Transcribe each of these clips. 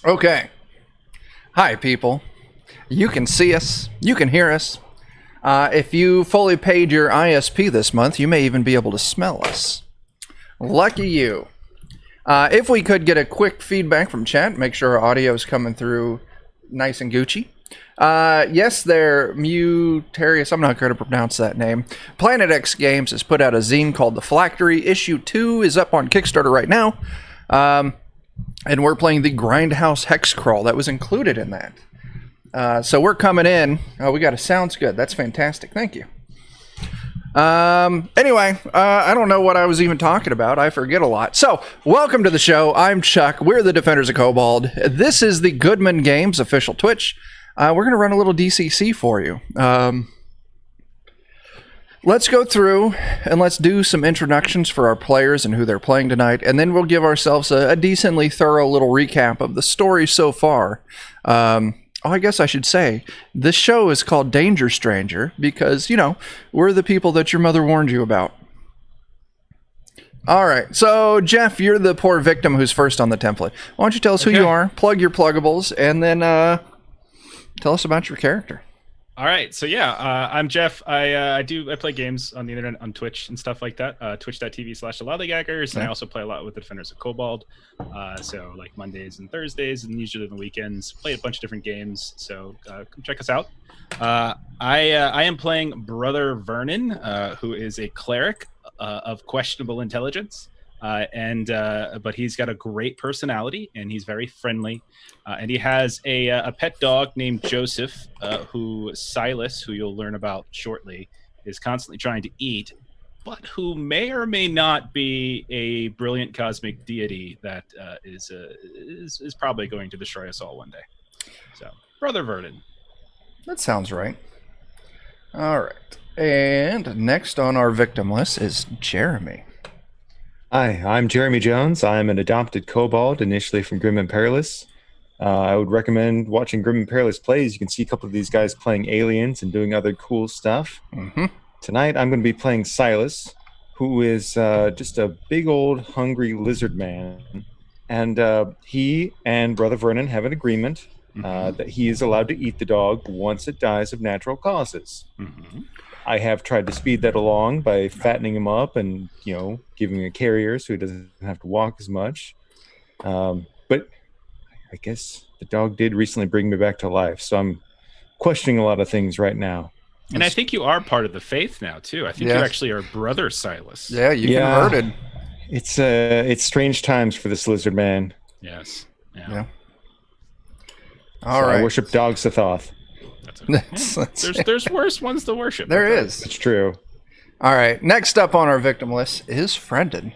Okay. Hi, people. You can see us. You can hear us. If you fully paid your ISP this month, you may even be able to smell us. Lucky you. If we could get a quick feedback from chat, make sure our audio is coming through nice and Gucci. Yes, they're Mutarius. I'm not going to pronounce that name. Planey X Games has put out a zine called The Phylactery. Issue 2 is up on Kickstarter right now. And we're playing the Grindhouse Hexcrawl that was included in that. So we're coming in. Oh, we got a sounds good. That's fantastic. Thank you. Anyway, I don't know what I was even talking about. I forget a lot. So, welcome to the show. I'm Chuck. We're the Defenders of Kobold. This is the Goodman Games official Twitch. We're going to run a little DCC for you. Let's go through and let's do some introductions for our players and who they're playing tonight, and then we'll give ourselves a decently thorough little recap of the story so far. I guess I should say, this show is called Danger Stranger because, you know, we're the people that your mother warned you about. All right, so Jeff, you're the poor victim who's first on the template. Why don't you tell us who you are, plug your pluggables, and then tell us about your character. All right, so yeah, I'm Jeff. I play games on the internet, on Twitch and stuff like that. Twitch.tv/TheLollygaggers, and I also play a lot with the Defenders of Kobold. So like Mondays and Thursdays, and usually on the weekends. Play a bunch of different games. So come check us out. I am playing Brother Vernon, who is a cleric of questionable intelligence. But he's got a great personality, and he's very friendly. And he has a pet dog named Joseph, who Silas, who you'll learn about shortly, is constantly trying to eat, but who may or may not be a brilliant cosmic deity that is probably going to destroy us all one day. So, Brother Vernon. That sounds right. All right. And next on our victim list is Jeremy. Hi, I'm Jeremy Jones. I'm an adopted kobold, initially from Grim and Perilous. I would recommend watching Grim and Perilous plays. You can see a couple of these guys playing aliens and doing other cool stuff. Mm-hmm. Tonight, I'm going to be playing Silas, who is just a big old hungry lizard man. And he and Brother Vernon have an agreement that he is allowed to eat the dog once it dies of natural causes. Mm-hmm. I have tried to speed that along by fattening him up and, you know, giving him a carrier so he doesn't have to walk as much. But I guess the dog did recently bring me back to life, so I'm questioning a lot of things right now. And I think you are part of the faith now, too. I think you actually are Brother Silas. Yeah, you converted. It's strange times for this lizard man. Yes. Yeah. All right. I worship Dog Sothoth. There's worse ones to worship. There is. It's true. All right. Next up on our victim list is Friendon.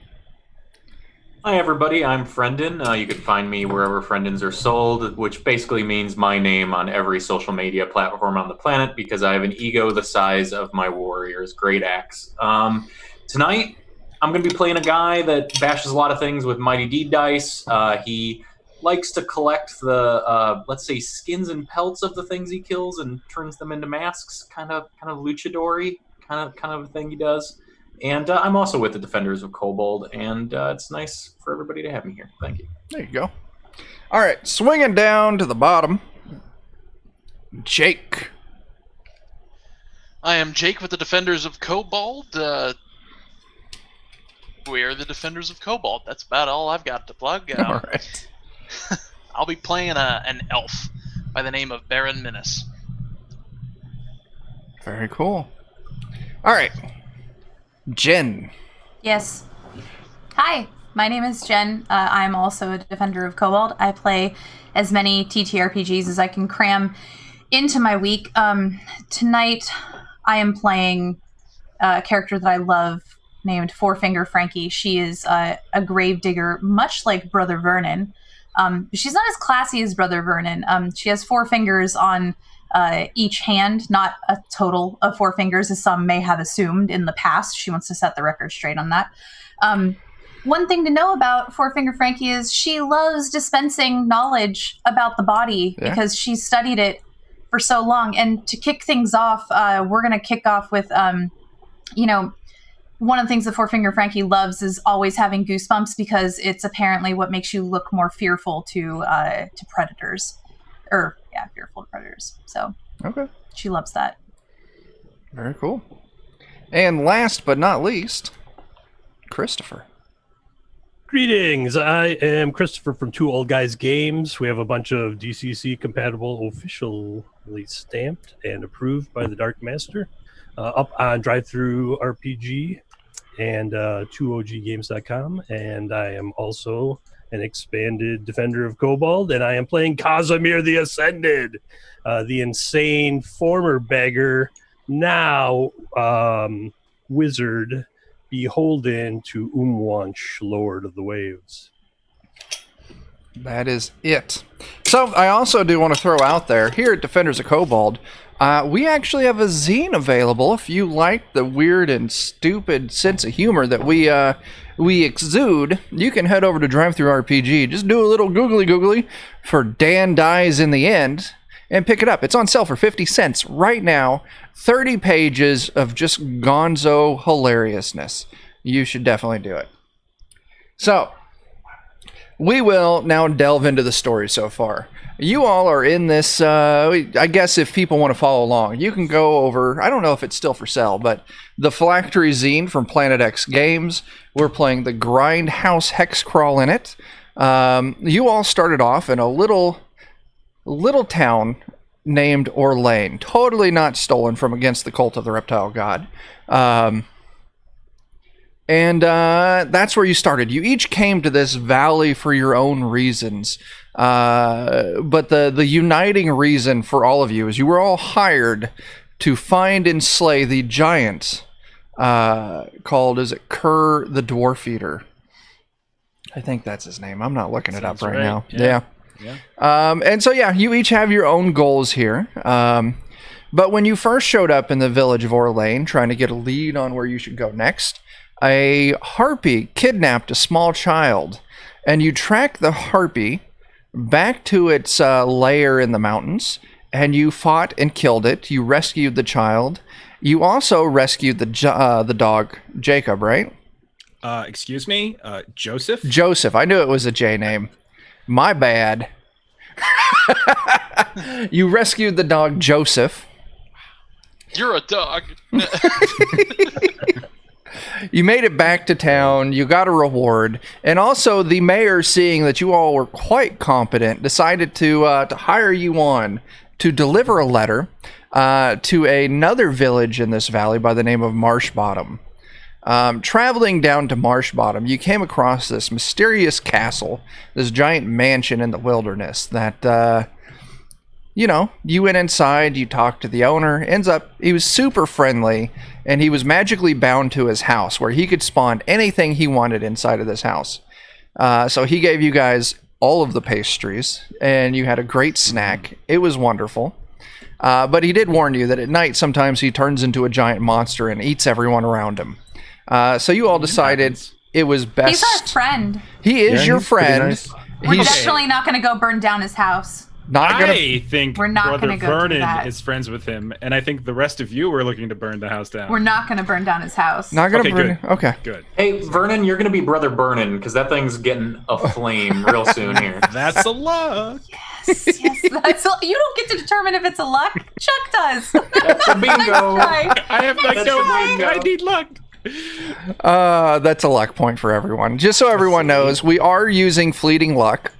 Hi, everybody. I'm Friendon. You can find me wherever Friendons are sold, which basically means my name on every social media platform on the planet because I have an ego the size of my warrior's great axe. Tonight, I'm going to be playing a guy that bashes a lot of things with Mighty D dice. He likes to collect the, let's say, skins and pelts of the things he kills and turns them into masks, kind of luchador-y, kind of thing he does. And I'm also with the Defenders of Kobold, and it's nice for everybody to have me here. Thank you. There you go. All right, swinging down to the bottom, Jake. I am Jake with the Defenders of Kobold. We are the Defenders of Kobold. That's about all I've got to plug. All right. I'll be playing an elf by the name of Baron Minas. Very cool. All right. Jen. Yes. Hi, my name is Jen. I'm also a Defender of Kobold. I play as many TTRPGs as I can cram into my week. Tonight, I am playing a character that I love named Four Finger Frankie. She is a gravedigger, much like Brother Vernon. She's not as classy as Brother Vernon. She has 4 fingers on each hand, not a total of 4 fingers, as some may have assumed in the past. She wants to set the record straight on that. One thing to know about Four Finger Frankie is she loves dispensing knowledge about the body because she studied it for so long. And to kick things off, we're going to kick off with, one of the things that Four Finger Frankie loves is always having goosebumps because it's apparently what makes you look more fearful to predators, fearful to predators. So Okay. she loves that. Very cool. And last but not least, Christopher. Greetings, I am Christopher from Two Old Guys Games. We have a bunch of DCC compatible, officially stamped and approved by the Dark Master up on Drive-Thru RPG and 2oggames.com. And I am also an expanded Defender of Kobold, and I am playing Casimir the Ascended, the insane former beggar, now wizard, beholden to Umwanch, Lord of the Waves. That is it. So I also do want to throw out there, here at Defenders of Kobold, we actually have a zine available if you like the weird and stupid sense of humor that we exude. You can head over to Drive-Thru RPG, just do a little googly for Dan Dies in the End, and pick it up. It's on sale for 50 cents right now. 30 pages of just gonzo hilariousness. You should definitely do it. So, we will now delve into the story so far. You all are in this, I guess if people want to follow along, you can go over, I don't know if it's still for sale, but the Phylactery zine from Planey X Games. We're playing the Grindhouse Hexcrawl in it. You all started off in a little town named Orlane, totally not stolen from Against the Cult of the Reptile God. And that's where you started. You each came to this valley for your own reasons. But the uniting reason for all of you is you were all hired to find and slay the giant called, is it Kerr the Dwarf Eater? I think that's his name. I'm not looking it up right now. Yeah. And so, you each have your own goals here. But when you first showed up in the village of Orlane, trying to get a lead on where you should go next, a harpy kidnapped a small child, and you track the harpy back to its lair in the mountains, and you fought and killed it. You rescued the child. You also rescued the dog, Jacob, right? Excuse me? Joseph? Joseph. I knew it was a J name. My bad. You rescued the dog, Joseph. You're a dog. You made it back to town, you got a reward, and also the mayor, seeing that you all were quite competent, decided to hire you on to deliver a letter to another village in this valley by the name of Marsh Bottom. Traveling down to Marsh Bottom, you came across this mysterious castle, this giant mansion in the wilderness that, you went inside, you talked to the owner, he was super friendly, and he was magically bound to his house, where he could spawn anything he wanted inside of this house. So he gave you guys all of the pastries, and you had a great snack. It was wonderful. But he did warn you that at night, sometimes he turns into a giant monster and eats everyone around him. So you all decided it was best... He's our friend. He is your friend. Nice. We're definitely not going to go burn down his house. I think We're not Brother gonna go do Vernon that. is friends with him, and I think the rest of you were looking to burn the house down. We're not going to burn down his house. Not gonna Okay, burn. good. Okay. Good. Hey, Vernon, you're going to be Brother Burnin, because that thing's getting aflame real soon here. That's a luck. Yes, you don't get to determine if it's a luck. Chuck does. That's a bingo. Right. I have like That's no a luck. bingo. I need luck. That's a luck point for everyone. Just so everyone knows, we are using fleeting luck.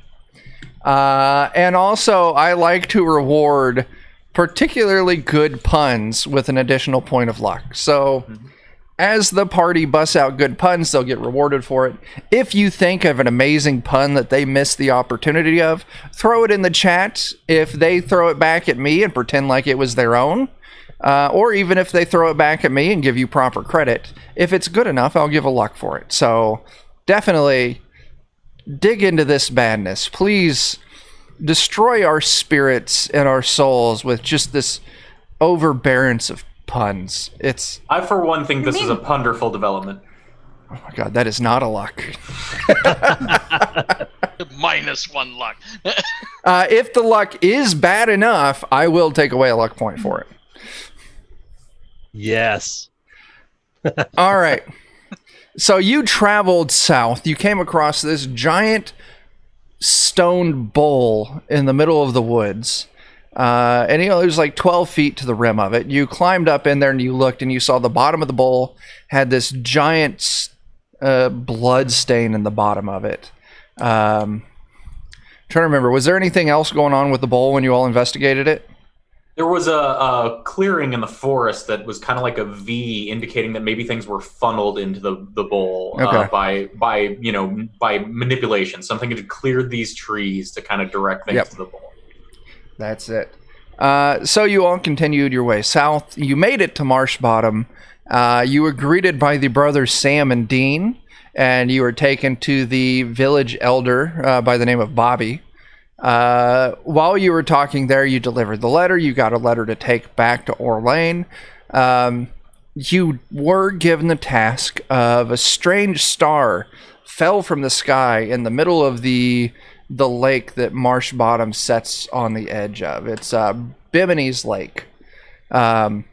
And also, I like to reward particularly good puns with an additional point of luck. So, as the party busts out good puns, they'll get rewarded for it. If you think of an amazing pun that they missed the opportunity of, throw it in the chat. If they throw it back at me and pretend like it was their own, or even if they throw it back at me and give you proper credit, if it's good enough, I'll give a luck for it. So, definitely dig into this madness. Please destroy our spirits and our souls with just this overbearance of puns. I, for one, think this is a punderful development. Oh my god, that is not a luck. -1 luck. If the luck is bad enough, I will take away a luck point for it. Yes. All right. So you traveled south. You came across this giant stone bowl in the middle of the woods. And it was like 12 feet to the rim of it. You climbed up in there and you looked and you saw the bottom of the bowl had this giant blood stain in the bottom of it. Trying to remember, was there anything else going on with the bowl when you all investigated it? There was a clearing in the forest that was kind of like a V, indicating that maybe things were funneled into the bowl by manipulation. Something had cleared these trees to kind of direct things to the bowl. That's it. So you all continued your way south. You made it to Marsh Bottom. You were greeted by the brothers Sam and Dean, and you were taken to the village elder by the name of Bobby. While you were talking there, you delivered the letter. You got a letter to take back to Orlane. You were given the task of a strange star fell from the sky in the middle of the lake that Marsh Bottom sets on the edge of. It's Bimini's Lake. And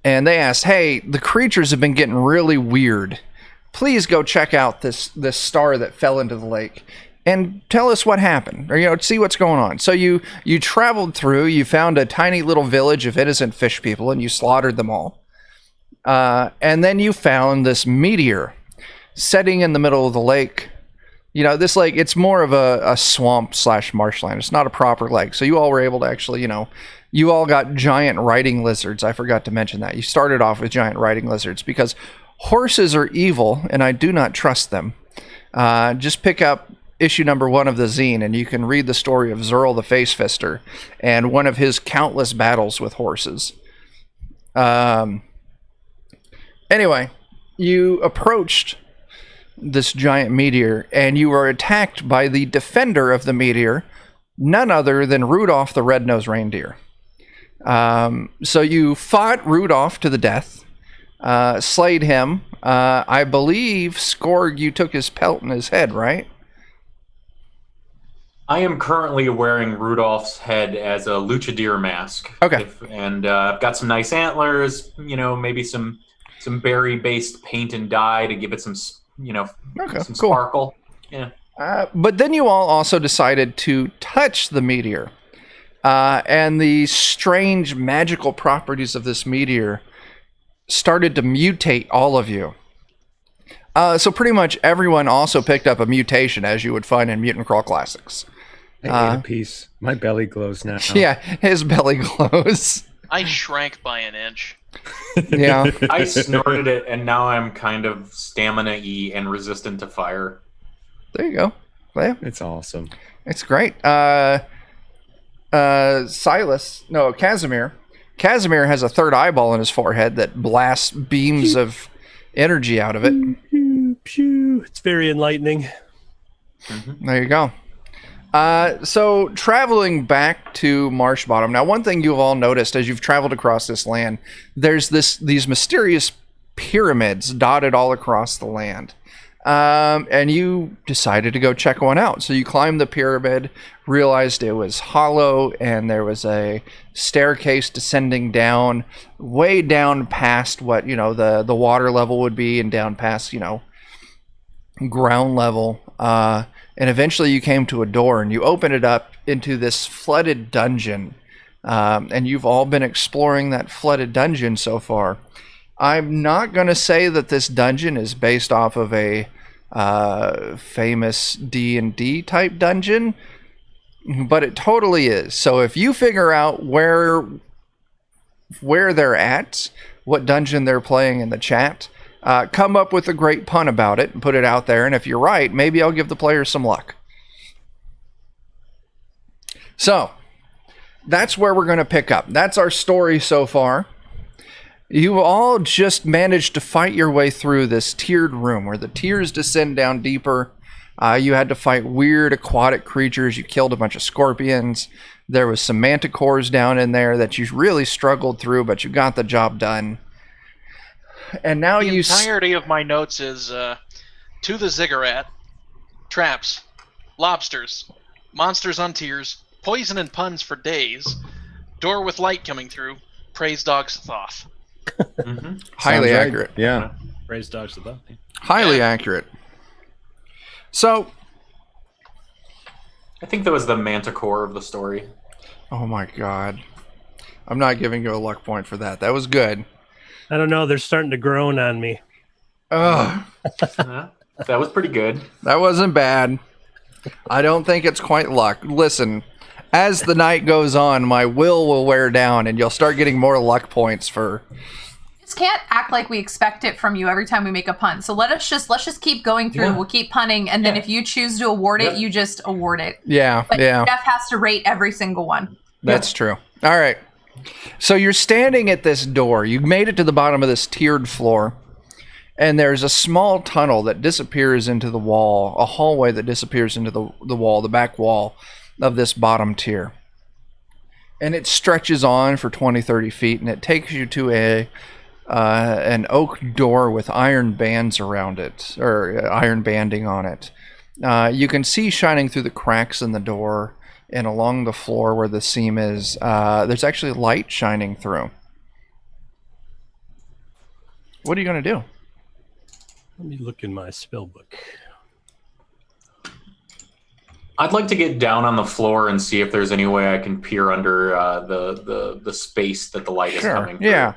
they asked, hey, the creatures have been getting really weird. Please go check out this star that fell into the lake and tell us what happened, or see what's going on. So you traveled through, you found a tiny little village of innocent fish people, and you slaughtered them all. And then you found this meteor setting in the middle of the lake. This lake, it's more of a swamp / marshland. It's not a proper lake. So you all were able to actually, you all got giant riding lizards. I forgot to mention that. You started off with giant riding lizards because horses are evil, and I do not trust them. Just pick up issue number 1 of the zine, and you can read the story of Zerl the Face Fister and one of his countless battles with horses. Anyway, you approached this giant meteor, and you were attacked by the defender of the meteor, none other than Rudolph the Red-Nosed Reindeer. So you fought Rudolph to the death, slayed him. I believe, Skorg, you took his pelt in his head, right? I am currently wearing Rudolph's head as a luchador mask. Okay. And I've got some nice antlers, maybe some berry-based paint and dye to give it some, some sparkle. Yeah. But then you all also decided to touch the meteor. And the strange magical properties of this meteor started to mutate all of you. So pretty much everyone also picked up a mutation, as you would find in Mutant Crawl Classics. I ate a piece. My belly glows now. Yeah, his belly glows. I shrank by an inch. Yeah. I snorted it, and now I'm kind of stamina-y and resistant to fire. There you go. Yeah. It's awesome. It's great. Casimir. Casimir has a third eyeball in his forehead that blasts beams of energy out of it. It's very enlightening. Mm-hmm. There you go. So traveling back to Marsh Bottom. Now, one thing you've all noticed as you've traveled across this land, there's these mysterious pyramids dotted all across the land. And you decided to go check one out. So you climbed the pyramid, realized it was hollow, and there was a staircase descending down, way down past what, the water level would be, and down past, ground level. And eventually you came to a door, and you opened it up into this flooded dungeon. And you've all been exploring that flooded dungeon so far. I'm not going to say that this dungeon is based off of a famous D&D type dungeon, but it totally is. So if you figure out where they're at, what dungeon they're playing in the chat, come up with a great pun about it and put it out there. And if you're right, maybe I'll give the players some luck. So that's where we're going to pick up. That's our story so far. You all just managed to fight your way through this tiered room where the tiers descend down deeper. You had to fight weird aquatic creatures. You killed a bunch of scorpions. There was some manticores down in there that you really struggled through, but you got the job done. And now the entirety of my notes is to the ziggurat, traps, lobsters, monsters on tiers, poison and puns for days, door with light coming through, praise dogs thoth. Mm-hmm. Highly accurate. Yeah. Praise dogs thoth. Highly Yeah. accurate. So, I think that was the manticore of the story. oh my god. I'm not giving you a luck point for that. That was good. I don't know. They're starting to groan on me. Ugh, That was pretty good. that wasn't bad. I don't think it's quite luck. Listen, as the night goes on, my will wear down, and you'll start getting more luck points for... Just can't act like we expect it from you every time we make a pun. So let's just keep going through. Yeah. We'll keep punning, and then Yeah. if you choose to award it, Yep. you just award it. Yeah, But yeah. Jeff has to rate every single one. That's true. All right. So you're standing at this door. You made it to the bottom of this tiered floor, and there's a small tunnel that disappears into the wall, a hallway that disappears into the wall, the back wall of this bottom tier. And it stretches on for 20, 30 feet, and it takes you to an oak door with iron bands around it, or iron banding on it. You can see shining through the cracks in the door and along the floor where the seam is, there's actually light shining through. What are you going to do? Let me look in my spell book. I'd like to get down on the floor and see if there's any way I can peer under the space that the light is coming through. Yeah.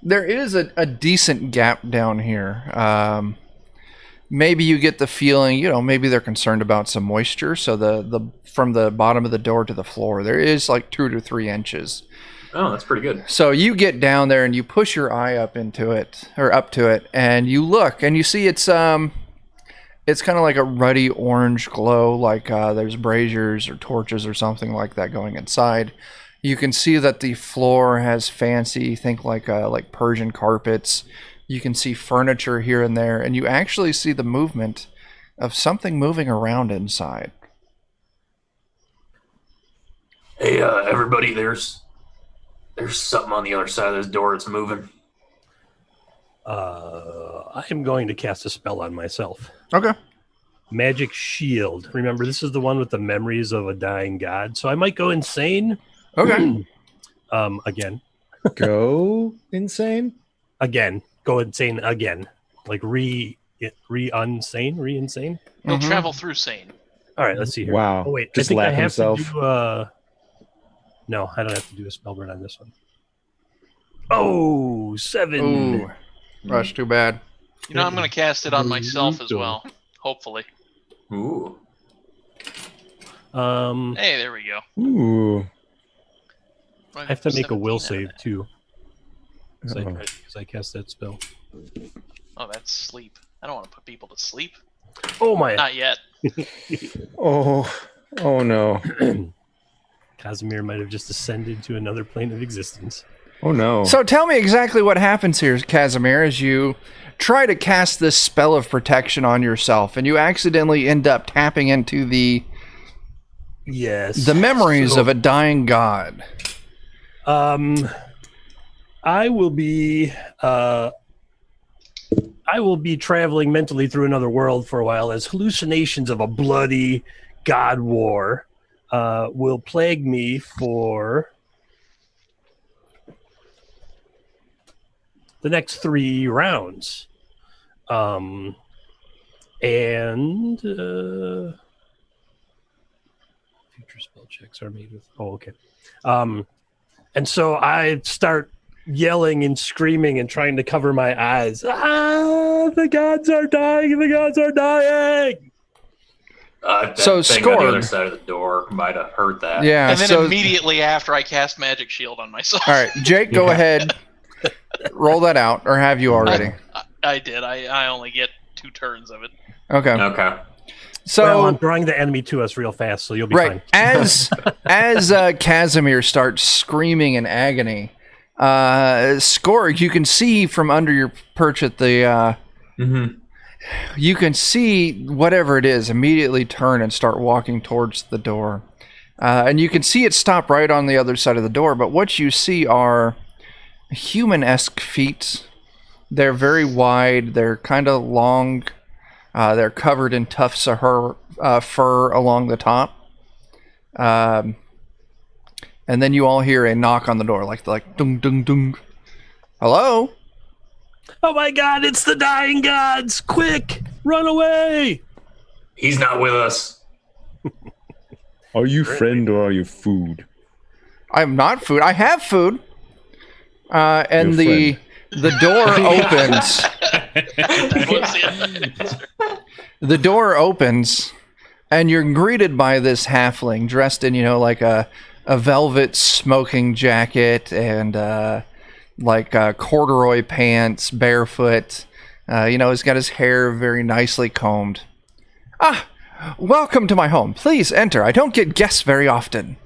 There is a decent gap down here. Maybe you get the feeling, maybe they're concerned about some moisture. So the from the bottom of the door to the floor, there is like 2 to 3 inches. Oh, that's pretty good. So you get down there and you push your eye up to it, and you look and you see it's kind of like a ruddy orange glow, like there's braziers or torches or something like that going inside. You can see that the floor has fancy, think like Persian carpets. You can see furniture here and there, and you actually see the movement of something moving around inside. Hey, everybody, there's something on the other side of this door that's moving. I am going to cast a spell on myself. Okay. Magic Shield. Remember, this is the one with the memories of a dying god. So I might go insane. Okay. Again. Go insane? Again. Go insane again. Like re-insane? Re-insane? He'll travel through sane. All right, let's see here. Wow. Oh, wait. Just I think I lap have himself. to do... No, I don't have to do a spell burn on this one. Oh, 7. Ooh. That's too bad. You know, I'm going to cast it on myself as well. Hopefully. Ooh. Hey, there we go. Ooh. I have to make a will 17 save, too. Because Uh-oh. I cast that spell. Oh, that's sleep. I don't want to put people to sleep. Oh, my... Not yet. Oh no. Casimir might have just ascended to another plane of existence. Oh no. So tell me exactly what happens here, Casimir, as you try to cast this spell of protection on yourself, and you accidentally end up tapping into the memories of a dying god. I will be traveling mentally through another world for a while as hallucinations of a bloody god war will plague me for the next 3 rounds. And future spell checks are made with... Oh, okay. And so I start yelling and screaming and trying to cover my eyes. Ah, the gods are dying! The gods are dying! That So thing on the Scorg. other side of the door might have heard that. Yeah. And then so, immediately after, I cast Magic Shield on myself. all right, Jake, go ahead. Roll that out, or have you already? I did. I only get 2 turns of it. Okay. Okay. So Well, I'm drawing the enemy to us real fast, so you'll be right fine. as Casimir starts screaming in agony, Scorg, you can see from under your perch at the you can see whatever it is immediately turn and start walking towards the door, and you can see it stop right on the other side of the door. But what you see are human-esque feet. They're very wide. They're kind of long. They're covered in tufts of fur along the top. And then you all hear a knock on the door, like dung dung dung. Hello? Oh my god, it's the dying gods! Quick, run away! He's not with us. Are you friend or are you food? I'm not food. I have food. And Your the door opens. The door opens, and you're greeted by this halfling dressed in, like a velvet smoking jacket and corduroy pants, barefoot. He's got his hair very nicely combed. Ah, welcome to my home. Please enter. I don't get guests very often.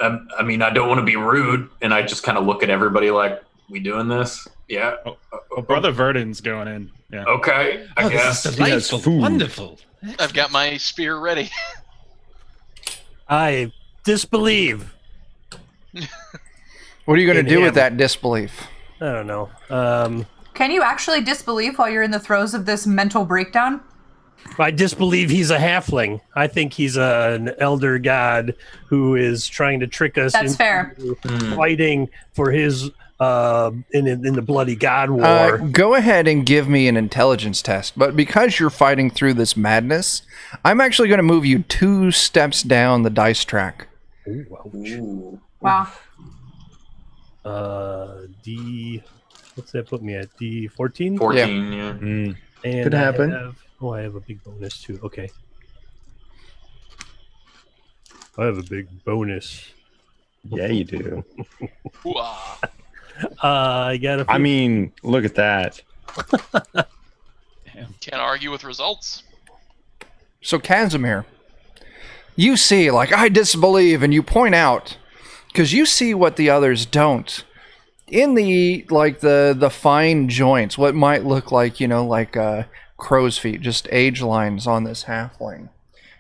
I mean, I don't want to be rude, and I just kind of look at everybody like, we doing this? Yeah. Oh, Brother Verdon's going in. Yeah. Okay, I guess. This is delightful. food. Wonderful. I've got my spear ready. I disbelieve. What are you going In to do him. with that disbelief? I don't know. Can you actually disbelieve while you're in the throes of this mental breakdown? I disbelieve he's a halfling. I think he's an elder god who is trying to trick us That's into fair. fighting for his in the bloody god war. Go ahead and give me an intelligence test, but because you're fighting through this madness, I'm actually going to move you 2 steps down the dice track. Ooh, ouch. Ooh. Wow. What's that put me at? D14? 14, yeah. And Could happen. I have a big bonus too. Okay. I have a big bonus. Yeah, you do. Hoo-ah. I got a. I mean, look at that. Can't argue with results. So Casimir, you see, I disbelieve, and you point out, because you see what the others don't. In the fine joints, what might look like, crow's feet, just age lines on this halfling.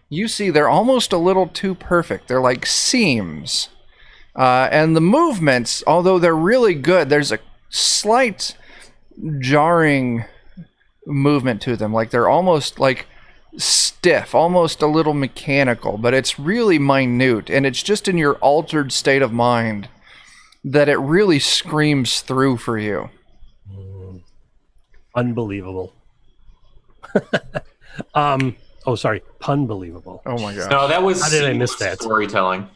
You see they're almost a little too perfect. They're like seams. And the movements, although they're really good, there's a slight jarring movement to them. They're almost stiff, almost a little mechanical, but it's really minute, and it's just in your altered state of mind that it really screams through for you. Unbelievable. Sorry, punbelievable. Oh my gosh. No, that was How did I miss seamless that? storytelling.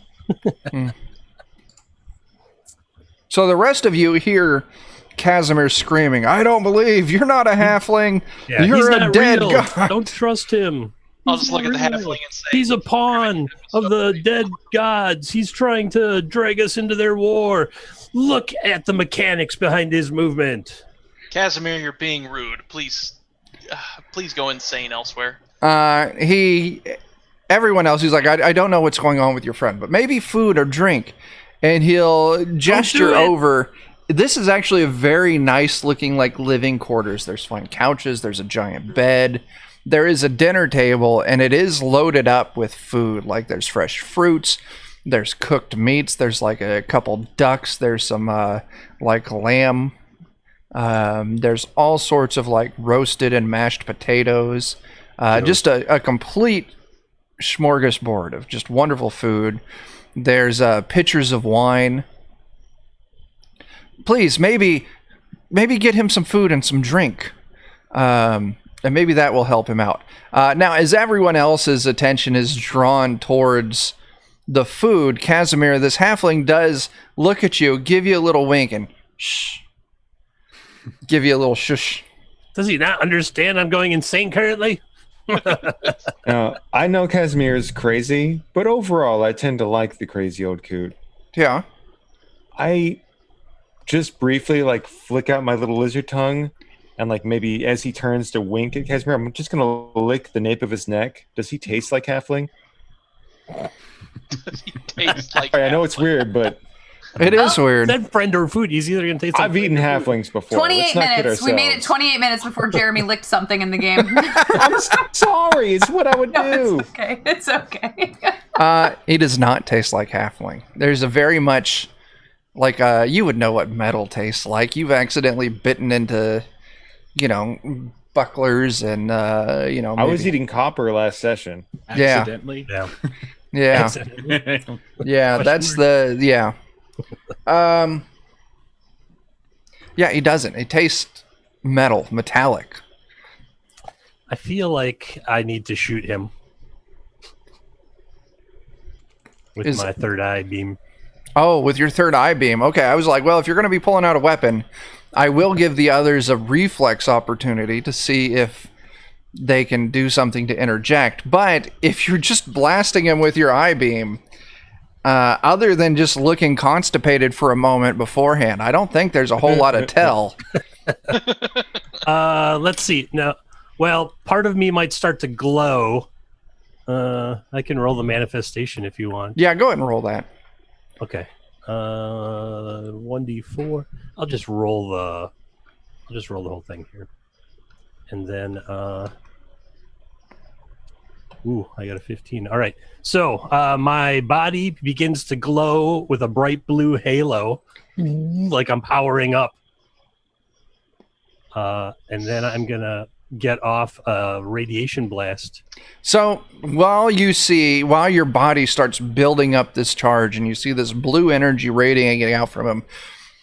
So the rest of you hear Casimir screaming, "I don't believe you're not a halfling. Yeah, you're he's a not dead real. god." Don't trust him. I'll He's just look at the not halfling real. and say, He's a pawn of the dead gods. He's trying to drag us into their war. Look at the mechanics behind his movement. Casimir, you're being rude. Please go insane elsewhere. Everyone else, he's like, I don't know what's going on with your friend, but maybe food or drink. And he'll gesture it. over. This is actually a very nice looking living quarters. There's fine couches. There's a giant bed. There is a dinner table, and it is loaded up with food. There's fresh fruits. There's cooked meats. There's a couple ducks. There's some lamb. There's all sorts of roasted and mashed potatoes. Just a complete smorgasbord of just wonderful food. There's pitchers of wine. Please, maybe get him some food and some drink. And maybe that will help him out. Now, as everyone else's attention is drawn towards the food, Casimir, this halfling does look at you, give you a little wink, and shh. Give you a little shush. Does he not understand I'm going insane currently? Now, I know Casimir is crazy, but overall, I tend to like the crazy old coot. Yeah. I just briefly flick out my little lizard tongue, and maybe as he turns to wink at Casimir, I'm just gonna lick the nape of his neck. Does he taste like halfling? He tastes like Sorry, I know it's halfling. weird, but It is weird. That friend or food, he's either going to taste like I've eaten friend or food. halflings before. 28 Let's not kid minutes. We made it ourselves. 28 minutes before Jeremy licked something in the game. I'm sorry. It's what I would do. It's okay. It's okay. It does not taste like halfling. There's a very much you would know what metal tastes like. You've accidentally bitten into, bucklers and I was eating copper last session. Yeah. Accidentally. Yeah. Yeah. Yeah, that's the Yeah, he doesn't. It tastes metallic. I feel like I need to shoot him with my third eye beam. Oh, with your third eye beam. Okay, I was like, well, if you're going to be pulling out a weapon, I will give the others a reflex opportunity to see if they can do something to interject. But if you're just blasting him with your eye beam, other than just looking constipated for a moment beforehand, I don't think there's a whole lot of tell. Let's see. Now, well, part of me might start to glow. I can roll the manifestation if you want. Yeah, go ahead and roll that. Okay. 1d4. I'll just roll the whole thing here. And then I got a 15. All right. So, my body begins to glow with a bright blue halo, like I'm powering up. And then I'm going to get off a radiation blast. So while your body starts building up this charge and you see this blue energy radiating out from him,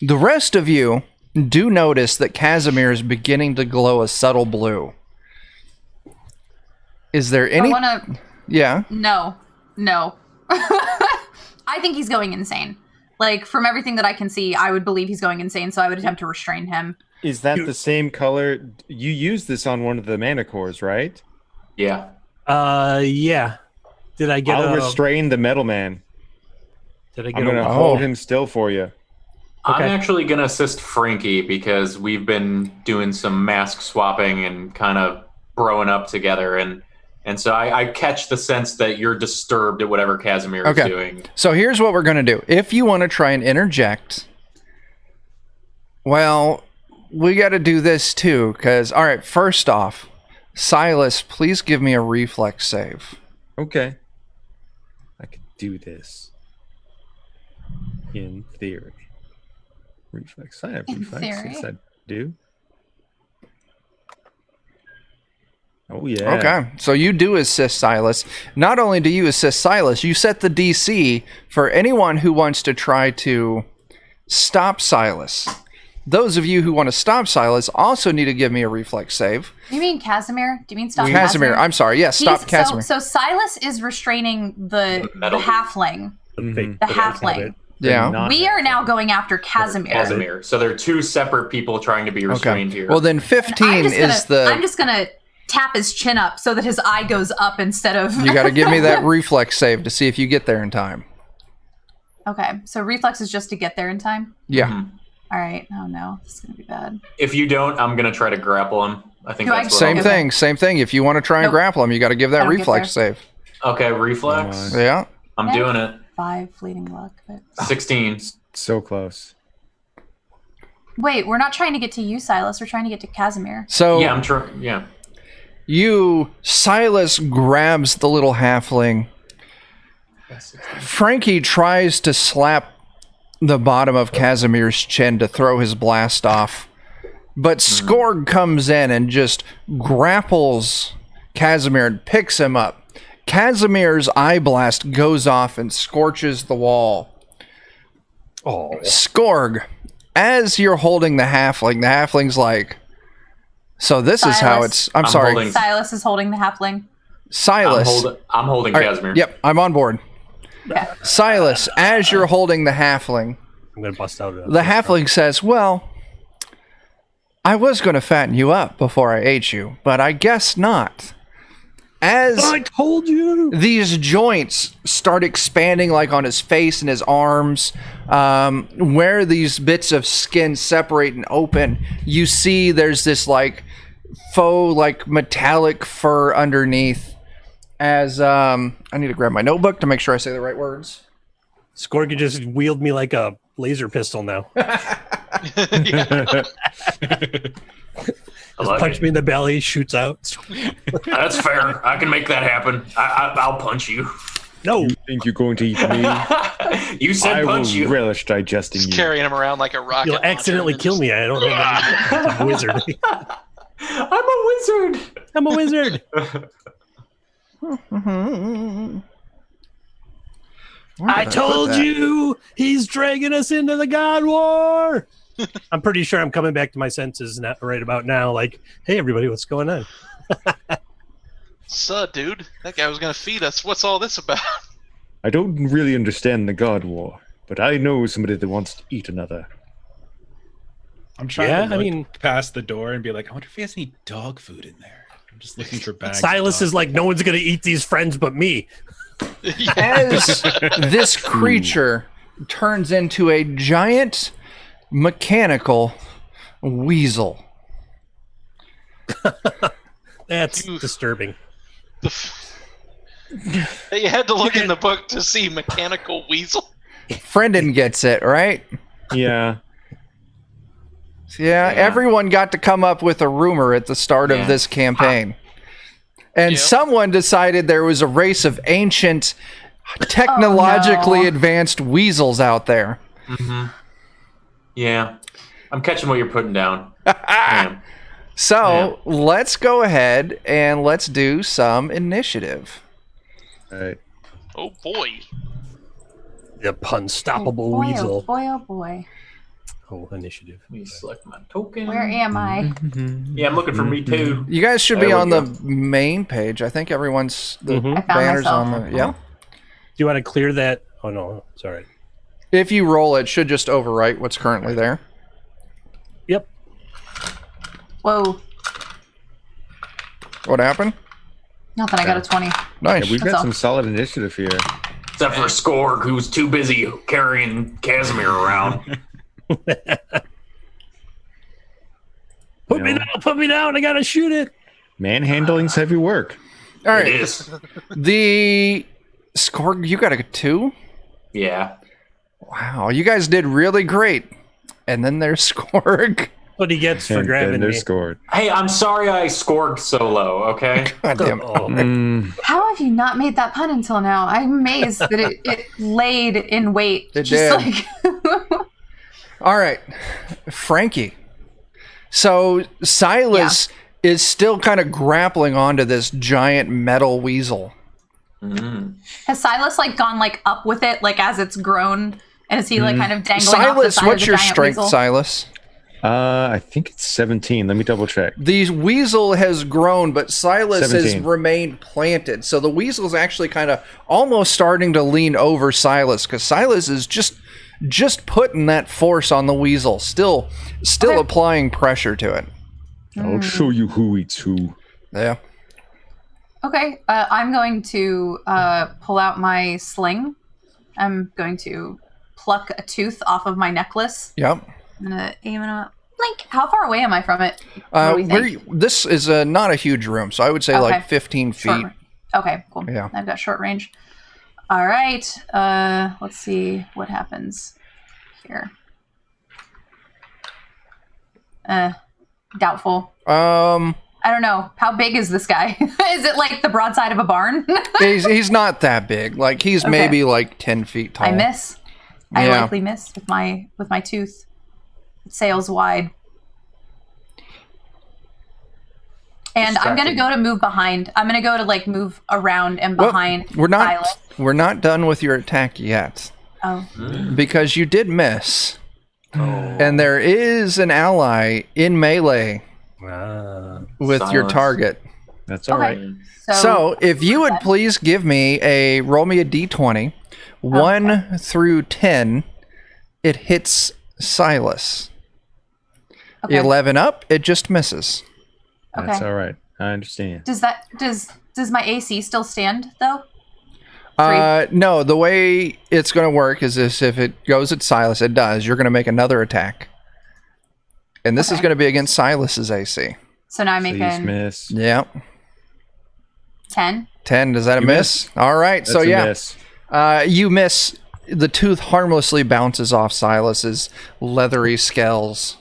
the rest of you do notice that Casimir is beginning to glow a subtle blue. Is there any... Yeah? No. I think he's going insane. Like, from everything that I can see, I would believe he's going insane, so I would attempt to restrain him. Is that the same color? You used this on one of the mana cores, right? Yeah. Yeah. Did I get I'll restrain the metal man. Did I get I'm going to hold him still for you. I'm actually going to assist Frankie because we've been doing some mask swapping and kind of broing up together. And so I catch the sense that you're disturbed at whatever Casimir is doing. So here's what we're going to do. If you want to try and interject, well, we got to do this too. Because, all right, first off, Silas, please give me a reflex save. Okay. I can do this. In theory. Reflex. I have reflex. Yes, I do. Oh, yeah. Okay, so you do assist Silas. Not only do you assist Silas, you set the DC for anyone who wants to try to stop Silas. Those of you who want to stop Silas also need to give me a reflex save. Do you mean Casimir? Do you mean stop Casimir? I'm sorry. Yes, stop Casimir. So Silas is restraining the halfling. The halfling. Yeah. We are now going after Casimir. So there are two separate people trying to be restrained here. Well, then 15 is the... I'm just going to tap his chin up so that his eye goes up instead of... You got to give me that reflex save to see if you get there in time. Okay, so reflex is just to get there in time? Yeah. Mm-hmm. All right. Oh, no. This is going to be bad. If you don't, I'm going to try to grapple him. I think that's what Same thing. If you want to try and grapple him, you got to give that reflex save. Okay, reflex. Yeah. I'm doing it. 5 fleeting luck. But... 16. So close. Wait, we're not trying to get to you, Silas. We're trying to get to Casimir. So yeah, I'm trying. Yeah. Silas grabs the little halfling. Frankie tries to slap the bottom of Casimir's chin to throw his blast off. But Skorg comes in and just grapples Casimir and picks him up. Casimir's eye blast goes off and scorches the wall. Oh. Skorg, as you're holding the halfling's like, so this Silas. Is how it's... I'm sorry. Silas is holding the halfling. Silas. I'm holding Casimir. Yep, I'm on board. Yeah. Silas, as you're holding the halfling, I'm going to bust out. The halfling says, well, I was going to fatten you up before I ate you, but I guess not. As I told you, these joints start expanding like on his face and his arms, where these bits of skin separate and open, you see there's this like faux like metallic fur underneath. As I need to grab my notebook to make sure I say the right words. Skorg could just wield me like a laser pistol now. Punch me in the belly, shoots out. That's fair. I can make that happen. I'll punch you. No. You think you're going to eat me? You said punch I you. will relish digesting Just you. carrying him around like a rocket. You'll accidentally kill me. I don't know. I'm a wizard. I'm a wizard. I'm a wizard. I told you he's dragging us into the God War. I'm pretty sure I'm coming back to my senses right about now. Like, hey, everybody, what's going on? Dude, that guy was gonna feed us. What's all this about? I don't really understand the God War, but I know somebody that wants to eat another. I'm trying to look past the door and be like, I wonder if he has any dog food in there. I'm just looking for bags. Silas is like, no one's gonna eat these friends but me. As this creature turns into a giant mechanical weasel. That's disturbing. You had to look in the book to see mechanical weasel. Frendon gets it, right? Yeah. Yeah, everyone got to come up with a rumor at the start of this campaign. And someone decided there was a race of ancient, technologically advanced weasels out there. Mm-hmm. Yeah. I'm catching what you're putting down. Damn. So let's go ahead and let's do some initiative. All right. Oh boy. The unstoppable boy, weasel. Oh boy, oh boy. Oh, initiative. Let me select my token. Where am I? Yeah, I'm looking for me too. You guys should be There we on go. the main page. I think everyone's the I found banners myself. on the Do you want to clear that? Oh no, it's all right. If you roll, it should just overwrite what's currently there. Yep. Whoa. What happened? Nothing, I got a 20. Nice. Yeah, we've That's got all. some solid initiative here. Except for Skorg, who's too busy carrying Casimir around. Put me down. I gotta shoot it. Manhandling's heavy work. All It right. is. The score, you got a 2? Yeah. Wow, you guys did really great. And then there's Skorg. What he gets for And grabbing they're me. scored. Hey, I'm sorry I Skorged so low, okay? God damn it. Oh, How have you not made that pun until now? I'm amazed that it laid in wait. It just did. like All right, Frankie. So Silas is still kind of grappling onto this giant metal weasel. Mm. Has Silas like gone like up with it, like as it's grown, and is he like kind of dangling off the Silas, side what's of the your giant strength, weasel? Silas? I think it's 17. Let me double check. The weasel has grown, but Silas has 17. remained planted. So the weasel's actually kind of almost starting to lean over Silas, because Silas is just putting that force on the weasel, still Okay. applying pressure to it. I'll show you who eats who. Yeah. Okay, I'm going to pull out my sling. I'm going to pluck a tooth off of my necklace. Yep. I'm gonna aim it up. Blink. How far away am I from it? What do we think? This is not a huge room, so I would say like 15 feet. Short. Okay, cool. Yeah. I've got short range. All right. Let's see what happens here. Doubtful. I don't know. How big is this guy? Is it like the broadside of a barn? he's not that big. Like he's Okay. maybe like 10 feet tall. I miss. I Yeah. likely miss with my tooth. It sails wide. And I'm gonna go to move behind. I'm gonna go to like move around and Well, behind. we're not Silas. we're not done with your attack yet, Oh, because you did miss. And there is an ally in melee with your Silence. target. That's all right. okay. So if you would please give me roll me a d20, 1 through 10, it hits Silas. Okay. 11 up, it just misses. That's Okay. all right. I understand. Does my AC still stand though? No, the way it's going to work is this: if it goes at Silas, it does. You're going to make another attack, and this is going to be against Silas's AC. So now I'm Please making miss. Yeah, 10. 10. Is that a You miss? All right. That's So a yeah, miss. You miss. The tooth harmlessly bounces off Silas's leathery scales.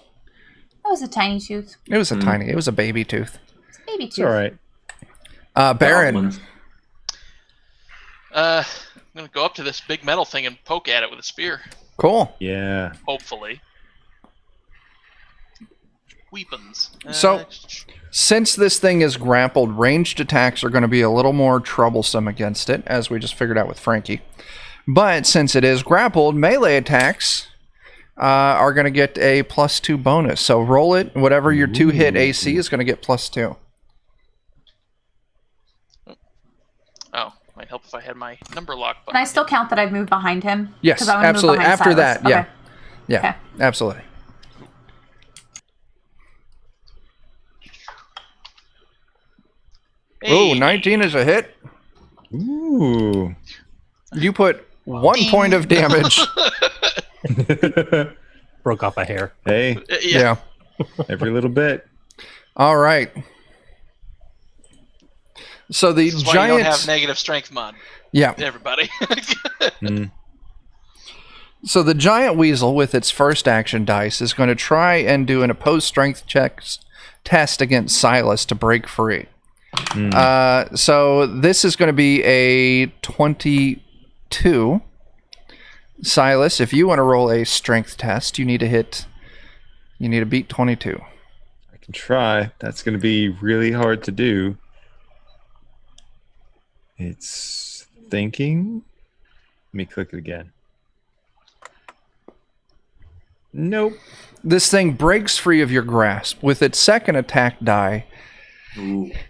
That was a tiny tooth. It was it was a baby tooth. It's a baby It's tooth. all right. Baron. Goblins. I'm gonna go up to this big metal thing and poke at it with a spear. Cool. Yeah. Hopefully. Weapons. So- Since this thing is grappled, ranged attacks are going to be a little more troublesome against it, as we just figured out with Frankie. But since it is grappled, melee attacks are going to get a +2 bonus. So roll it. Whatever your 2-hit AC is going to get +2. Oh, might help if I had my number lock. Can I still count that I've moved behind him? Yes, 'Cause I wanna move absolutely. behind After Silas. that, Okay. yeah. Yeah, Okay. absolutely. Hey. Ooh, 19 is a hit. Ooh. You put 1 point of damage. Broke off a hair. Hey, Yeah. every little bit. All right. So the This is why you don't giant. have negative strength mod, Yeah. everybody. So the giant weasel, with its first action dice, is going to try and do an opposed strength test against Silas to break free. So this is going to be a 22. Silas, if you want to roll a strength test, you need to beat 22. I can try. That's going to be really hard to do. It's thinking. Let me click it again. Nope. This thing breaks free of your grasp. With its second attack die,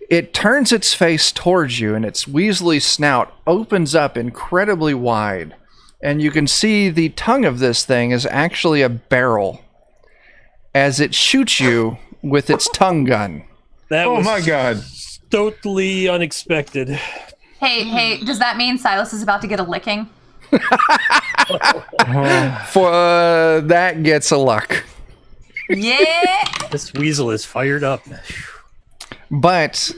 it turns its face towards you, and its weaselly snout opens up incredibly wide. And you can see the tongue of this thing is actually a barrel as it shoots you with its tongue gun. That Oh was my god. totally unexpected. Hey, does that mean Silas is about to get a licking? For that gets a luck. Yeah. This weasel is fired up. But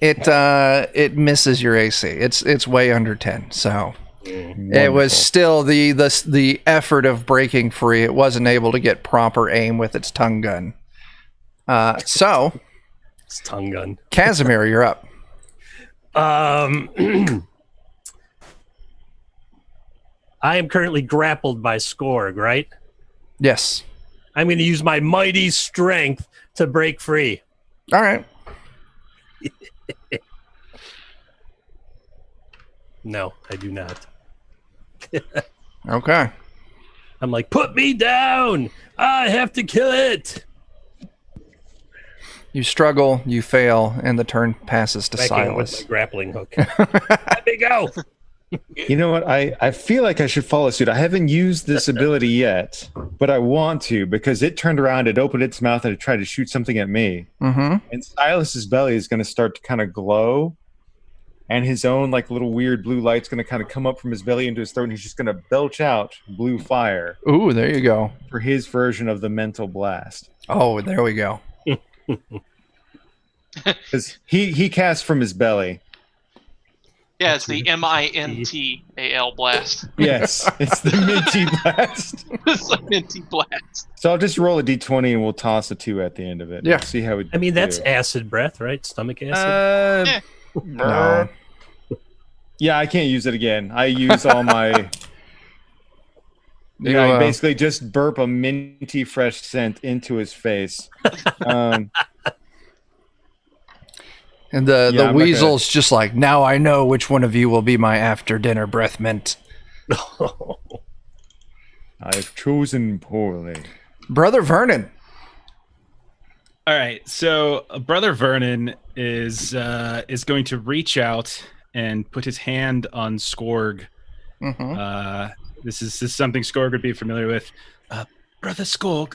it misses your AC. It's way under 10. So it was still the effort of breaking free. It wasn't able to get proper aim with its tongue gun. So It's tongue gun. Casimir, you're up. I am currently grappled by Skorg, right? Yes. I'm going to use my mighty strength to break free. All right. No, I do not. Okay. I'm like, put me down! I have to kill it! You struggle, you fail, and the turn passes to Backing with Silas. my grappling hook. Let me go! You know what? I feel like I should follow suit. I haven't used this ability yet, but I want to because it turned around, it opened its mouth, and it tried to shoot something at me. Mm-hmm. And Silas's belly is going to start to kind of glow, and his own like little weird blue light's going to kind of come up from his belly into his throat, and he's just going to belch out blue fire Ooh, there you go. for his version of the mental blast. Oh, there we go. Because he casts from his belly. Yeah, it's the MINTAL blast. Yes, it's the minty blast. It's a minty blast. So I'll just roll a d20 and we'll toss a 2 at the end of it. Yeah. We'll see how it. I mean, that's do. acid breath, right? Stomach acid? No. Yeah, I can't use it again. I use all my. You, I basically just burp a minty fresh scent into his face. And the I'm not weasel's just like, now I know which one of you will be my after dinner breath mint. I've chosen poorly. Brother Vernon. All right, so Brother Vernon is going to reach out and put his hand on Skorg. Mm-hmm. This is something Skorg would be familiar with. Brother Skorg,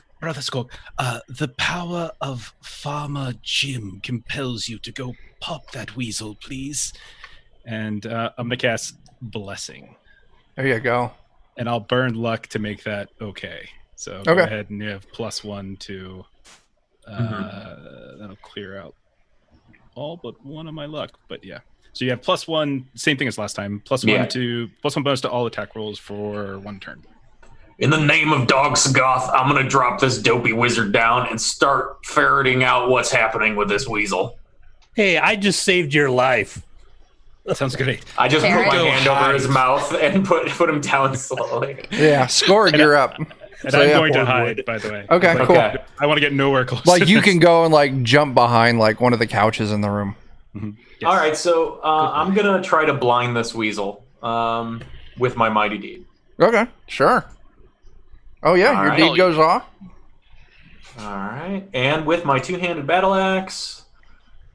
the power of Farmer Jim compels you to go pop that weasel, please. And I'm gonna cast Blessing, There you go. and I'll burn luck to make that okay. So go ahead and you have +1 to. That'll clear out all but one of my luck. But yeah, so you have +1, same thing as last time. +1 bonus to all attack rolls for 1 turn. In the name of Dog Sagoth, I'm going to drop this dopey wizard down and start ferreting out what's happening with this weasel. Hey, I just saved your life. Sounds great. I just put my Go hand over hide. his mouth and put him down slowly. Yeah, Skorg, you're up. And So, I'm yeah. going to hide, by the way. Okay, cool. Okay. I want to get nowhere close. Like you can go and like jump behind like one of the couches in the room. Yes. All right, so I'm going to try to blind this weasel with my mighty deed. Okay, sure. Oh yeah, All your right. deed goes off. All right. And with my two-handed battle axe,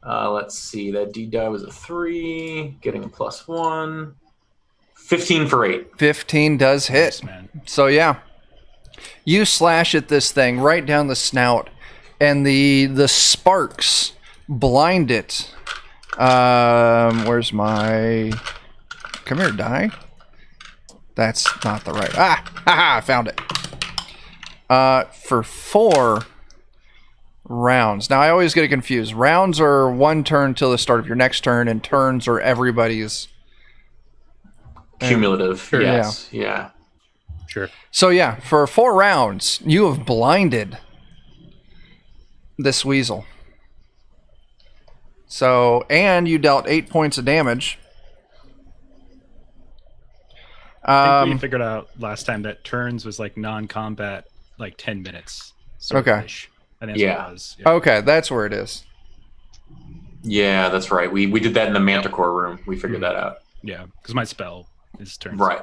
let's see. That deed die was a 3, getting a +1. 15 for 8. 15 does hit. Nice, man. So yeah, you slash at this thing right down the snout, and the sparks blind it. Where's my... Come here, die. That's not the right... I found it. For 4 rounds. Now, I always get confused. Rounds are 1 turn till the start of your next turn, and turns are everybody's... Cumulative. Sure, yes. Yeah. Sure. So yeah, for 4 rounds, you have blinded this weasel. So, and you dealt 8 points of damage. I think we figured out last time that turns was like non-combat, like 10 minutes. Okay. I think that's what it was. Yeah. Okay, that's where it is. Yeah, that's right. We did that in the Manticore room. We figured that out. Yeah, because my spell is turns. Right.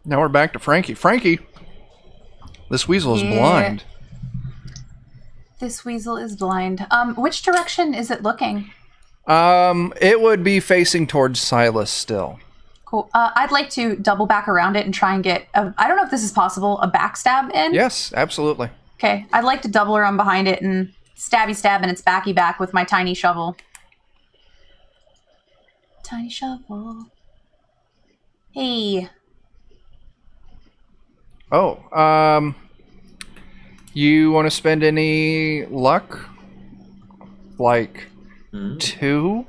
Now we're back to Frankie. Frankie, this weasel is blind. This weasel is blind. Which direction is it looking? It would be facing towards Silas still. Cool. I'd like to double back around it and try and get, I don't know if this is possible, a backstab in? Yes, absolutely. Okay, I'd like to double around behind it and stabby stab in its backy back with my tiny shovel. Tiny shovel. Hey. Oh, you want to spend any luck? Like 2?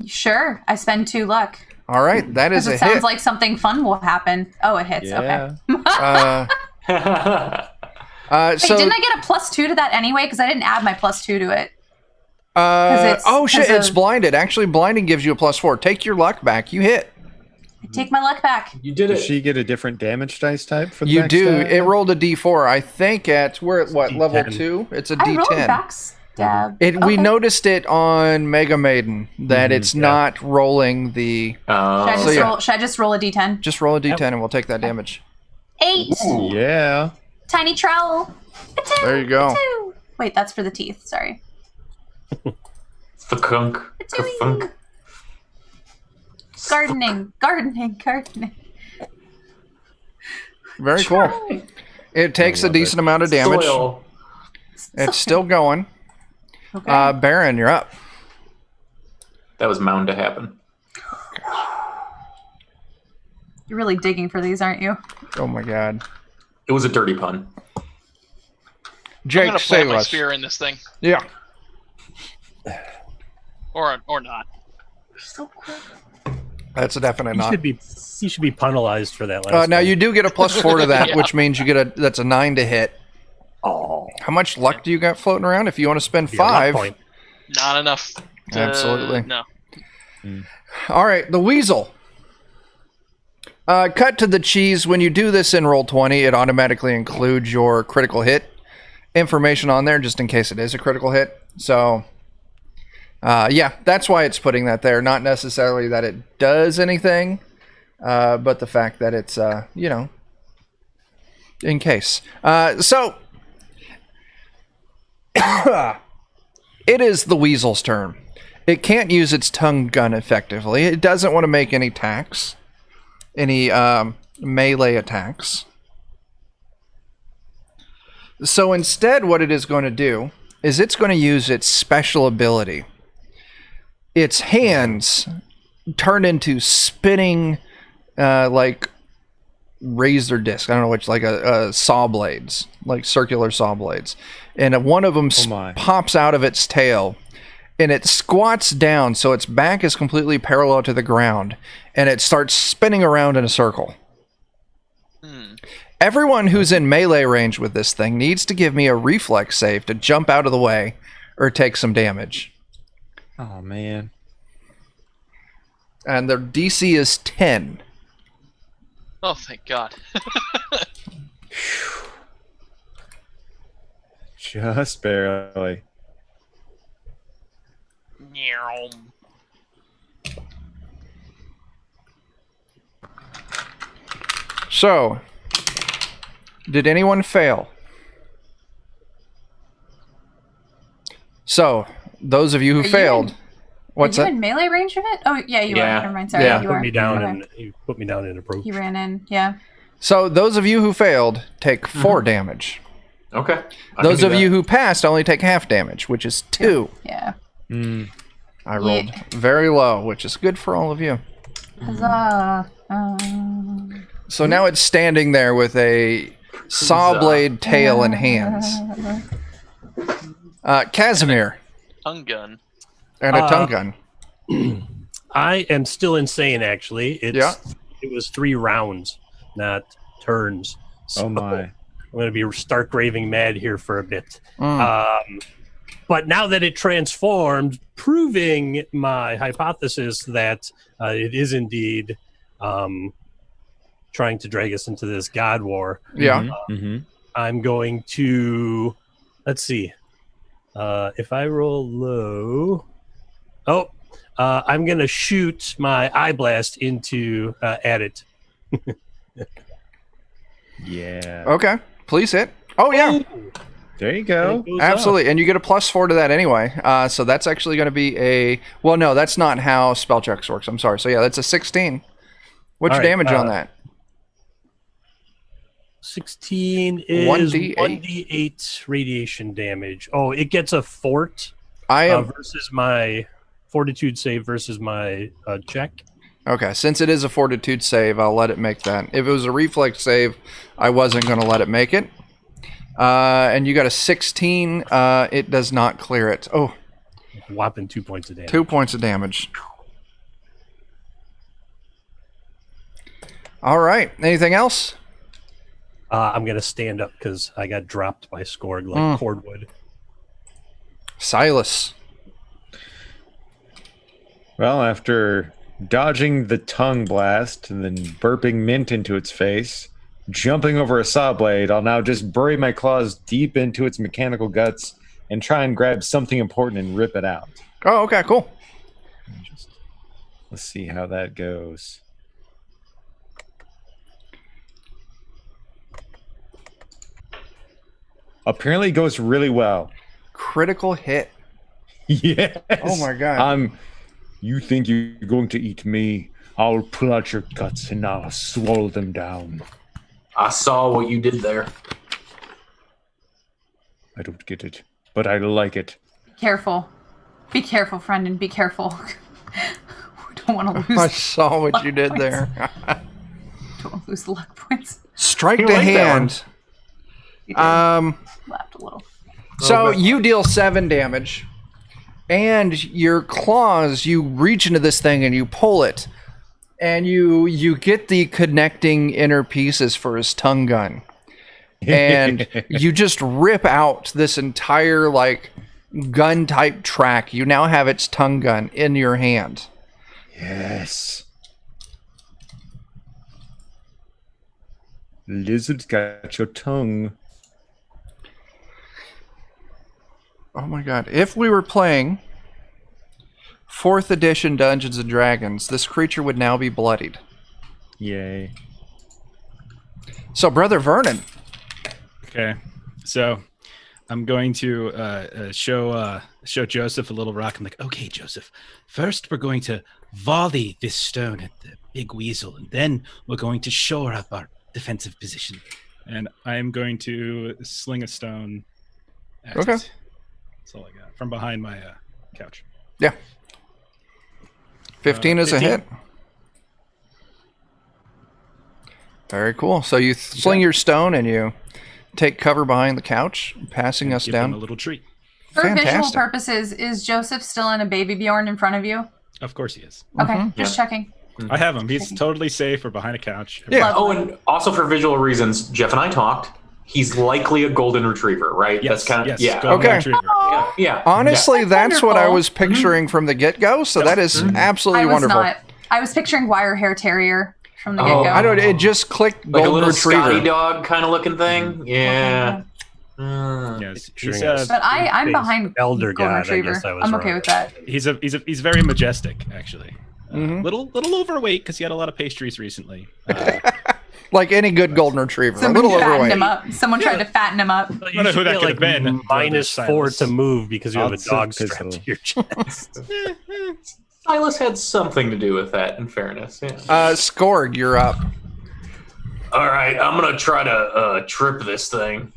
Sure, I spend 2 luck. All right, that is Because a it sounds hit. like something fun will happen. Oh, it hits. Yeah. Okay. So Wait, didn't I get a +2 to that anyway? Because I didn't add my +2 to it. oh shit, 'cause it's of- blinded. Actually, blinding gives you a +4. Take your luck back. You hit. I take my luck back. You did Does it. she get a different damage dice type for the You next do. stab? It rolled a D4. I think we're at what, level D10. 2? It's a I rolled D10. backstab. We Okay. noticed it on Mega Maiden that it's not rolling the... Should I just, So, yeah. should I just roll a d10? Just roll a D10 and we'll take that damage. 8. Yeah. Tiny trowel. Patoo, There you go. patoo. Wait, that's for the teeth. Sorry. Thunk. Thunk. Gardening. Very cool. It takes a decent amount of damage. Soil. It's still going. Okay. Baron, you're up. That was bound to happen. You're really digging for these, aren't you? Oh my god. It was a dirty pun. I'm Jake, gonna save plant my us. spear in this thing, Yeah. or not. So quick. That's a definite He not. should be penalized for that last Now time. you do get a +4 to that, Yeah. which means you get that's a 9 to hit. Oh, How much luck do you got floating around? If you want to spend be a luck 5. point. Not enough. Absolutely. No. All right, the weasel. Cut to the cheese. When you do this in Roll20, it automatically includes your critical hit information on there, just in case it is a critical hit. So, yeah, that's why it's putting that there. Not necessarily that it does anything, but the fact that it's, in case. So, it is the weasel's turn. It can't use its tongue gun effectively. It doesn't want to make any attacks. Any melee attacks. So instead, what it is going to do is it's going to use its special ability. Its hands turn into spinning, like razor disc. I don't know which, like a saw blades, like circular saw blades, and one of them my. pops out of its tail. And it squats down so its back is completely parallel to the ground, and it starts spinning around in a circle. Everyone who's in melee range with this thing needs to give me a reflex save to jump out of the way or take some damage. Oh man. And their DC is 10. Oh, thank God. Just barely. So, did anyone fail? So, those of you who failed, what's are you that? in melee range of it? Oh, yeah, you Yeah. are. Never mind. Sorry, Yeah. you Put are. me down Okay. and you put me down in approach. He ran in. Yeah. So, those of you who failed take 4 damage. Okay. I Those can of do you that. who passed only take half damage, which is 2. Yeah. I rolled very low, which is good for all of you. Huzzah. So now it's standing there with a saw blade tail in hands. Casimir Tongue gun. and a tongue gun. I am still insane, actually. Yeah. It was 3 rounds, not turns. So Oh my. I'm going to be stark raving mad here for a bit. Mm. But now that it transformed, proving my hypothesis that it is indeed trying to drag us into this God War, Yeah. I'm going to, let's see, if I roll low, I'm going to shoot my eye blast into at it. Yeah. Okay. Please hit. Oh, yeah. There you go. It goes Absolutely. And you get a +4 to that anyway. So that's actually going to be a... Well, no, that's not how spell checks works. I'm sorry. So, yeah, that's a 16. What's All your right, damage on that? 16 is 1d8. 1d8 radiation damage. Oh, it gets a fort I am... versus my fortitude save versus my check. Okay, since it is a fortitude save, I'll let it make that. If it was a reflex save, I wasn't going to let it make it. And you got a 16. It does not clear it. Oh, Whopping 2 points of damage. 2 points of damage. All right. Anything else? I'm going to stand up because I got dropped by Skorg like cordwood. Silas. Well, after dodging the tongue blast and then burping mint into its face, jumping over a saw blade, I'll now just bury my claws deep into its mechanical guts and try and grab something important and rip it out. Oh, okay, cool. Let's see how that goes. Apparently it goes really well. Critical hit. Yes. Oh my god. You think you're going to eat me? I'll pull out your guts and I'll swallow them down. I saw what you did there. I don't get it, but I like it. Careful. Be careful, friend, and be careful. We don't want to lose. I saw what you did points. there. Don't want to lose the luck points. Strike You to like that hand. You did. Laughed a little. So you deal 7 damage, and your claws, you reach into this thing and you pull it, and you get the connecting inner pieces for his tongue gun, and you just rip out this entire like gun type track. You now have its tongue gun in your hand. Yes. Lizard's got your tongue. Oh my god. If we were playing 4th edition Dungeons and Dragons, this creature would now be bloodied. Yay. So, Brother Vernon. Okay, so I'm going to show Joseph a little rock. I'm like, okay, Joseph, first we're going to volley this stone at the big weasel, and then we're going to shore up our defensive position. And I'm going to sling a stone at Okay. it. That's all I got. From behind my couch. Yeah. 15 is a 15. hit. Very cool. So you sling your stone and you take cover behind the couch, passing us Give them a down. little treat. For visual Fantastic. purposes, is Joseph still in a baby Bjorn in front of you? Of course he is. Okay, just checking. I have him. He's totally safe. We're behind a couch. Yeah. Oh, and also for visual reasons, Jeff and I talked. He's likely a golden retriever, right? Yes, That's kind of yes, yeah. golden Okay. retriever. Yeah. Honestly, that's what I wonderful. was picturing from the get-go, so that is absolutely I was wonderful. not. I was picturing wire hair terrier from the Oh, get-go. I don't. It just clicked Like a golden little retriever. Scotty dog kind of looking thing. Yeah. Yes, Picturing he's, us. But I'm Face behind elder golden god, I retriever. guess I was I'm okay wrong. with that. he's very majestic, actually. Little overweight because he had a lot of pastries recently. Like any good golden retriever, a Someone little fattened overweight. him up. Someone tried to fatten him up. You know should who that get, could have been. -4 to move because you have a Odds of dog pistol. strapped to your chest. Silas had something to do with that, in fairness. Yeah. Skorg, you're up. All right, I'm gonna try to trip this thing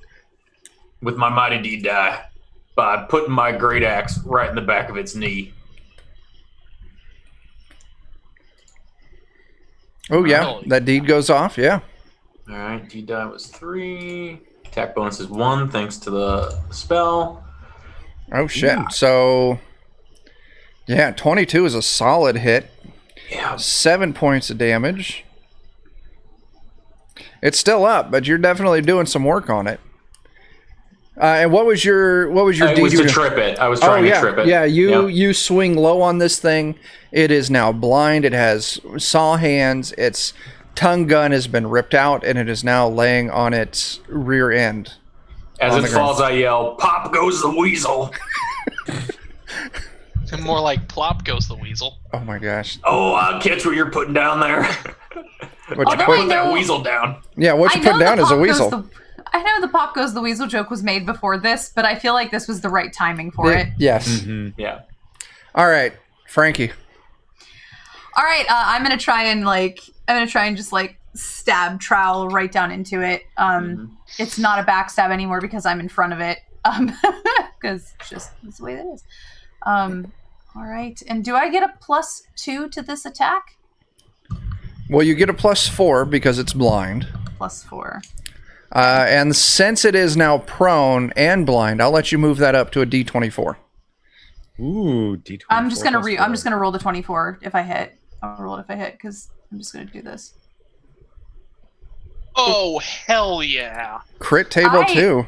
with my mighty D die by putting my great axe right in the back of its knee. Oh yeah, Holy that deed goes off. Yeah. All right, D die was 3. Attack bonus is 1, thanks to the spell. Oh shit. So yeah, 22 is a solid hit. Yeah. 7 points of damage. It's still up, but you're definitely doing some work on it. And what was your It deed? was you to were- trip it. I was trying yeah, to trip it. yeah. Yep. You swing low on this thing. It is now blind. It has saw hands. Its tongue gun has been ripped out, and it is now laying on its rear end. As on it the ground. falls, I yell, "Pop goes the weasel!" More like plop goes the weasel. Oh my gosh. Oh, I'll catch what you're putting down there. What I'll you know put, put that know- weasel down. yeah, what you I know put the down is a pop goes weasel. I know the pop goes the weasel joke was made before this, but I feel like this was the right timing for it. Yes. Yeah. All right, Frankie. All right, I'm gonna try and just stab trowel right down into it. It's not a backstab anymore because I'm in front of it. Because it's just that's the way that is. All right, and do I get a +2 to this attack? Well, you get a +4 because it's blind. +4. And since it is now prone and blind, I'll let you move that up to a D24. Ooh, D24. I'm just gonna plus I'm just 4. gonna roll the 24 if I hit. I'll roll it if I hit because I'm just gonna do this. Oh, hell yeah. Crit table I- 2.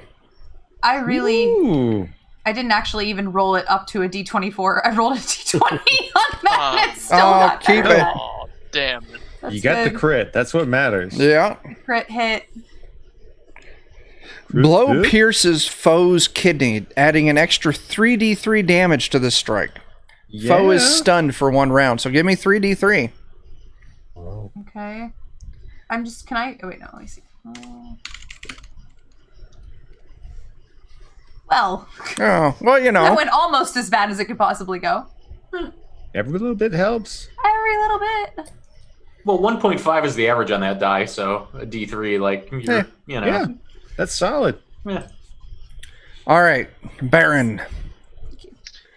I really Ooh. I didn't actually even roll it up to a D24. I rolled a D20 on that, and it still Oh, got keep better. it. Oh, damn it. That's You got good. the crit. That's what matters. Yeah. Crit hit. Blow Crit. pierces foe's kidney, adding an extra 3d3 damage to this strike. Yeah. Foe is stunned for 1 round, so give me 3d3. Okay. I'm just. Can I? Oh wait, no. Let me see. Well, Oh, well, you that know. went almost as bad as it could possibly go. Every little bit helps. Every little bit. Well, 1.5 is the average on that die, so a D3, like, you're, you know. Yeah, that's solid. Yeah. All right, Baron.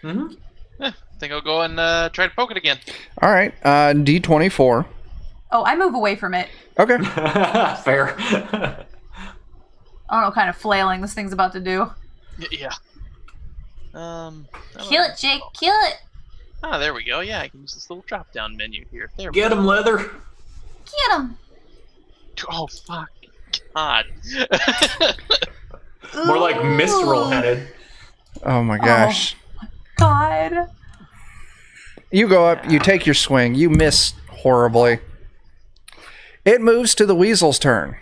Mm-hmm. I think I'll go and try to poke it again. All right, D24. Oh, I move away from it. Okay. Fair. I don't know what kind of flailing this thing's about to do. Yeah. Kill it, Jake. Kill it. Ah, there we go. Yeah, I can use this little drop-down menu here. There we Get go. him, Leather. Get him. Oh, fuck. God. More like Mistral headed. Oh my gosh. God. You go up, you take your swing, you miss horribly. It moves to the weasel's turn.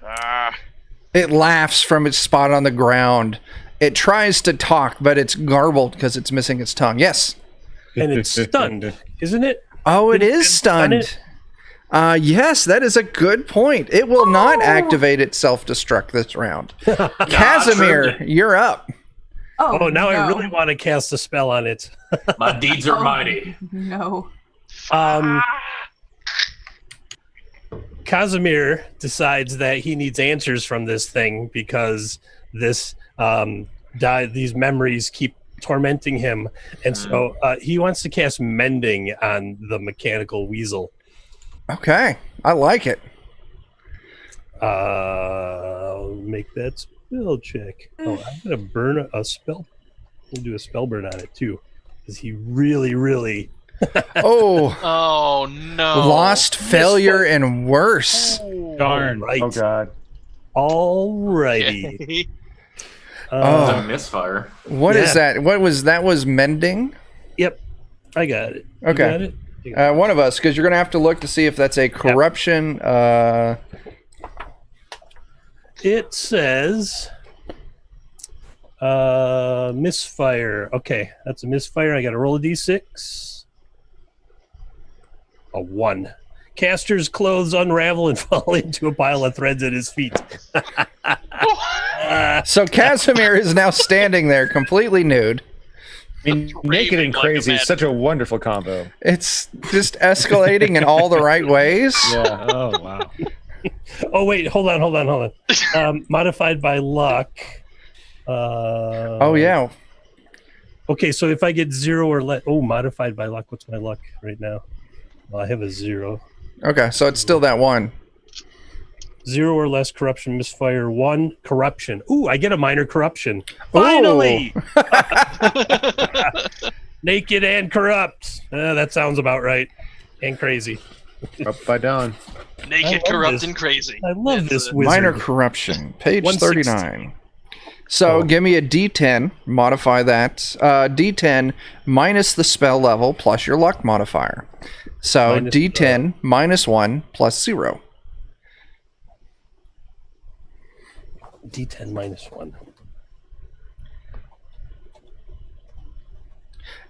Ah. It laughs from its spot on the ground. It tries to talk, but it's garbled because it's missing its tongue. Yes. And it's stunned, isn't it? Oh, it is stun it? stunned. Yes, that is a good point. It will not activate its self-destruct this round. Casimir, you're up. Oh, now I no. really want to cast a spell on it. My deeds are mighty. No. Casimir decides that he needs answers from this thing because this these memories keep tormenting him, and so he wants to cast Mending on the mechanical weasel. Okay, I like it. I'll make that spell check. Oh, I'm gonna burn a spell. We'll do a spell burn on it too, because he really Oh, Oh, no. lost, failure, and worse. Darn. right. Oh God. Alrighty. Okay. It's Oh. a misfire. What is Yeah. that? What was that? Was mending? Yep, I got it. You Okay. got it? You got One of us, because you're gonna have to look to see if that's a corruption. It says misfire. Okay, that's a misfire. I got to roll a d6. A 1. Caster's clothes unravel and fall into a pile of threads at his feet. So Casimir is now standing there completely nude. I mean, naked and Raving like a crazy is madman. such a wonderful combo. It's just escalating in all the right ways. Yeah. Oh wow. Oh, wait, hold on. Modified by luck. Oh, yeah. Okay, so if I get 0 or less... Oh, modified by luck. What's my luck right now? Well, I have a 0. Okay, so it's still that one. 0 or less corruption, misfire. 1 corruption. Ooh, I get a minor corruption. Finally! Naked and corrupt. That sounds about right. And crazy. Up by down. Naked, I love corrupt, this. and crazy. I love It's, this wizard. Minor corruption, page 160. 39. So give me a D10, modify that. D10 minus the spell level plus your luck modifier. So Minus, D10 minus 1 plus 0. D10 minus 1.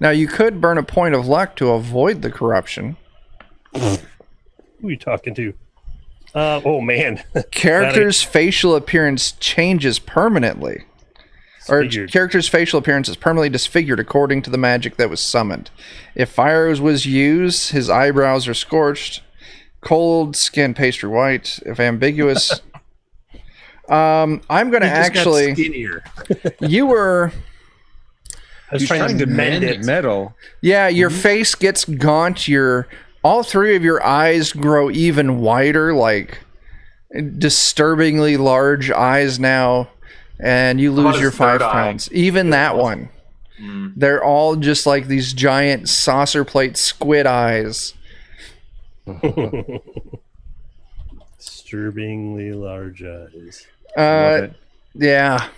Now you could burn a point of luck to avoid the corruption. Who are you talking to? Oh, man. Character's facial appearance changes permanently. Or Disfigured. character's facial appearance is permanently disfigured according to the magic that was summoned. If fire was used, his eyebrows are scorched. Cold skin pastry white. If ambiguous... I'm going to He just got actually... skinnier. You were... I was He's trying to mend it. metal. Yeah, your face gets gaunt. All 3 of your eyes grow even wider, like disturbingly large eyes now, and you How about lose your his third 5 eye? pounds. Even that one. They're all just like these giant saucer plate squid eyes. Disturbingly large eyes. Love it. Yeah.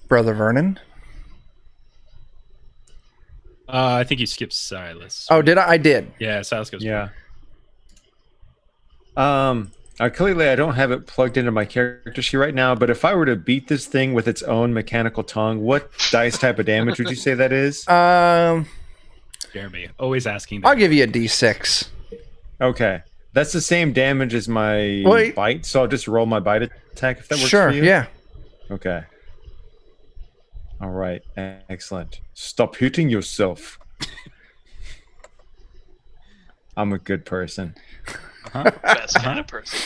Brother Vernon. I think you skipped Silas. Oh, did I? I did. Yeah, Silas goes. Yeah. Clearly I don't have it plugged into my character sheet right now, but if I were to beat this thing with its own mechanical tongue, what dice type of damage would you say that is? Jeremy, always asking. I'll give you a D6. Okay. That's the same damage as my Wait. bite, so I'll just roll my bite attack if that works Sure, for you. yeah. Okay. All right. Excellent. Stop hitting yourself. I'm a good person. Best kind of person.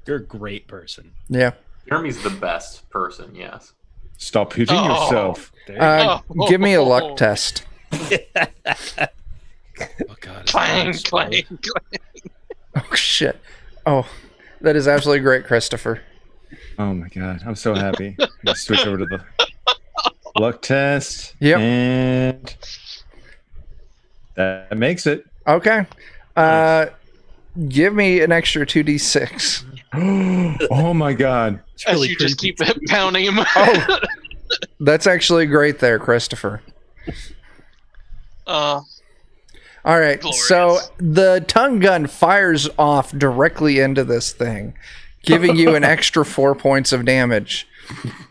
You're a great person. Yeah. Jeremy's the best person, yes. Stop hitting Oh. yourself. There you go. Give me a luck test. Oh God. Clang, it's clang, old. clang. Oh, shit. Oh, that is absolutely great, Christopher. Oh my god. I'm so happy. Let's switch over to the luck test. Yep. And that makes it. Okay. Give me an extra 2d6. Oh my god. It's As really you just creepy. keep pounding him. Oh, that's actually great there, Christopher. Uh, All right, Glorious. so the tongue gun fires off directly into this thing, giving you an extra 4 points of damage,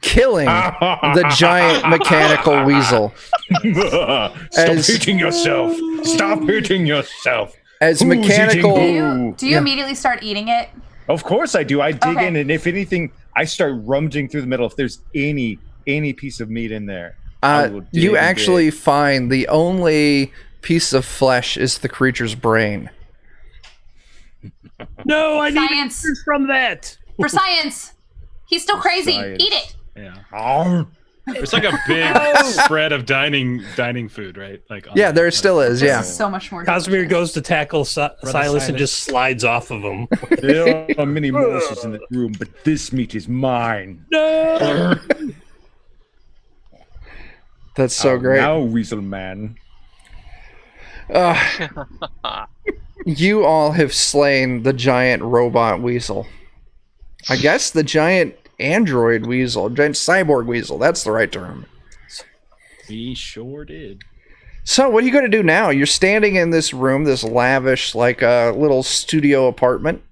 killing the giant mechanical weasel. Stop As- hitting yourself. Stop hitting yourself. As Who's mechanical... eating Do you immediately start eating it? Of course I do. I dig Okay. in, and if anything, I start rummaging through the middle. If there's any piece of meat in there, I will dig you and actually dig. find the only piece of flesh is the creature's brain. No, I need Science. answers from that. For science! He's still crazy! Science. Eat it! Yeah. Arr. There's like a big spread of dining food, right? Like on Yeah, there still is, This yeah. is so much more Casimir delicious. goes to tackle Silas and just slides off of him. There are many morsels in the room, but this meat is mine. No! That's so great. Now, Weasel Man. You all have slain the giant robot weasel. I guess the giant android weasel, giant cyborg weasel. That's the right term. We sure did. So what are you going to do now? You're standing in this room, this lavish, like a little studio apartment.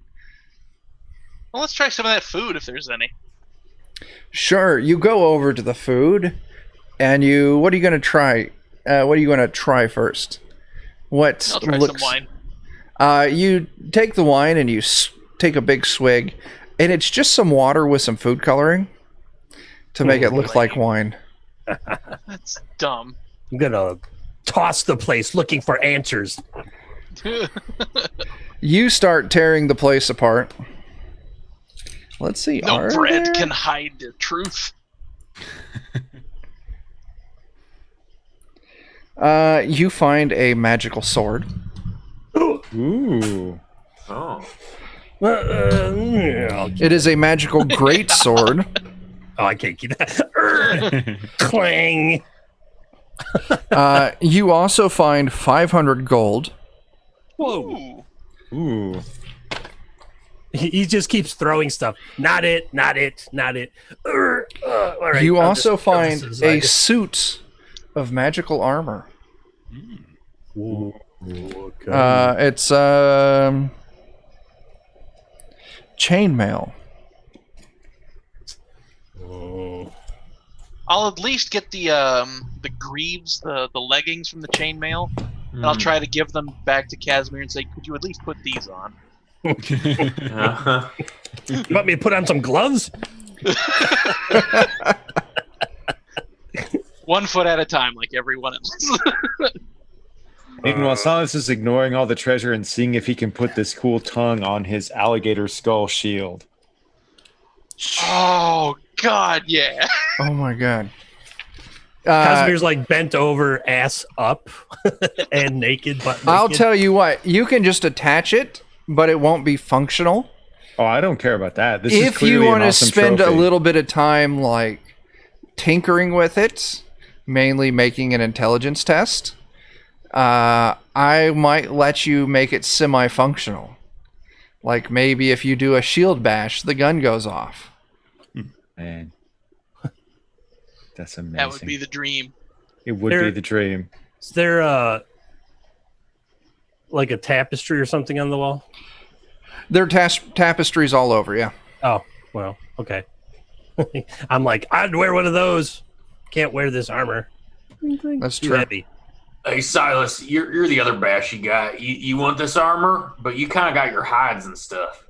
well, let's try some of that food if there's any. Sure, you go over to the food, and what are you going to try? What are you going to try first? What I'll try looks? some wine. You take the wine and you take a big swig, and it's just some water with some food coloring to make it look like wine. That's dumb. I'm gonna toss the place looking for answers. You start tearing the place apart. Let's see. No are bread there- can hide the truth. You find a magical sword. Ooh. Oh. It is a magical great sword. Oh, I can't keep that. Clang. You also find 500 gold. Whoa. Ooh. Ooh. He just keeps throwing stuff. Not it. Not it. Not it. All right, You I'll also just throw find this a aside. suit of magical armor. Ooh, okay. It's chainmail. Oh. I'll at least get the greaves, the leggings from the chainmail, and I'll try to give them back to Casimir and say, "Could you at least put these on?" Uh-huh. You want me to put on some gloves? 1 foot at a time, like everyone else. Meanwhile, Silas is ignoring all the treasure and seeing if he can put this cool tongue on his alligator skull shield. Oh God, yeah. Oh my god. Casimir's like bent over, ass up, and naked. But I'll tell you what, you can just attach it, but it won't be functional. Oh, I don't care about that. This is If clearly you want an to awesome spend trophy. a little bit of time like tinkering with it, mainly making an intelligence test, I might let you make it semi-functional. Like maybe if you do a shield bash, the gun goes off. Man. That's amazing. That would be the dream. It would be the dream. Is there like a tapestry or something on the wall? There are tapestries all over, yeah. Oh, well, okay. I'm like, I'd wear one of those. Can't wear this armor. That's Too true. heavy. Hey Silas, you're the other bashy guy. You want this armor, but you kind of got your hides and stuff.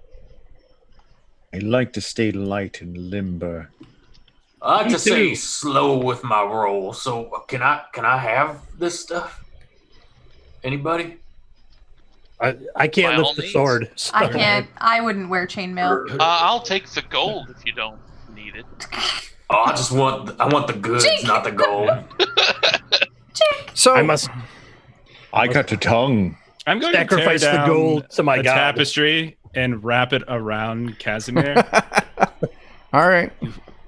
I like to stay light and limber. I like Me to say too. slow with my roll. So can I have this stuff? Anybody? I can't By lift all the means. sword. so- I can't. I wouldn't wear chainmail. I'll take the gold if you don't need it. Oh, I want the goods, Jake! not the gold. So I must I got the tongue. I'm going sacrifice to tear the down gold to my a god. tapestry and wrap it around Casimir. all right.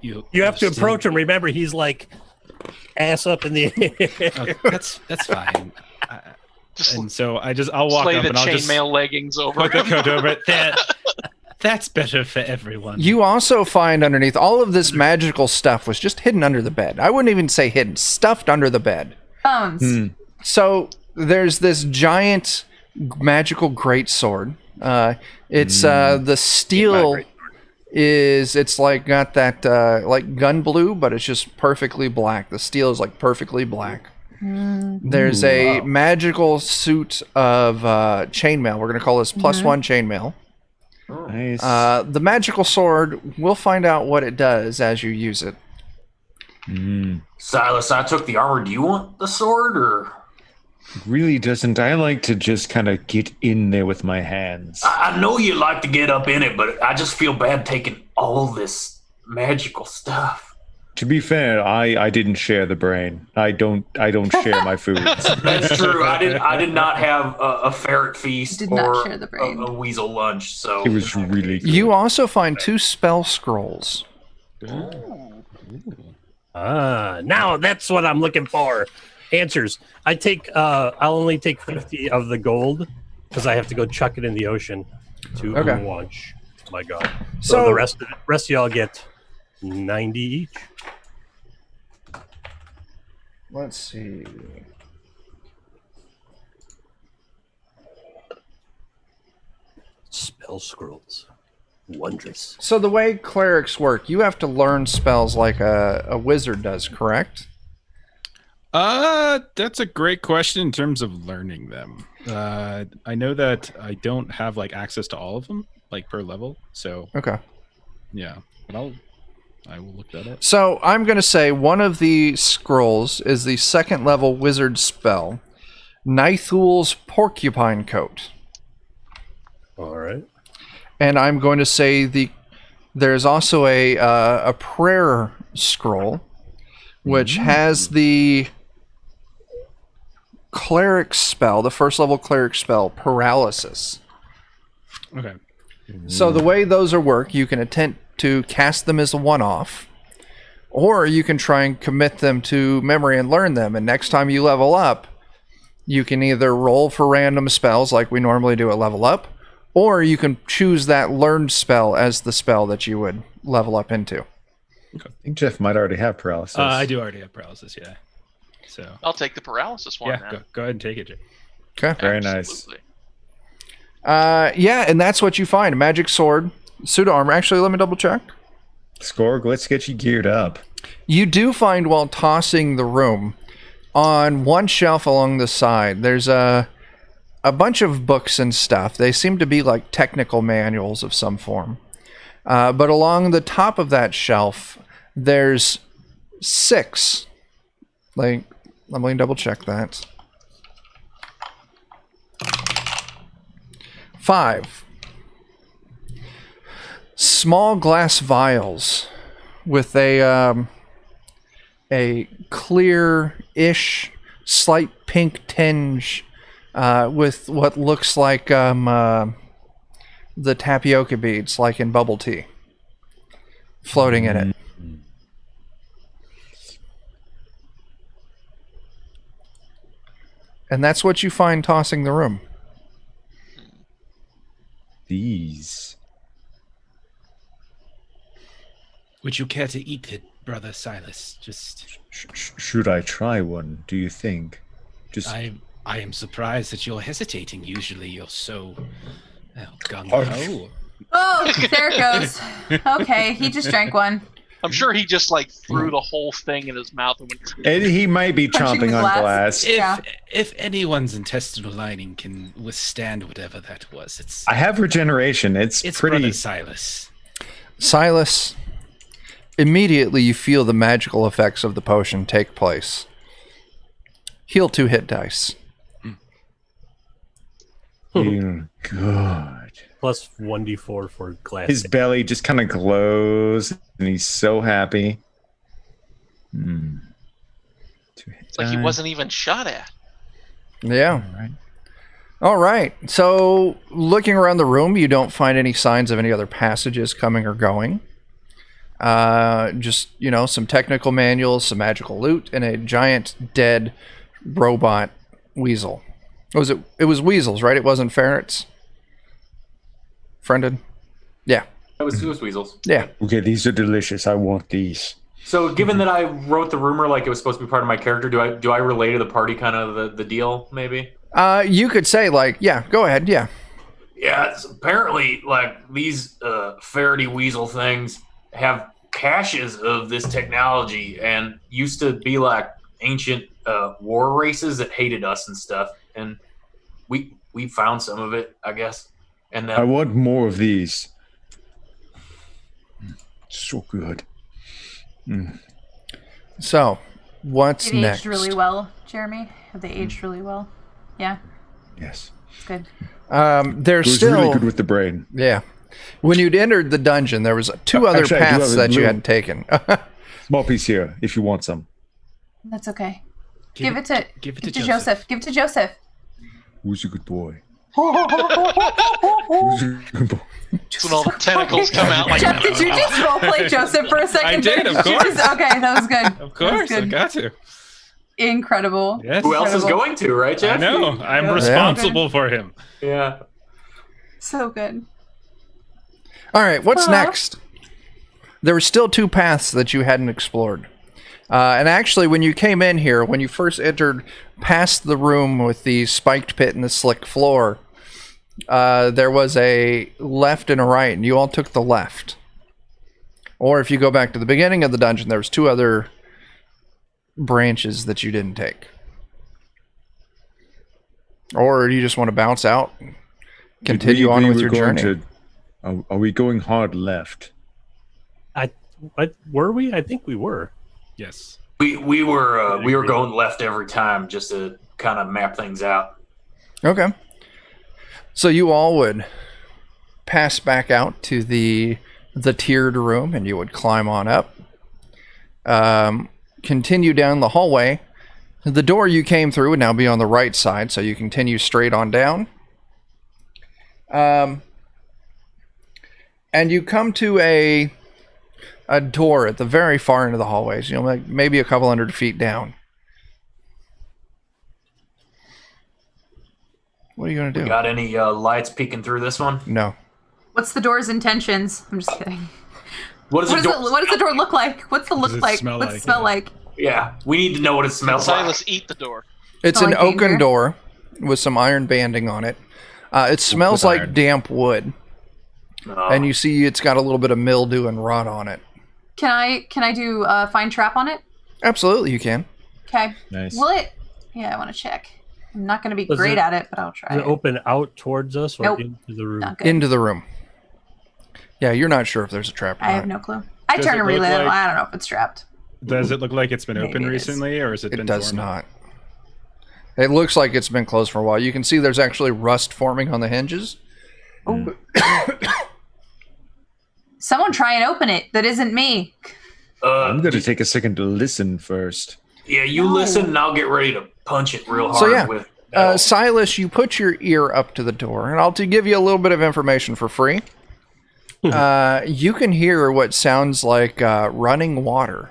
You have to approach him. Remember, he's like ass up in the air. Oh, that's fine. Just And so I'll walk slay up the and I'll just chainmail leggings over put the him. coat over it. That's better for everyone. You also find underneath all of this magical stuff was just hidden under the bed. I wouldn't even say hidden, stuffed under the bed. Bones. So there's this giant magical greatsword. It's the steel it's like got that like gun blue, but it's just perfectly black. The steel is like perfectly black. There's a magical suit of chainmail. We're gonna call this +1 chainmail. Nice. The magical sword, we'll find out what it does as you use it. Silas, I took the armor. Do you want the sword or? Really doesn't. I like to just kind of get in there with my hands. I know you like to get up in it, but I just feel bad taking all this magical stuff. To be fair, I didn't share the brain. I don't share my food. That's true. I did not have a ferret feast Did not or share the brain. a weasel lunch. So It was really good. You also find 2 spell scrolls. Now that's what I'm looking for. Answers. I'll only take 50 of the gold because I have to go chuck it in the ocean to Okay. launch. My God. So- So the rest of y'all get 90 each. Let's see. Spell scrolls. Wondrous. So the way clerics work, you have to learn spells like a wizard does, correct? That's a great question in terms of learning them. I know that I don't have like access to all of them, like per level. So Okay. yeah, but I will look that up. So I'm going to say one of the scrolls is the 2nd level wizard spell, Nithul's Porcupine Coat. All right. And I'm going to say there's also a prayer scroll, which has the cleric spell, the 1st level cleric spell, Paralysis. Okay. So the way those are work, you can attempt to cast them as a one-off, or you can try and commit them to memory and learn them, and next time you level up, you can either roll for random spells like we normally do at level up, or you can choose that learned spell as the spell that you would level up into. I think Jeff might already have paralysis. I do already have paralysis, yeah. So I'll take the paralysis one. yeah, go ahead and take it, Jay. Okay. Very nice. Absolutely. Yeah, and that's what you find. A magic sword, suit of armor. Actually, let me double check. Skorg, let's get you geared up. You do find while tossing the room, on one shelf along the side, there's a bunch of books and stuff. They seem to be like technical manuals of some form. But along the top of that shelf, there's 6. Like, let me double check that. 5 small glass vials with a clear-ish, slight pink tinge, with what looks like the tapioca beads, like in bubble tea, floating in it. And that's what you find tossing the room. These. Would you care to eat it, Brother Silas? Just... Should I try one, do you think? Just I am surprised that you're hesitating. Usually you're so gung-ho. Oh, there it goes. Okay, he just drank one. I'm sure he just like threw the whole thing in his mouth and went. And he might be Punching chomping the on glass. Yeah. If anyone's intestinal lining can withstand whatever that was, it's I have regeneration. It's pretty. Brother Silas. Silas, immediately you feel the magical effects of the potion take place. Heal 2 hit dice. Good. Plus 1d4 for glass. His belly just kind of glows, and he's so happy. 2 hit It's like he die. wasn't even shot at. Yeah. All right. All right. So, looking around the room, you don't find any signs of any other passages coming or going. Just, some technical manuals, some magical loot, and a giant dead robot weasel. It was weasels, right? It wasn't ferrets? Friended? Yeah. It was weasels. Yeah. Okay, these are delicious. I want these. So, given that I wrote the rumor like it was supposed to be part of my character, do I relay to the party kind of the deal? Maybe. You could say yeah. Go ahead. Yeah. Yeah. It's apparently, like these ferrety weasel things have caches of this technology, and used to be like ancient war races that hated us and stuff, and we found some of it, I guess. And then I want more of these. So good. So, what's It next? aged really well, Jeremy. They aged really well. Yeah, Yes. it's good. There's It was still really good with the brain. Yeah. When you'd entered the dungeon, there was 2 other Actually, I do paths have a that you little- hadn't taken. Small piece here, if you want some. That's okay. Give Give it to Joseph. Give it to Joseph. Who's a good boy? Who's a good boy? That's when all the tentacles come out like. Jeff, did you just roleplay Joseph for a second? I did, of Did you course. okay, that was good. Of course, That I was good. got to. Incredible. Yes. who else is Incredible. going to, right, Jeff? I know. I'm Yeah. responsible for him. Yeah. So good. All right, what's Aw. next? There were still 2 paths that you hadn't explored. And actually, when you came in here, when you first entered past the room with the spiked pit and the slick floor, there was a left and a right, and you all took the left. Or if you go back to the beginning of the dungeon, there was 2 other branches that you didn't take. Or do you just want to bounce out, continue on with your journey? Are we going hard left? Were we? I think we were. Yes. We were going left every time just to kind of map things out. Okay. So you all would pass back out to the tiered room, and you would climb on up. Continue down the hallway. The door you came through would now be on the right side, so you continue straight on down. And you come to a door at the very far end of the hallways, like maybe a couple 100 feet down. What are you going to do? Got any lights peeking through this one? No. What's the door's intentions? I'm just kidding. What does the door look like? What's the look like? What's it smell like? Yeah, we need to know what it smells like. Silas, eat the door. It's an oaken door with some iron banding on it. It smells like damp wood. And you see it's got a little bit of mildew and rot on it. Can I do find trap on it? Absolutely, you can. Okay. Nice. Will it? Yeah, I want to check. I'm not going to be great at it, but I'll try. Does it open out towards us or into the room? Not good. Into the room. Yeah, you're not sure if there's a trap or not. I have no clue. I turn and relay. I don't know if it's trapped. Does it look like it's been open recently, or has it been? It does dormant? not. It looks like it's been closed for a while. You can see there's actually rust forming on the hinges. Oh. Someone try and open it. That isn't me. I'm going to take a second to listen first. Yeah, you listen, and I'll get ready to punch it real hard. So yeah, with Silas, you put your ear up to the door, and I'll give you a little bit of information for free. You can hear what sounds like running water.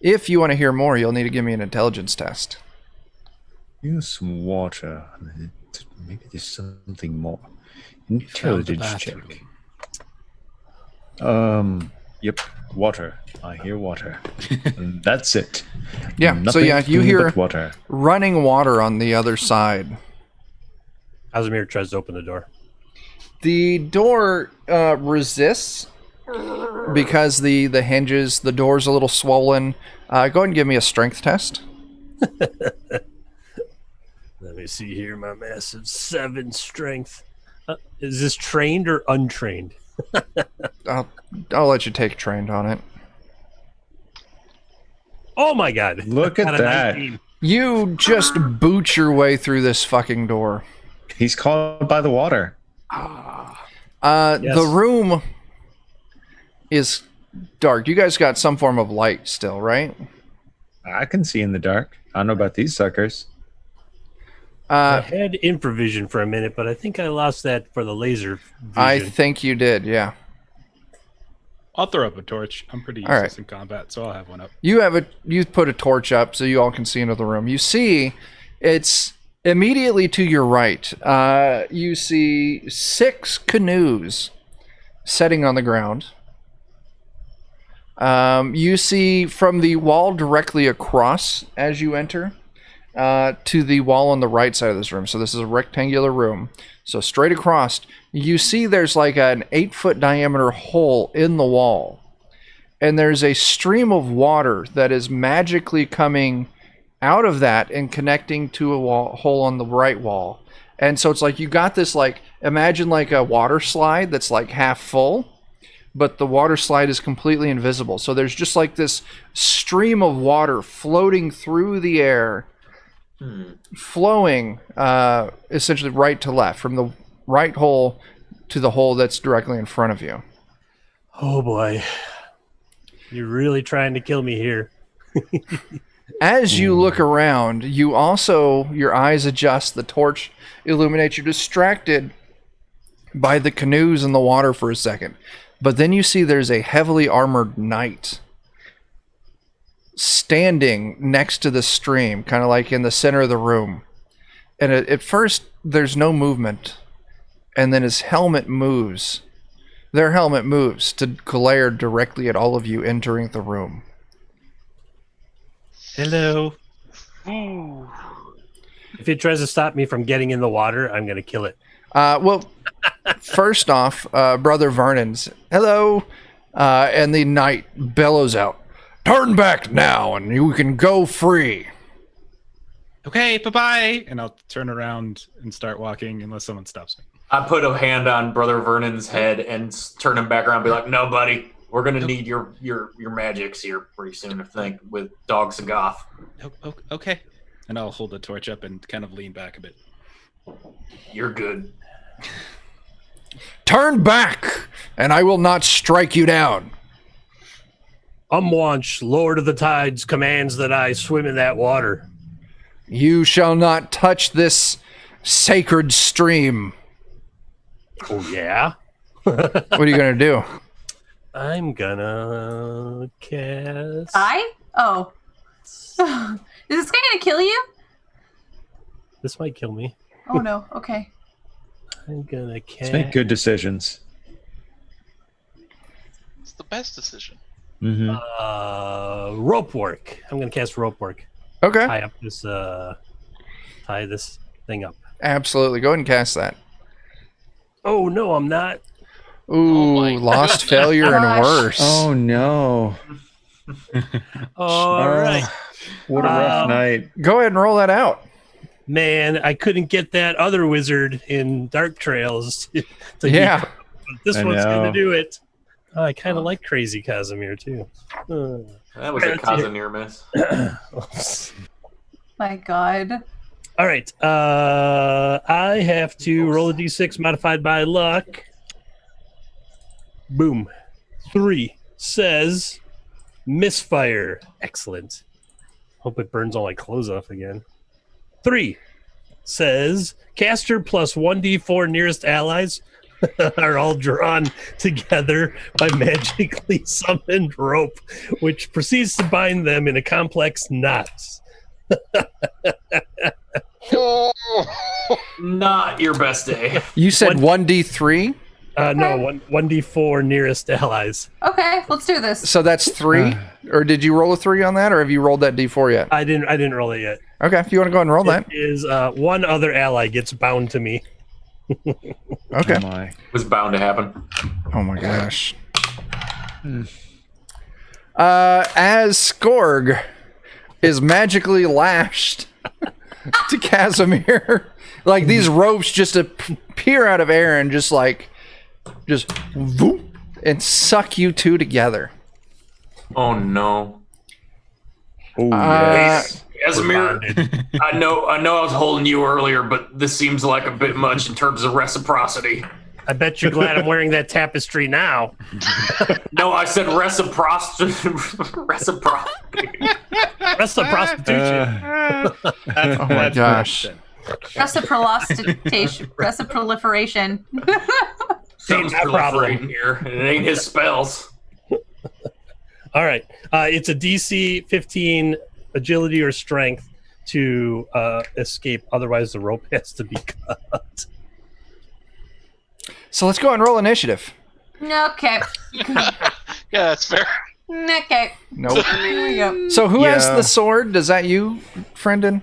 If you want to hear more, you'll need to give me an intelligence test. Use some water. Maybe there's something more. Intelligence check. Yep, water. I hear water. And that's it. Yeah, Nothing so yeah, you hear water. Running water on the other side. Casimir tries to open the door. The door resists because the hinges, the door's a little swollen. Go ahead and give me a strength test. Let me see here, my massive 7 strength. Is this trained or untrained? I'll let you take trained on it. Oh my god. Look at that. 19. You just boot your way through this fucking door. He's caught by the water. Yes. The room is dark. You guys got some form of light still, right? I can see in the dark. I don't know about these suckers. I had infravision for a minute, but I think I lost that for the laser vision. I think you did, yeah. I'll throw up a torch. I'm pretty useless in combat, so I'll have one up. You put a torch up so you all can see into the room. You see, it's immediately to your right. You see 6 canoes setting on the ground. You see from the wall directly across as you enter to the wall on the right side of this room. So this is a rectangular room. So straight across, you see there's like an 8-foot diameter hole in the wall. And there's a stream of water that is magically coming out of that and connecting to a hole on the right wall. And so it's like you got this, like, imagine like a water slide that's like half full, but the water slide is completely invisible. So there's just like this stream of water floating through the air, flowing essentially right to left, from the right hole to the hole that's directly in front of you. Oh boy. You're really trying to kill me here. As you look around, you also, your eyes adjust, the torch illuminates, you're distracted by the canoes in the water for a second. But then you see there's a heavily armored knight standing next to the stream, kind of like in the center of the room. And at first, there's no movement. And then his helmet moves. Their helmet moves to glare directly at all of you entering the room. Hello. If it tries to stop me from getting in the water, I'm going to kill it. Well, first off, Brother Vernon's, hello. And the knight bellows out, Turn back now, and you can go free. Okay, bye-bye. And I'll turn around and start walking unless someone stops me. I put a hand on Brother Vernon's head and turn him back around and be like, no, buddy, we're going to need your magics here pretty soon, I think, with Dog Sagoth. Okay. And I'll hold the torch up and kind of lean back a bit. You're good. Turn back, and I will not strike you down. Umwanch, Lord of the Tides, commands that I swim in that water. You shall not touch this sacred stream. Oh, yeah? What are you going to do? I'm gonna cast... Oh. Is this guy gonna kill you? This might kill me. Oh, no. Okay. I'm gonna cast... Let's make good decisions. It's the best decision. Mm-hmm. Rope work. I'm gonna cast rope work. Okay. Tie this thing up. Absolutely. Go ahead and cast that. Oh, no, I'm not. Ooh, my lost, failure, and worse. Oh, no. All right. What a rough night. Go ahead and roll that out. Man, I couldn't get that other wizard in Dark Trails to Yeah. keep up, but this I one's know. going to do it. Oh, I kind of like Crazy Casimir, too. That was a Casimir miss. My God. All right. I have to roll a d6 modified by luck. Boom. 3 says misfire. Excellent. Hope it burns all my clothes off again. 3 says caster plus 1d4 nearest allies are all drawn together by magically summoned rope, which proceeds to bind them in a complex knot. Not your best day. You said 1d3? No, 1d4 nearest allies. Okay, let's do this. So that's 3? Or did you roll a 3 on that, or have you rolled that d4 yet? I didn't roll it yet. Okay, if you want to go ahead and roll that. It is one other ally gets bound to me. Okay. Oh, my. It was bound to happen. Oh my gosh. As Skorg is magically lashed to Casimir, like these ropes just appear out of air and just whoop, and suck you two together. Oh, no. Oh, yes. Casimir, I know I was holding you earlier, but this seems like a bit much in terms of reciprocity. I bet you're glad I'm wearing that tapestry now. No, I said reciprocity. Prostitution. Oh my gosh. Reciproliferation. Something's Ain't no problem. proliferating here. It ain't his spells. All right. It's a DC 15 agility or strength to escape. Otherwise, the rope has to be cut. So let's go and roll initiative. Okay. Yeah, that's fair. Okay. Nope. Here we go. So who has Yeah. the sword? Is that you, Friendon?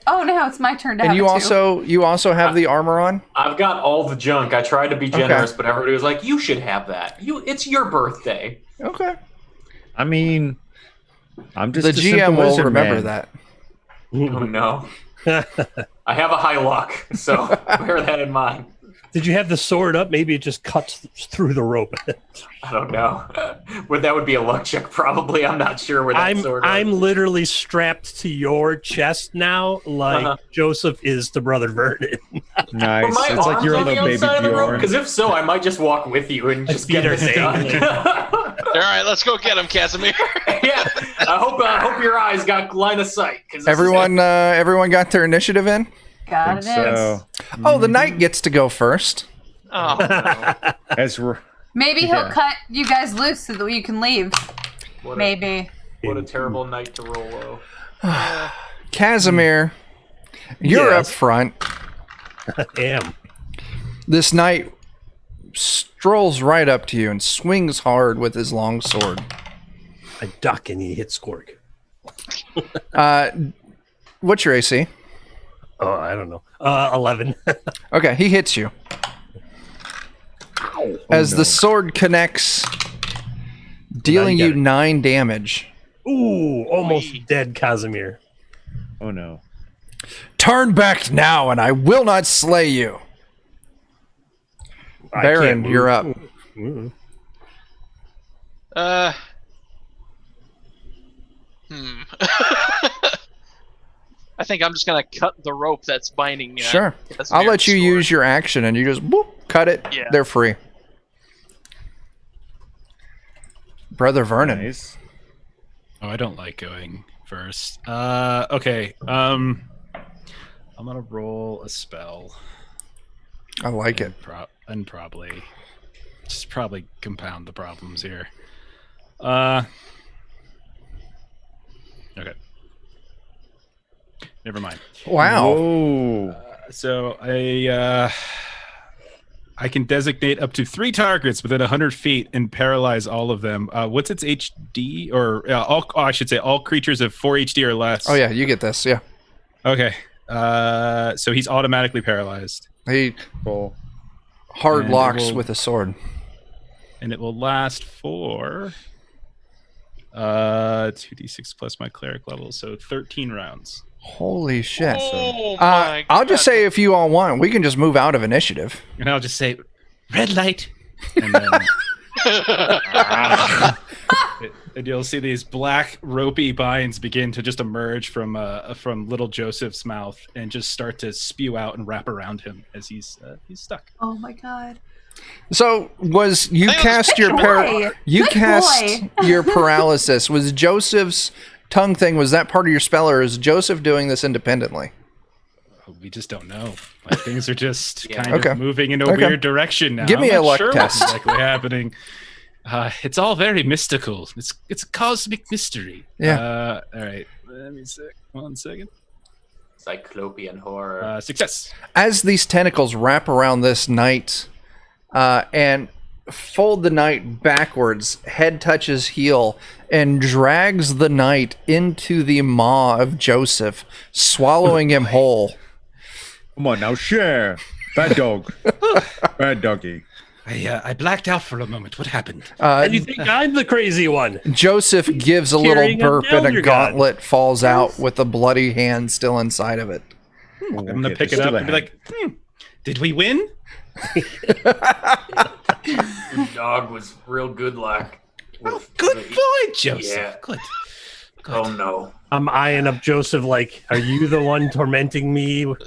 Oh, now it's my turn to And have you it too. also have the armor on? I've got all the junk. I tried to be generous, Okay. but everybody was like, "You should have that. It's your birthday." Okay. I mean, I'm just The a simple GM will wizard, remember man. that. Oh no. I have a high luck, so bear that in mind. Did you have the sword up? Maybe it just cuts through the rope. I don't know. That would be a luck check, probably. I'm not sure where that sword is. I'm literally strapped to your chest now, like Joseph is to Brother Vernon. Nice. But my It's like arms you're a on the little baby outside of the rope, Bjorn. because if so, I might just walk with you and just feet get are this done. dangling. All right, let's go get him, Casimir. Yeah, I hope your eyes got line of sight. 'Cause this is Everyone got their initiative in? Got it in. So, Oh, the knight gets to go first. Oh, no. as we're Maybe he'll Yeah. cut you guys loose so that you can leave. What a- Maybe. What a terrible night to roll low. Casimir, you're Yes. up front. Am. This knight strolls right up to you and swings hard with his long sword. I duck and he hits Skorg. What's your AC? Oh, I don't know. 11. Okay, he hits you. As the sword connects, dealing Now you you got 9 damage. Ooh, almost Wee. dead Casimir. Oh no. Turn back now, and I will not slay you. I Baron, can't you're up. move. I think I'm just gonna cut the rope that's binding. Sure. Casimir I'll let you to use your action, and you just whoop, cut it. Yeah. They're free. Brother Vernon. Nice. Oh, I don't like going first. Okay. I'm gonna roll a spell I like it. and probably compound the problems here. Okay. Never mind. Wow. Whoa. So I can designate up to 3 targets within 100 feet and paralyze all of them. What's its HD? Or I should say all creatures of 4 HD or less. Oh, yeah, you get this. Yeah. Okay. So he's automatically paralyzed. He Cool. hard And it locks will- with a sword. And it will last for 2d6 plus my cleric level, so 13 rounds. Holy shit. Oh my I'll just God. say if you all want, we can just move out of initiative. And I'll just say, red light. And then and you'll see these black ropey binds begin to just emerge from little Joseph's mouth and just start to spew out and wrap around him as he's stuck. Oh my god. So was you Hey, cast your boy. you Good cast boy. your paralysis? Was Joseph's tongue thing, was that part of your spell, or is Joseph doing this independently? We just don't know. Like, things are just Yeah. kind Okay. of moving in a Okay. weird direction now. Give me I'm a not luck sure test. what's exactly happening. It's all very mystical. It's a cosmic mystery. Yeah. All right. Let me see. 1 second. Cyclopean horror. Success. As these tentacles wrap around this knight and fold the knight backwards, head touches heel, and drags the knight into the maw of Joseph, swallowing him whole. Come on now, share. Bad dog. Bad doggy. I blacked out for a moment. What happened? And you think I'm the crazy one? Joseph gives a little Carrying a burp and a elder god. gauntlet falls out with a bloody hand still inside of it. I'm going to pick it up and be like, did we win? Your dog was real good luck. Good boy, Joseph. Yeah. Good. Oh no. I'm eyeing up Joseph like, are you the one tormenting me with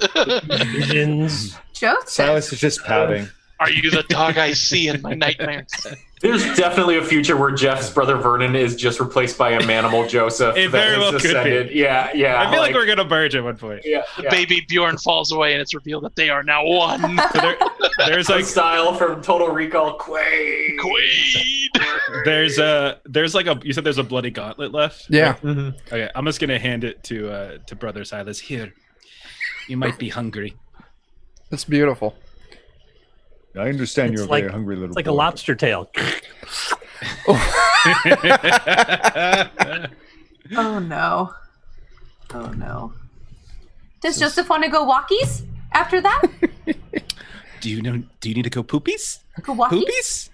visions? Joseph. Silas is just pouting. Are you the dog I see in my nightmares? There's definitely a future where Jeff's brother Vernon is just replaced by a manimal Joseph. It that very has well could be. ascended. Yeah, yeah. I feel like we're going to merge at one point. yeah, yeah. Baby Bjorn falls away, and it's revealed that they are now one. So there's like style from Total Recall, Quaid. Quaid. there's like a, you said there's a bloody gauntlet left? Yeah. Okay, I'm just going to hand it to Brother Silas. Here, you might be hungry. That's beautiful. I understand It's you're a like- very hungry little It's like boy. a lobster tail. Oh no. Oh no. Does Joseph want to go walkies after that? Do you need to go poopies? Go walkies? Poopies?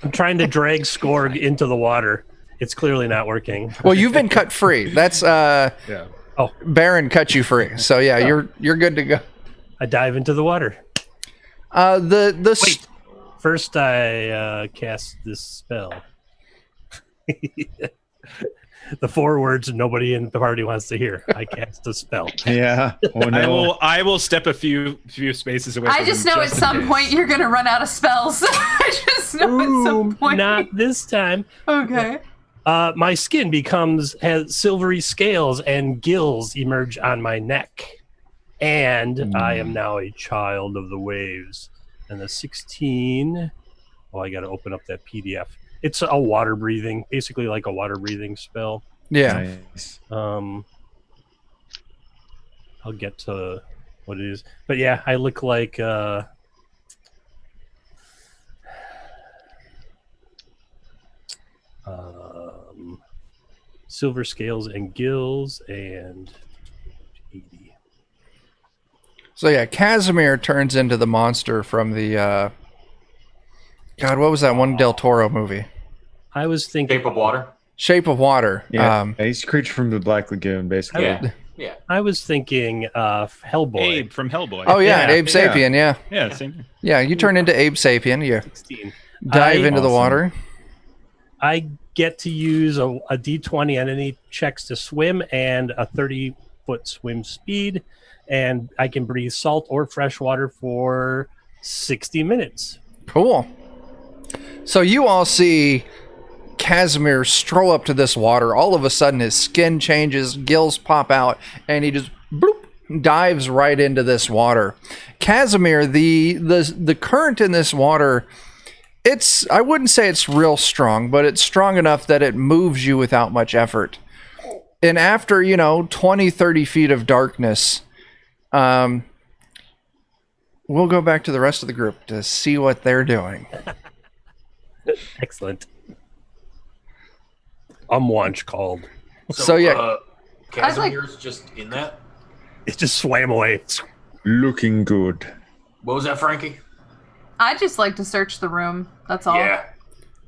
I'm trying to drag Skorg into the water. It's clearly not working. Well, you've been cut free. That's Yeah. Baron cut you free. So yeah, you're good to go. I dive into the water. Wait. First, I cast this spell. The 4 words nobody in the party wants to hear. I cast a spell. Yeah. Oh no. I will step a few spaces away. I from just him know at in some case. point you're gonna run out of spells. I just know at some point. Not this time. Okay. My skin has silvery scales and gills emerge on my neck. And I am now a child of the waves. And the 16... Oh, I got to open up that PDF. It's a water breathing, basically like a water breathing spell. Yeah. Nice. I'll get to what it is. But yeah, I look like... silver scales and gills and 80. So yeah, Casimir turns into the monster from the God, what was that one Del Toro movie? I was thinking Shape of Water. Shape of Water. Yeah, he's a creature from the Black Lagoon, basically. Yeah. I was thinking Hellboy. Abe from Hellboy. Oh yeah, and Yeah. Abe Sapien. Yeah. Yeah, same. Yeah, you turn into Abe Sapien. You 16. dive into the Awesome. water. I get to use a D20 on any checks to swim and a 30-foot swim speed, and I can breathe salt or fresh water for 60 minutes. Cool. So you all see Casimir stroll up to this water. All of a sudden, his skin changes, gills pop out, and he just bloop, dives right into this water. Casimir, the current in this water, I wouldn't say it's real strong, but it's strong enough that it moves you without much effort. And after, 20, 30 feet of darkness, we'll go back to the rest of the group to see what they're doing. Excellent. Umwanch called. So, yeah. Casimir's just in that. It just swam away. Looking good. What was that, Frankie? I just like to search the room. That's all. Yeah.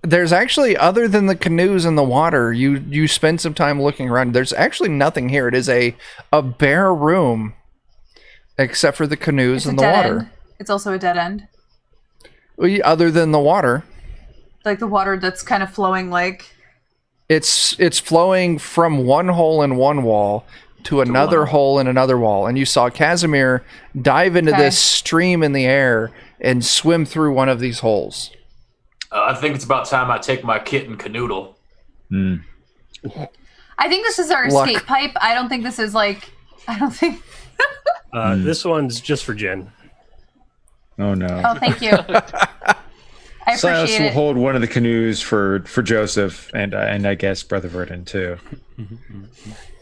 There's actually, other than the canoes in the water, you spend some time looking around. There's actually nothing here. It is a bare room, except for the canoes It's a and the dead water. end. It's also a dead end. Other than the water, Like the water that's kind of flowing like... it's flowing from one hole in one wall to another hole in another wall. And you saw Casimir dive into Okay. this stream in the air and swim through one of these holes. I think it's about time I take my kitten Canoodle. I think this is our Luck. escape pipe. I don't think this is like... I don't think... This one's just for Jen. Oh no. Oh, thank you. I Silas appreciate will it. hold one of the canoes for Joseph and I guess Brother Verdon too.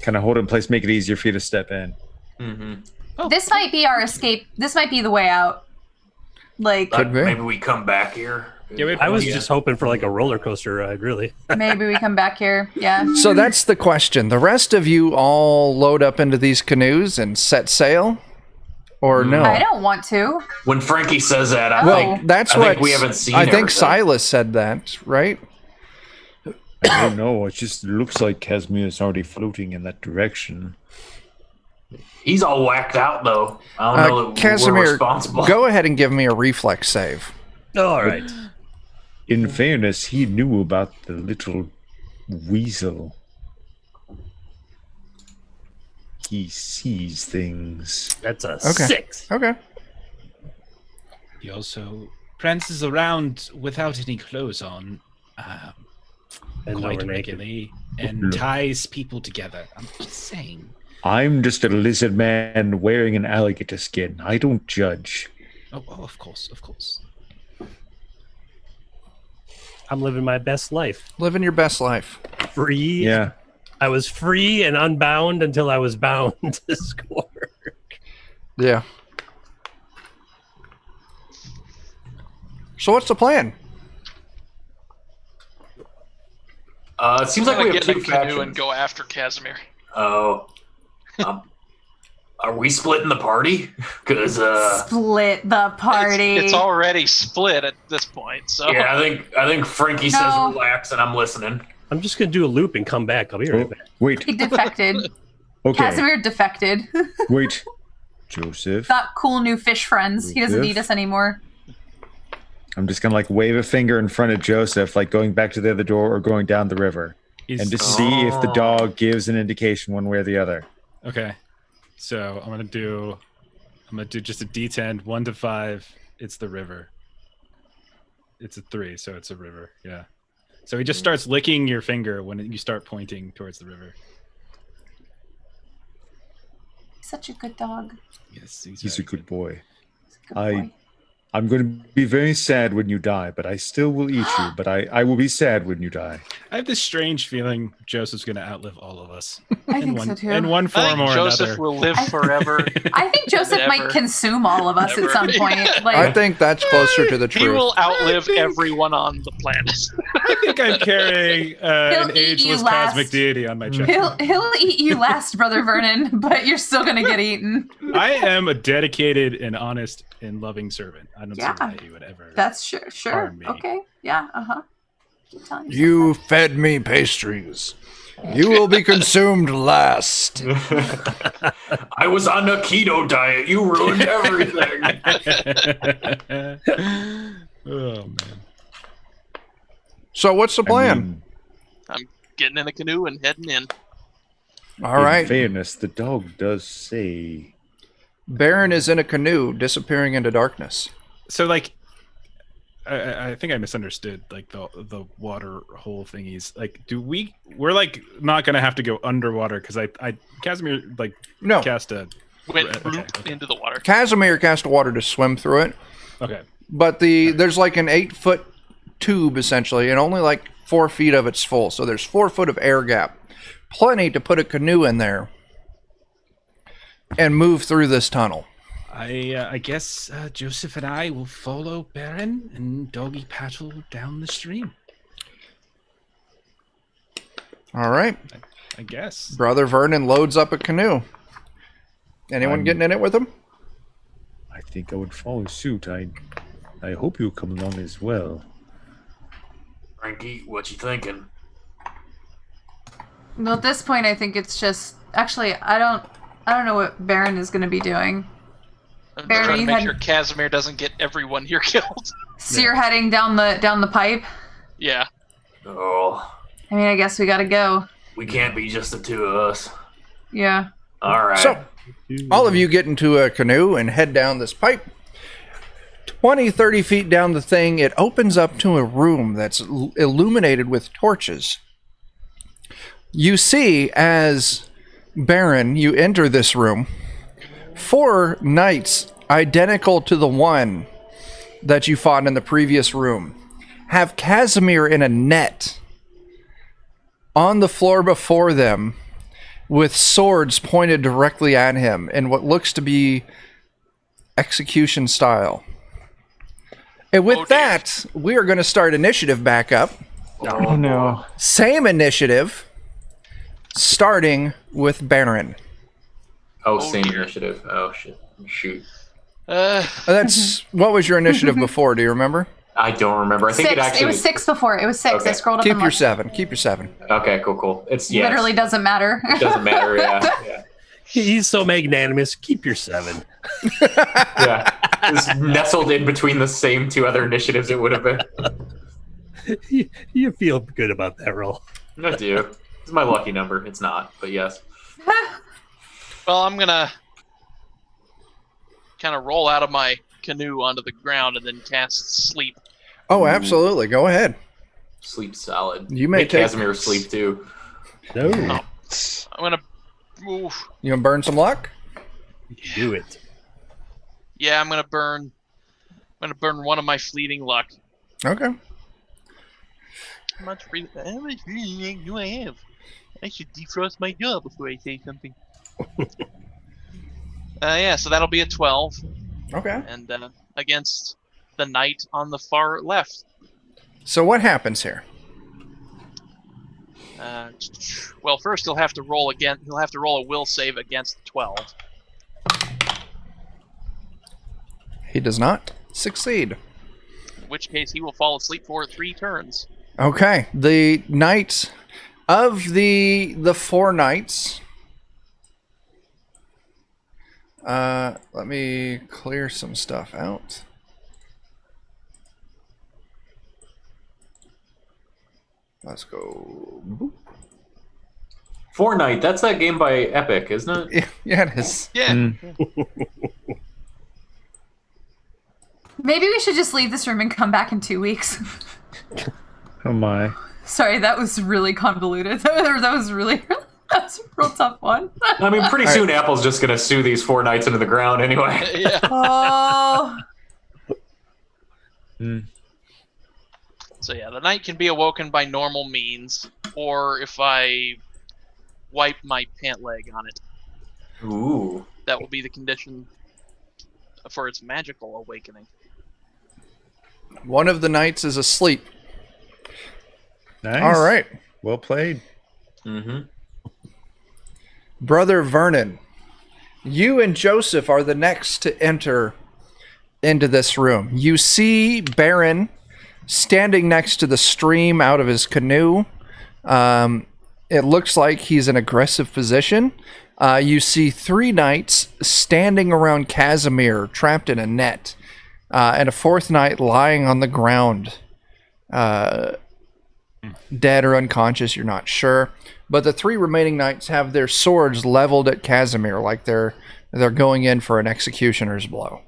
Kind of hold it in place, make it easier for you to step in. This might be our escape. This might be the way out. Like, Could be. Maybe we come back here. Yeah, I was just hoping for like a roller coaster ride, really. maybe we come back here. Yeah. So that's the question. The rest of you all load up into these canoes and set sail? Or no? I don't want to. When Frankie says that, I Well, think that's I what think we haven't seen. I think everything. Silas said that, right? I don't know. It just looks like Casimir is already floating in that direction. He's all whacked out though. I don't know that we're Casimir, responsible. go ahead and give me a reflex save. All right. In fairness, he knew about the little weasel. He sees things. That's a Okay. 6. Okay. He also prances around without any clothes on, And quite over naked. regularly, and ties people together. I'm just saying. I'm just a lizard man wearing an alligator skin. I don't judge. Oh, of course, of course. I'm living my best life. Living your best life. Free. Yeah. I was free and unbound until I was bound to score. Yeah. So what's the plan? It seems like I'm we gonna have get in two a canoe factions. and go after Casimir. Oh. Are we splitting the party? Because Split the party. It's already split at this point, so yeah, I think Frankie says No. relax, and I'm listening. I'm just going to do a loop and come back. I'll be right Oh, back. wait. He defected. Okay. Casimir defected. Wait. Joseph. Got cool new fish friends. He doesn't need us anymore. I'm just gonna wave a finger in front of Joseph, like going back to the other door or going down the river, and to see if the dog gives an indication one way or the other. Okay. So I'm gonna do just a D10, 1 to 5. It's the river. It's a 3, so it's a river. Yeah. So he just starts licking your finger when you start pointing towards the river. Such a good dog. Yes, He's a good boy. He's a good boy. I'm going to be very sad when you die, but I still will eat you. But I will be sad when you die. I have this strange feeling Joseph's going to outlive all of us. I in think one, so too. In one I form think or Joseph another. will live forever. I think Joseph might Never. consume all of us Never. at some point. Like, I think that's closer to the He truth. will outlive everyone on the planet. I think I'm carrying an He'll eat you ageless last. cosmic deity on my chest. he'll eat you last, Brother Vernon, but you're still gonna get eaten. I am a dedicated and honest and loving servant. I don't see Yeah. why he would ever. That's sure. Pardon me. Okay. Yeah. Uh huh. Keep telling You fed me pastries. You will be consumed last. I was on a keto diet. You ruined everything. Oh man. So what's the plan? I'm getting in a canoe and heading in. All right. In fairness, the dog does say. Baron is in a canoe, disappearing into darkness. So like, I think I misunderstood like the water hole thingies. Like, we're like not gonna have to go underwater because I Casimir like No. cast a Went okay. into the water. Casimir cast water to swim through it, Okay. but there's like an 8-foot tube essentially, and only like 4 feet of it's full. So there's 4 foot of air gap, plenty to put a canoe in there and move through this tunnel. I guess Joseph and I will follow Baron and doggy paddle down the stream. All right. I guess. Brother Vernon loads up a canoe. Anyone getting in it with him? I think I would follow suit. I hope you come along as well. Frankie, what you thinking? Well, at this point, I think it's just actually I don't know what Baron is going to be doing. I'm Barry, trying to you make had- sure Casimir doesn't get everyone here killed. So you're heading down the pipe. Yeah. Oh, I mean, I guess we got to go. we can't be just the two of us. Yeah. All right. So, all of you get into a canoe and head down this pipe. 20, 30 feet down the thing, it opens up to a room that's illuminated with torches. You see, as Baron, you enter this room, 4 knights identical to the one that you fought in the previous room have Casimir in a net on the floor before them with swords pointed directly at him in what looks to be execution style. And with that, we are going to start initiative back up. Oh no. Same initiative, starting with Baron. Oh, same initiative. Oh, shit. Shoot. That's what was your initiative before? Do you remember? I don't remember. I think 6. it actually... It was 6 before. It was 6. Okay. I scrolled up Keep and your looked. 7. Keep your 7. Okay, cool. It's, yeah. Literally doesn't matter. It doesn't matter, yeah. He's so magnanimous. Keep your 7. Yeah. It's nestled in between the same 2 other initiatives it would have been. You feel good about that roll. I do. It's my lucky number. It's not, but yes. Well, I'm gonna kind of roll out of my canoe onto the ground and then cast sleep. Oh, absolutely. Go ahead. Sleep solid. You may Make take- Casimir sleep too. No, I'm gonna move. You gonna burn some luck? do it. Yeah, I'm gonna burn one of my fleeting luck. Okay. How much fleeting luck do I have? I should defrost my jaw before I say something. Yeah, so that'll be a 12, Okay. and against the knight on the far left. So what happens here? Well, first he'll have to roll again. He'll have to roll a will save against 12. He does not succeed. In which case he will fall asleep for 3 turns. Okay. The knights of the 4 knights. Let me clear some stuff out. Let's go. Boop. Fortnite, that's that game by Epic, isn't it? Yeah, it is. Yeah. Maybe we should just leave this room and come back in 2 weeks. Oh my. Sorry, that was really convoluted. That was really that was a real tough one. I mean, pretty soon Apple's just going to sue these 4 knights into the ground anyway. Yeah. Oh. So yeah, the knight can be awoken by normal means, or if I wipe my pant leg on it, Ooh. that will be the condition for its magical awakening. One of the knights is asleep. Nice. All right. Well played. Mm-hmm. Brother Vernon, you and Joseph are the next to enter into this room. You see Baron standing next to the stream out of his canoe. It looks like he's in aggressive position. You see 3 knights standing around Casimir, trapped in a net, and a 4th knight lying on the ground, dead or unconscious, you're not sure. But the 3 remaining knights have their swords leveled at Casimir, like they're going in for an executioner's blow.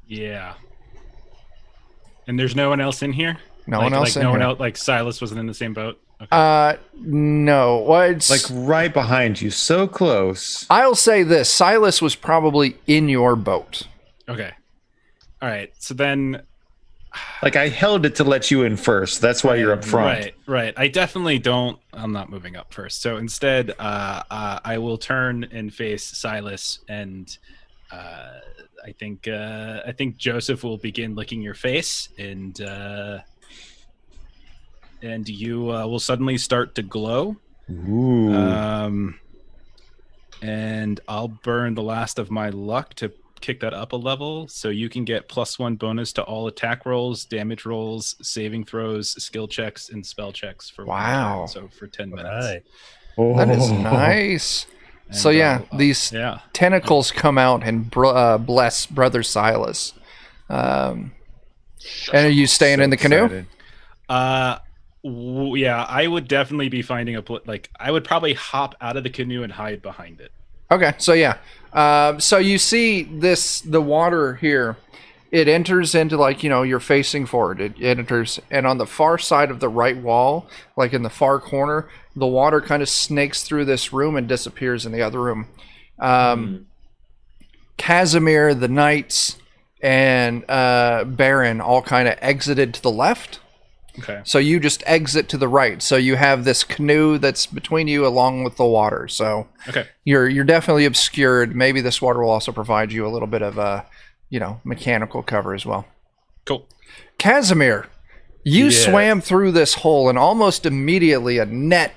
Yeah. And there's no one else in here? No one else in no here. one else, like Silas wasn't in the same boat? Okay. No. Well, it's Like right behind you, so close. I'll say this: Silas was probably in your boat. Okay. All right. So then, Like I held it to let you in first. That's why you're up front. right, right. I definitely don't. I'm not moving up first. So instead, I will turn and face Silas, and I think Joseph will begin licking your face, and you will suddenly start to glow. Ooh. And I'll burn the last of my luck to kick that up a level, so you can get +1 bonus to all attack rolls, damage rolls, saving throws, skill checks, and spell checks for 1 Wow. turn, so for 10 minutes. Right. That is nice. And, So yeah, these yeah. tentacles come out and bless Brother Silas. And are you staying in the canoe? Excited. Yeah, I would definitely be finding I would probably hop out of the canoe and hide behind it. Okay, so yeah. So you see the water here, it enters into, like, you're facing forward. It enters, and on the far side of the right wall, like in the far corner, the water kind of snakes through this room and disappears in the other room. Casimir, the knights, and Baron all kind of exited to the left. Okay. So you just exit to the right. So you have this canoe that's between you along with the water. So Okay. you're definitely obscured. Maybe this water will also provide you a little bit of mechanical cover as well. Cool. Casimir, you Yeah. swam through this hole, and almost immediately a net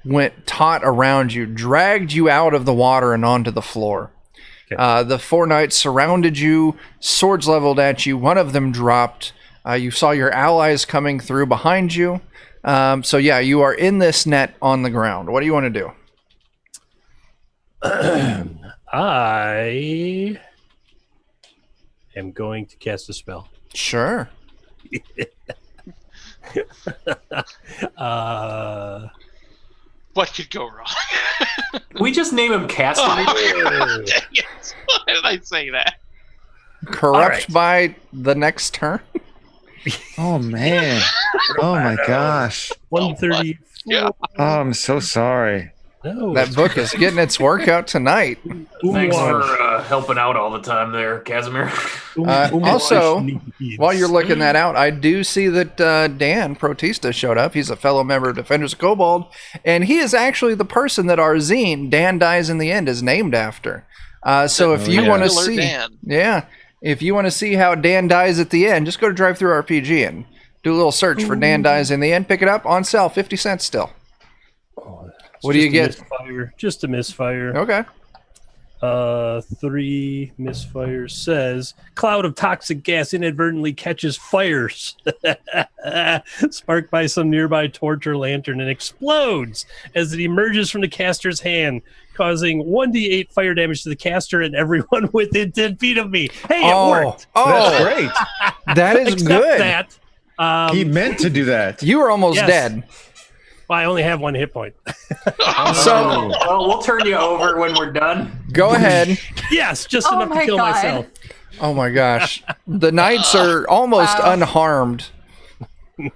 went taut around you, dragged you out of the water and onto the floor. Okay. The 4 knights surrounded you, swords leveled at you. One of them dropped. You saw your allies coming through behind you. So yeah, you are in this net on the ground. What do you want to do? I am going to cast a spell. Sure. What could go wrong? Can we just name him Castor? Yes. Why did I say that? Corrupt by the next turn? Oh man. Oh my gosh. 130. Yeah. Oh, I'm so sorry. No. That book is getting its workout tonight. Thanks for helping out all the time there, Casimir. Also, while you're looking that out, I do see that Dan Protista showed up. He's a fellow member of Defenders of Kobold, and he is actually the person that our zine, Dan Dies in the End, is named after. So if you want to Killer see... Dan. Yeah. If you want to see how Dan dies at the end, just go to Drive Through RPG and do a little search for Dan Dies in the End. Pick it up on sale, 50 cents still. What do you get? Just a misfire. Okay. 3 misfires says cloud of toxic gas inadvertently catches fires sparked by some nearby torch or lantern and explodes as it emerges from the caster's hand, causing 1d8 fire damage to the caster and everyone within 10 feet of me. Hey, it worked. That's great. That is Except good. that He meant to do that. You were almost Yes. dead. I only have 1 hit point. So Well, we'll turn you over when we're done. go ahead. Yes, just Oh enough to my kill God. myself. Oh my gosh. The knights are almost Wow. unharmed. And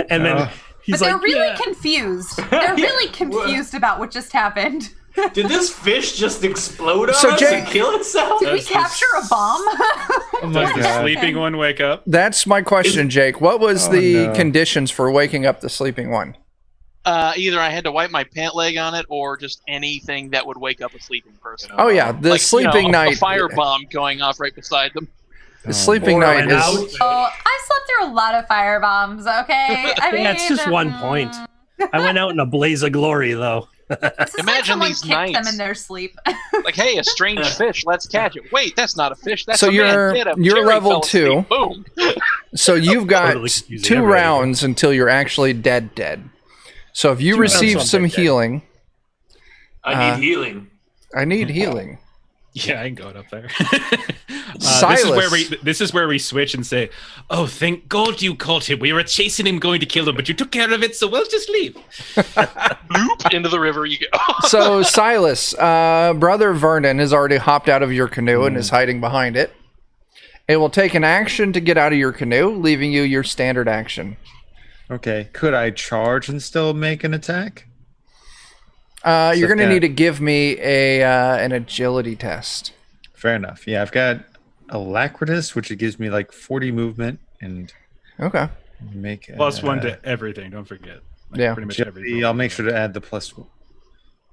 then he's But they're like, really yeah. confused. They're really confused about what just happened. Did this fish just explode on So, us Jake- and kill itself? Did we capture a bomb? Oh my Does the god. sleeping one wake up? That's my question, Jake. What was Oh, the no. conditions for waking up the sleeping one? Either I had to wipe my pant leg on it, or just anything that would wake up a sleeping person. Oh yeah, the Like, sleeping a night. firebomb going off right beside them. The sleeping Or night an is. out. Oh, I slept through a lot of firebombs, okay? I mean, Yeah, it's just 1 point. I went out in a blaze of glory, though. This is Imagine like someone these kicked them knights. in their sleep. Like, hey, a strange fish. Let's catch it. Wait, that's not a fish. That's So a man. you're- Get him. you're Jerry level fell asleep. 2. Boom. So you've got Totally confusing 2 everybody. rounds until you're actually dead. So if you 2 rounds receive on some dead. healing, I need healing. I need healing. Yeah, I can go up there. Silas. This is where we switch and say, "Oh, thank God you caught him. We were chasing him, going to kill him, but you took care of it, so we'll just leave." Bloop, into the river you go. So Silas, brother Vernon has already hopped out of your canoe and is hiding behind it. It will take an action to get out of your canoe, leaving you your standard action. Okay. Could I charge and still make an attack? You're going to yeah. need to give me an agility test. Fair enough. Yeah, I've got Alacritus, which it gives me like 40 movement and Okay. make +1 to everything. Don't forget. Yeah. Pretty much agility. everything. I'll make sure to add the +1.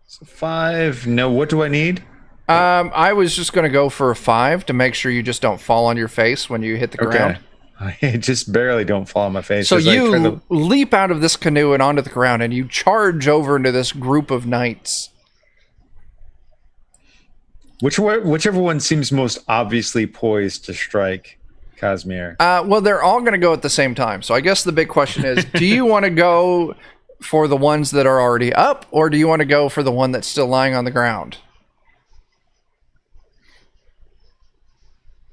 So 5. No, what do I need? I was just going to go for a 5 to make sure you just don't fall on your face when you hit the ground. I just barely don't fall on my face. So as I try you to- leap out of this canoe and onto the ground, and you charge over into this group of knights. whichever one seems most obviously poised to strike Casimir. Well, they're all going to go at the same time. So I guess the big question is, do you want to go for the ones that are already up, or do you want to go for the one that's still lying on the ground?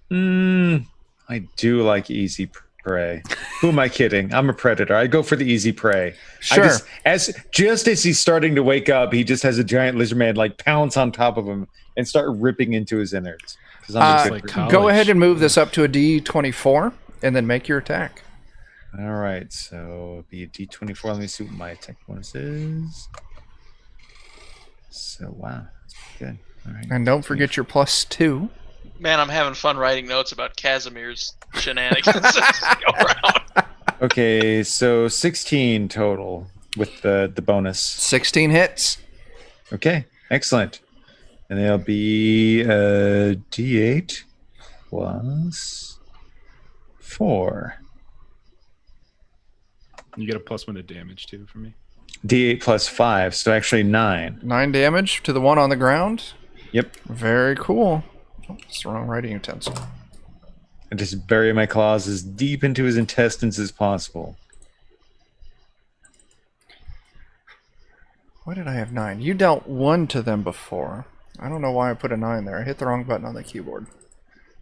I do like easy prey. Who am I kidding? I'm a predator. I go for the easy prey. Sure. Just as he's starting to wake up, he just has a giant lizard man like pounce on top of him and start ripping into his innards. 'Cause I'm a good like person. college. Go ahead and move this up to a D24, and then make your attack. All right, so it'll be a D24. Let me see what my attack bonus is. So wow, that's pretty good. All right. And don't forget your +2. Man, I'm having fun writing notes about Casimir's shenanigans. Go around. Okay, so 16 total with the bonus. 16 hits. Okay, excellent. And there'll be a D8 plus 4. You get a +1 to damage too from me. D8 plus 5, so actually 9. 9 damage to the one on the ground. Yep. Very cool. Oh, it's the wrong writing utensil. I just bury my claws as deep into his intestines as possible. Why did I have 9? You dealt 1 to them before. I don't know why I put a 9 there. I hit the wrong button on the keyboard.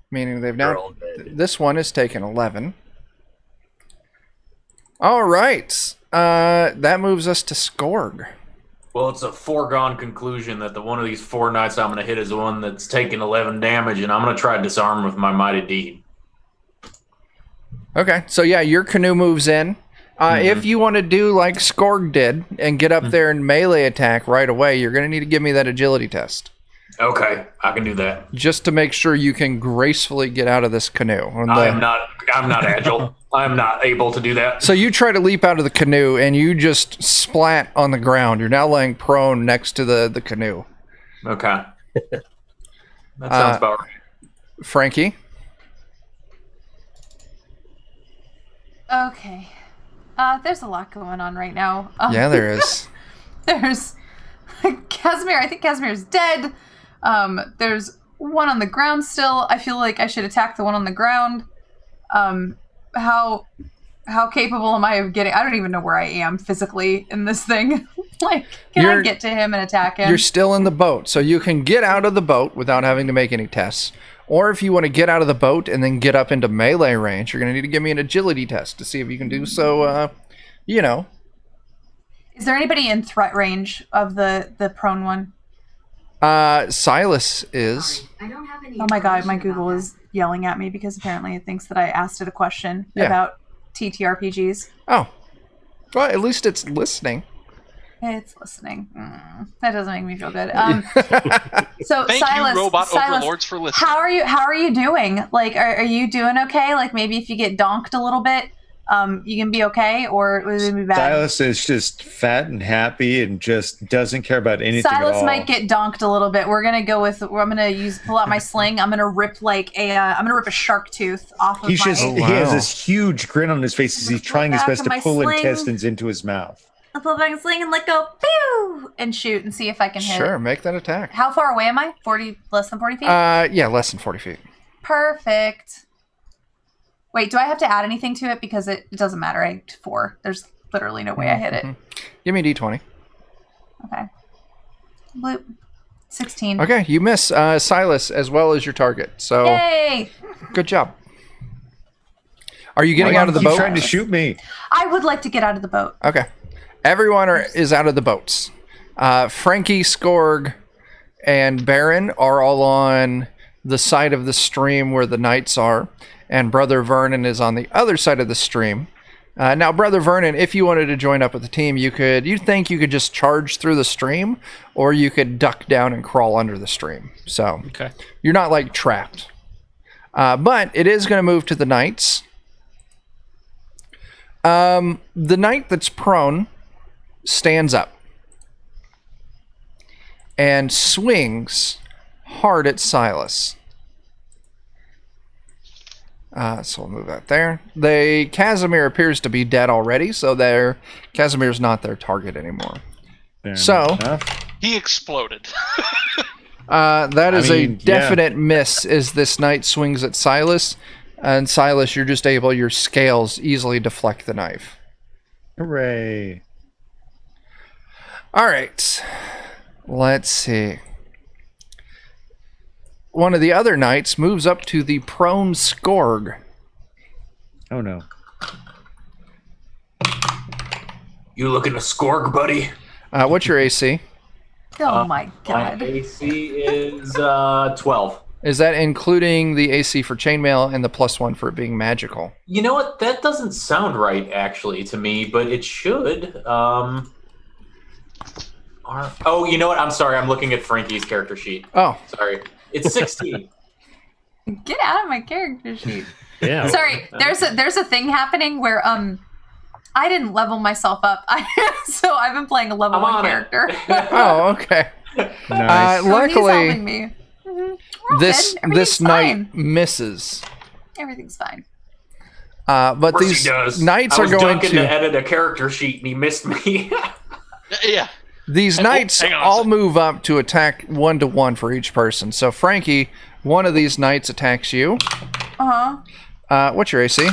Meaning they've They're now... all dead. This one is taken 11. All right. That moves us to Skorg. Well, it's a foregone conclusion that the one of these 4 knights I'm going to hit is the one that's taking 11 damage, and I'm going to try to disarm with my mighty deed. Okay, so yeah, your canoe moves in. If you want to do like Skorg did and get up there and melee attack right away, you're going to need to give me that agility test. Okay, I can do that. Just to make sure you can gracefully get out of this canoe. I'm not agile. I'm not able to do that. So you try to leap out of the canoe and you just splat on the ground. You're now laying prone next to the canoe. Okay. That sounds about right. Frankie? Okay. There's a lot going on right now. Yeah, there is. There's Casimir. I think Casimir's dead. There's one on the ground still. I feel like I should attack the one on the ground. How capable am I of getting? I don't even know where I am physically in this thing. Like, can I get to him and attack him? You're still in the boat, so you can get out of the boat without having to make any tests. Or if you want to get out of the boat and then get up into melee range, you're going to need to give me an agility test to see if you can do so, Is there anybody in threat range of the prone one? Silas is. Oh my god, my Google is yelling at me because apparently it thinks that I asked it a question about TTRPGs. Oh. Well, at least it's listening. It's listening. That doesn't make me feel good. So Thank Silas, you, robot Silas, overlords, for listening. How are you doing? Like, are you doing okay? Like, maybe if you get donked a little bit, you can be okay, or would it be bad? Silas is just fat and happy and just doesn't care about anything at Silas all. might get donked a little bit. We're gonna go with. I'm gonna pull out my sling. I'm gonna rip I'm gonna rip a shark tooth off of He's my. just he has this huge grin on his face as he's trying his back best of to my pull sling. intestines into his mouth. I'll pull back and sling and let go, pew, and shoot and see if I can hit. Sure, make that attack. How far away am I? 40, less than 40 feet? Yeah, less than 40 feet. Perfect. Wait, do I have to add anything to it? Because it doesn't matter. I 4. There's literally no way I hit it. Give me a d20. Okay. Bloop. 16. Okay, you miss Silas as well as your target. So Yay! good job. Are you getting out of the He's boat? trying to shoot me. I would like to get out of the boat. Okay. Everyone is out of the boats. Frankie, Skorg, and Baron are all on the side of the stream where the knights are, and Brother Vernon is on the other side of the stream. Now, Brother Vernon, if you wanted to join up with the team, you could just charge through the stream, or you could duck down and crawl under the stream. So Okay. you're not like trapped. But it is going to move to the knights. The knight that's prone stands up and swings hard at Silas. So we'll move that there. Casimir appears to be dead already, so Casimir's not their target anymore. Fair So- enough. He exploded. That is a mean, definite miss as this knight swings at Silas. And Silas, you're just able, your scales easily deflect the knife. Hooray. All right. Let's see. One of the other knights moves up to the prone Skorg. Oh no. You looking to scorg, buddy? What's your AC? Oh my My god. AC is 12. Is that including the AC for chainmail and the +1 for it being magical? You know what? That doesn't sound right, actually, to me, but it should. Oh, you know what? I'm sorry. I'm looking at Frankie's character sheet. Oh, Sorry. It's 16. Get out of my character sheet. Yeah. Sorry, there's a thing happening where I didn't level myself up. So I've been playing a level I'm 1 on it. character. oh, okay. Nice. So he's Luckily, helping me. We're all this good. Everything's knight fine. misses. Everything's fine. But Of course these he does. knights I are was going dunking to. to edit a character sheet and he missed me. Yeah. These knights hang on a all sec. move up to attack 1-to-1 for each person. So Frankie, one of these knights attacks you. What's your AC?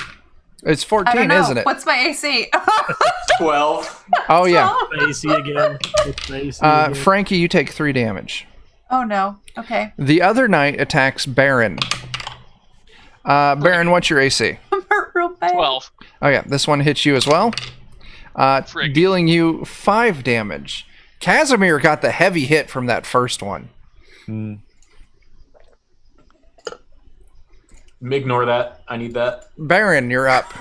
It's I 14, don't know. isn't it? What's my AC? 12. Oh yeah. AC again. It's AC again. Frankie, you take 3 damage. Oh no. Okay. The other knight attacks Baron. Baron, what's your AC? I'm hurt real bad. 12. Oh yeah, this one hits you as well. Frig. Dealing you 5 damage. Casimir got the heavy hit from that first one. Ignore that. I need that. Baron, you're up.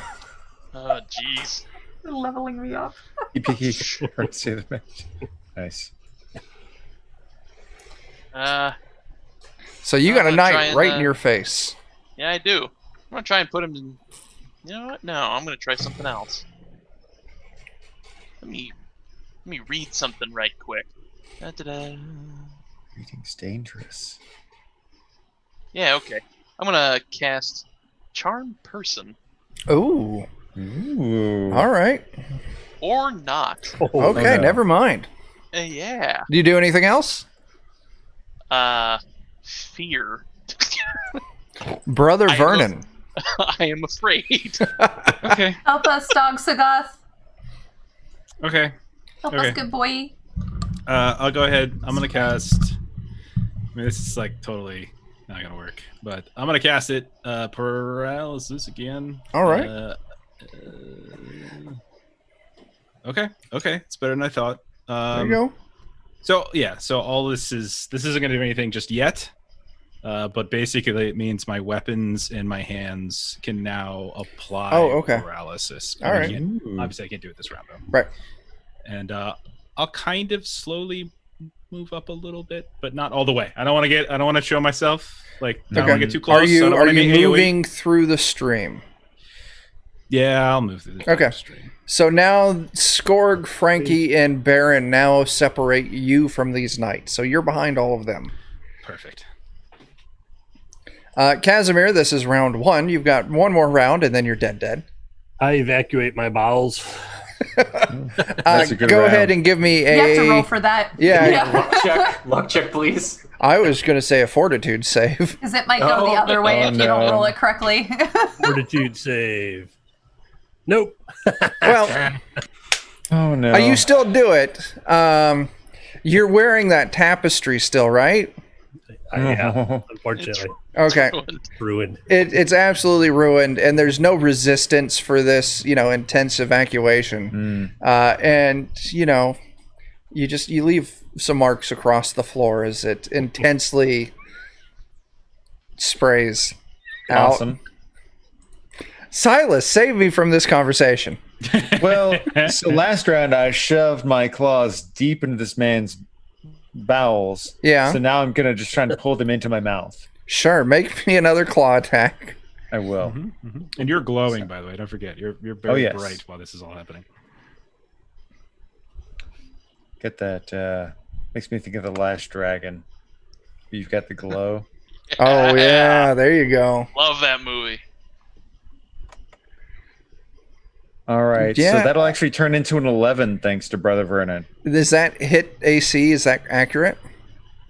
Oh, jeez. You're leveling me up. Say the match. Nice. So you got a I'm gonna try knight and, right in your face. Yeah, I do. I'm gonna try and put him in. You know what? No, I'm gonna try something else. Let me read something right quick. Da-da-da. Reading's dangerous. Yeah, okay. I'm gonna cast Charm Person. Ooh. Ooh. All right. Or not. Okay, no. never mind. Yeah. Do you do anything else? Fear. Brother I Vernon. I am afraid. Okay. Help us, Dog Sagoth. Okay. Help Okay. us, good boy. I'll go ahead. I'm gonna cast. I mean, this is like totally not gonna work, but I'm gonna cast it. Paralysis again. All right. Okay. It's better than I thought. There you go. So yeah. So all this isn't gonna do anything just yet. But basically, it means my weapons and my hands can now apply paralysis. All right. Obviously, I can't do it this round though. Right. And I'll kind of slowly move up a little bit, but not all the way. I don't want to show myself. Like, I don't want to get too close. Are I you don't wanna be AOE. moving through the stream? Yeah, I'll move through the Okay. stream. So now Skorg, Frankie, and Baron now separate you from these knights. So you're behind all of them. Perfect. Casimir, this is round 1. You've got one more round, and then you're dead. I evacuate my bowels. That's a good Go round. ahead and give me a. You have to roll for that. Yeah. Luck check, please. I was going to say a fortitude save. Because it might go the other way if you don't roll it correctly. Fortitude save. Nope. Well, Oh no. you still do it. You're wearing that tapestry still, right? Yeah, unfortunately. Okay. Ruined. It's absolutely ruined, and there's no resistance for this, intense evacuation. And you leave some marks across the floor as it intensely sprays out. Awesome. Silas, save me from this conversation. Well, so last round I shoved my claws deep into this man's bowels. Yeah. So now I'm gonna just try to pull them into my mouth. Sure, make me another claw attack. I will. And you're glowing, by the way. Don't forget, you're very yes. bright while this is all happening. Get that. Makes me think of the Last Dragon. You've got the glow. Oh yeah, there you go. Love that movie. All right. Yeah. So that'll actually turn into an 11 thanks to Brother Vernon. Does that hit AC? Is that accurate?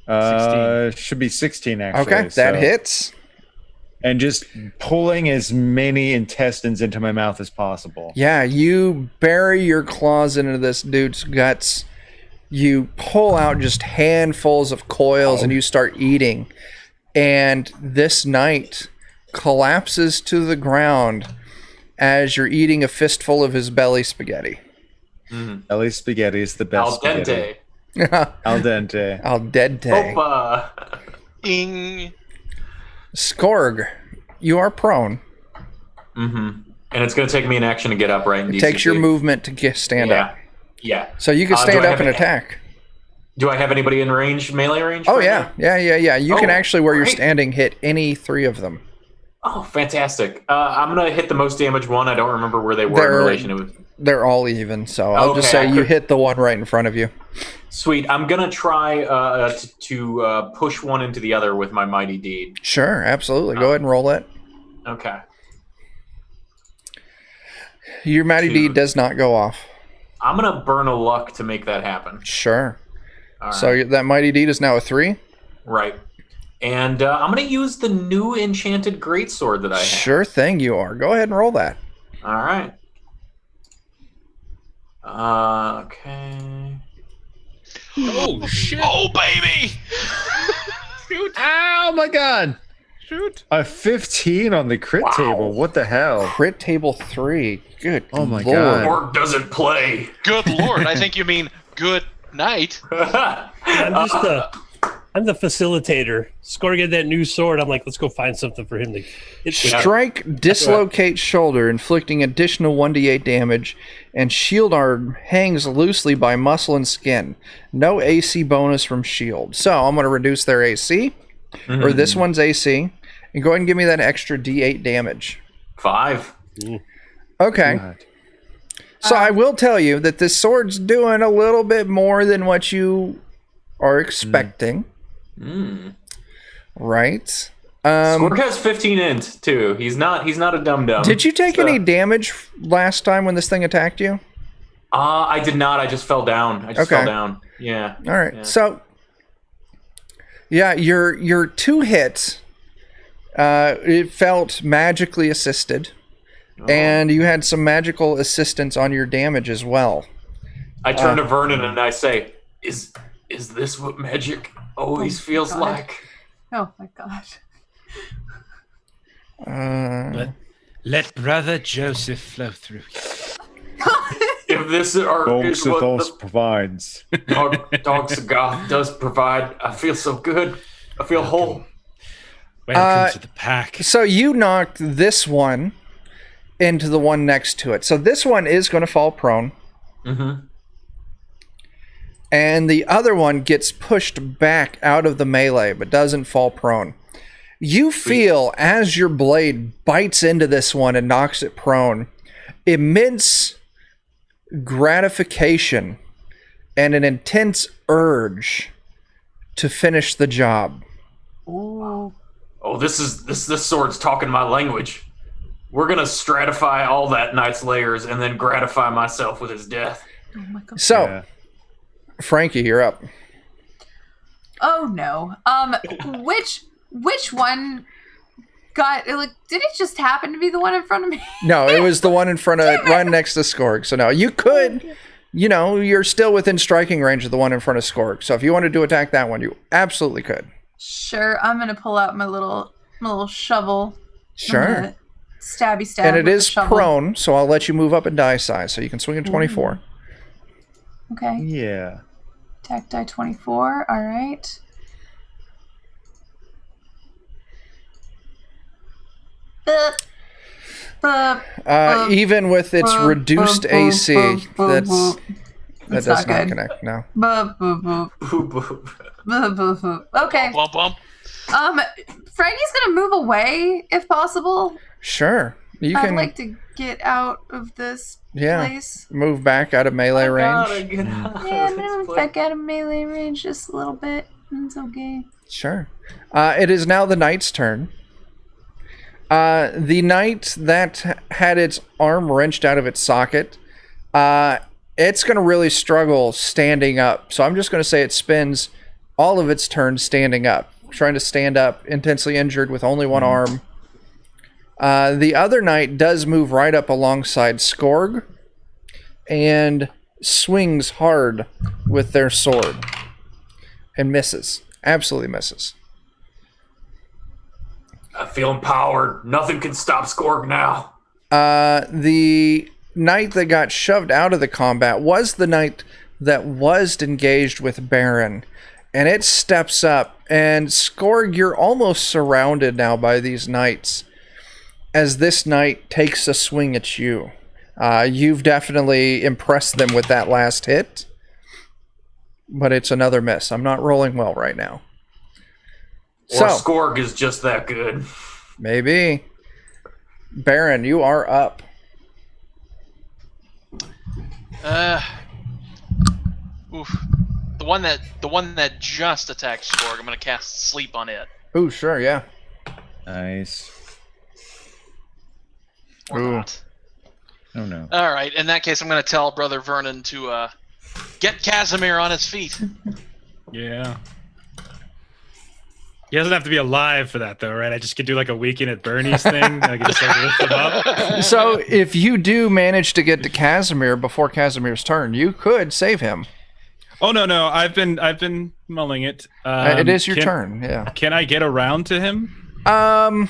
16. Should be 16 actually. Okay, that so- hits. And just pulling as many intestines into my mouth as possible. Yeah, you bury your claws into this dude's guts. You pull out just handfuls of coils and you start eating. And this knight collapses to the ground as you're eating a fistful of his belly spaghetti. Belly spaghetti is the best. Al spaghetti. dente. Al dente. Al dente. Opa. Ing. Skorg, you are prone. And it's going to take me an action to get up, right? In It DCC. takes your movement to stand up. Yeah. So you can Do stand I up have and attack. Do I have anybody in range, melee range? Oh, right yeah. now? Yeah. You can Oh, actually, where you're great. standing, hit any three of them. Oh, fantastic. I'm going to hit the most damage one. I don't remember where they were in relation to They're all even, so I'll just Okay, say I you could- hit the one right in front of you. Sweet. I'm going to try to push one into the other with my Mighty Deed. Sure, absolutely. Go ahead and roll it. Okay. Your Mighty Two. Deed does not go off. I'm going to burn a luck to make that happen. Sure. All So right. that Mighty Deed is now a 3? Right. And I'm going to use the new enchanted greatsword that I have. Sure thing you are. Go ahead and roll that. All right. Okay. Oh shit! Oh, baby! Shoot! Oh my god! Shoot! A 15 on the crit Wow. table. What the hell? Crit table 3. Good Oh my Lord. God. Orc doesn't play. Good lord, I think you mean good night. I'm the facilitator. Score get that new sword. I'm like, let's go find something for him to hit with. Strike, dislocate shoulder, inflicting additional 1d8 damage, and shield arm hangs loosely by muscle and skin. No AC bonus from shield. So I'm going to reduce their AC, or this one's AC, and go ahead and give me that extra d8 damage. 5. Okay. God. So I will tell you that this sword's doing a little bit more than what you are expecting. Right? Squirk has 15 int too. He's not a dum dum. Did you take any damage last time when this thing attacked you? I did not. I just fell down. Okay. Fell down. Yeah. All right. Yeah. So, yeah, your 2 hits, it felt magically assisted, and you had some magical assistance on your damage as well. I turn to Vernon and I say, "Is this what magic always feels God. like?" Oh my gosh. But let Brother Joseph flow through you. If this is what Dogsathos provides. Dog Sagoth does provide, I feel so good. I feel whole. Welcome to the pack. So you knocked this one into the one next to it. So this one is going to fall prone. Mm-hmm. And the other one gets pushed back out of the melee, but doesn't fall prone. You feel, as your blade bites into this one and knocks it prone, immense gratification and an intense urge to finish the job. Ooh. Oh, this sword's talking my language. We're gonna stratify all that knight's layers and then gratify myself with his death. Oh my god. So, Frankie, you're up. Oh no. Which one got like? Did it just happen to be the one in front of me? No, it was the one in front of, right next to Skorg. So no, you could, you're still within striking range of the one in front of Skorg. So if you wanted to attack that one, you absolutely could. Sure, I'm gonna pull out my little shovel. Sure. Stabby stab. And it with is the shovel. prone, so I'll let you move up in die size, so you can swing in 24. Okay. Yeah. Attack die 24. All right. Even with its reduced AC, that does not good. connect. No. Okay. Bump, bump. Frankie's gonna move away if possible. Sure. You I'd can like to get out of this place. move back out of melee range. Yeah, I'm gonna move back out of melee range just a little bit. It's okay. Sure. It is now the knight's turn. The knight that had its arm wrenched out of its socket, it's going to really struggle standing up. So I'm just going to say it spends all of its turn standing up, trying to stand up, intensely injured with only one arm. The other knight does move right up alongside Skorg and swings hard with their sword and misses. Absolutely misses. I feel empowered. Nothing can stop Skorg now. The knight that got shoved out of the combat was the knight that was engaged with Baron. And it steps up. And Skorg, you're almost surrounded now by these knights as this knight takes a swing at you. You've definitely impressed them with that last hit. But it's another miss. I'm not rolling well right now. Or Skorg is just that good. Maybe. Baron, you are up. Oof. The one that just attacked Skorg, I'm gonna cast Sleep on it. Ooh, sure, yeah. Nice. Or not. Oh no. All right. In that case, I'm gonna tell Brother Vernon to get Casimir on his feet. Yeah. He doesn't have to be alive for that, though, right? I just could do like a weekend at Bernie's thing. I could just like lift him up. So if you do manage to get to Casimir before Casimir's turn, you could save him. Oh no! I've been mulling it. It is your turn. Yeah. Can I get around to him? I'll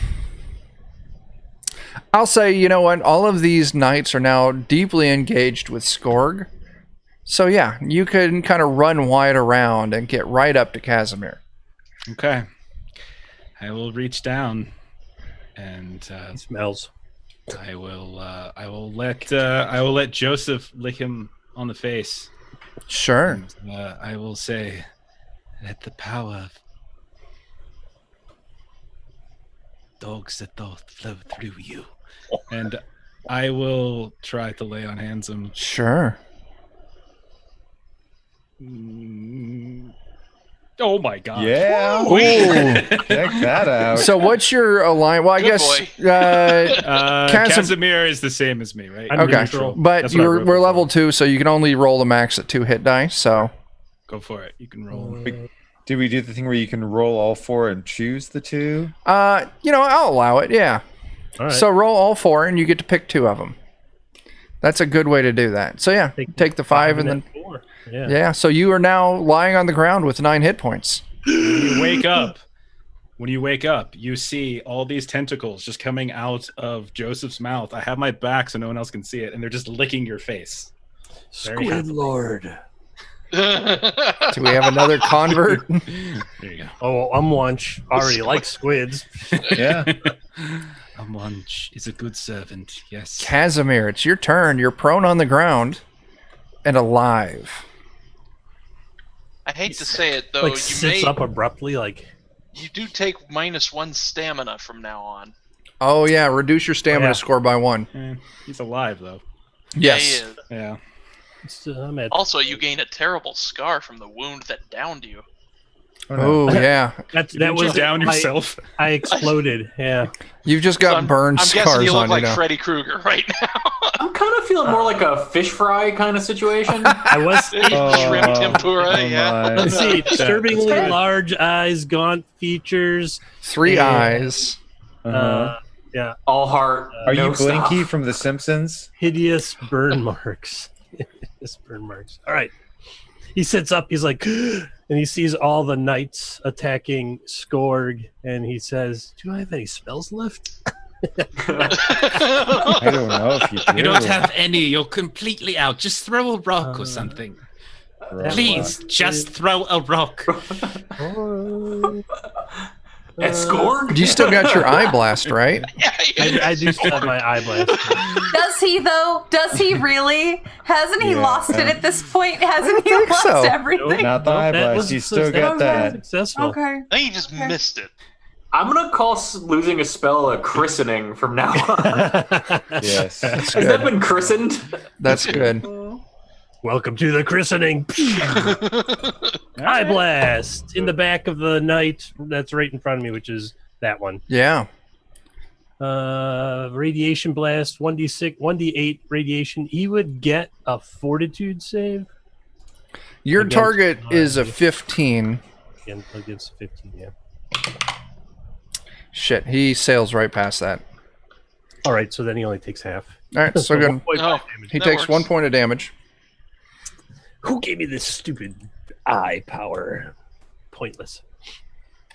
say, you know what? All of these knights are now deeply engaged with Skorg. So yeah, you can kind of run wide around and get right up to Casimir. Okay. I will reach down, and Smells. I will let Joseph lick him on the face. Sure. And, I will say, let the power of dogs that doth flow through you, and I will try to lay on hands him. Sure. Oh my god. Yeah. Ooh. Check that out. So what's your alliance? Well, I guess Casimir is the same as me, right? I'm okay, neutral. but That's what I wrote we're before. level 2, so you can only roll the max at 2 hit die. So Go for it. You can roll. Did we do the thing where you can roll all 4 and choose the 2? I'll allow it. Yeah. All right. So roll all 4, and you get to pick 2 of them. That's a good way to do that. So yeah, take the 5 and then 4. Yeah. yeah. So you are now lying on the ground with 9 hit points. When you wake up, you see all these tentacles just coming out of Joseph's mouth. I have my back so no one else can see it, and they're just licking your face. Very Squid happy. Lord. Do we have another convert? There you go. Oh, Umwunch already likes squids. Yeah. A munch is a good servant. Yes. Casimir, it's your turn. You're prone on the ground and alive. I hate to say it though, Like you sits up abruptly, like you do take -1 stamina from now on. Oh yeah, reduce your stamina score by 1. He's alive though. Yes. Yeah, he is. Yeah. I'm at Also, you gain a terrible scar from the wound that downed you. Oh, yeah. That You was down I- yourself. I exploded. Yeah. You've just So got I'm burn guessing scars you look on like you now. Freddy Krueger right now. I'm kind of feeling more like a fish fry kind of situation. I was. Shrimp tempura, yeah. my. Let's see. Disturbingly good. large eyes, gaunt features. 3 Yeah. eyes. Yeah. All heart. Are no you Blinky stuff. from The Simpsons? Hideous burn marks. Hideous burn marks. All right. He sits up. He's like, and he sees all the knights attacking Skorg, and he says, "Do I have any spells left?" I don't know if you do. You don't have any. You're completely out. Just throw a rock or something. Please, just throw a rock. At Skorg? You still got your eye blast, right? I do still have my eye blast. Does he though? Does he really? Hasn't he Yeah. lost it at this point? Hasn't he think lost so. everything? Not the eye blast. You still got that. Successful. Okay. I think he just missed it. I'm going to call losing a spell a christening from now on. Yes. That's Has that good. been christened? That's good. Welcome to the christening. Eye blast in the back of the knight that's right in front of me, which is that one. Yeah. Radiation blast, 1d6, 1d8 radiation. He would get a fortitude save Your Against target is a my- 15. against 15. Yeah. Shit, he sails right past that. All right, so then he only takes half. All right, so good. 1.5 Oh. damage. He That takes works. 1 point of damage. Who gave me this stupid eye power? Pointless.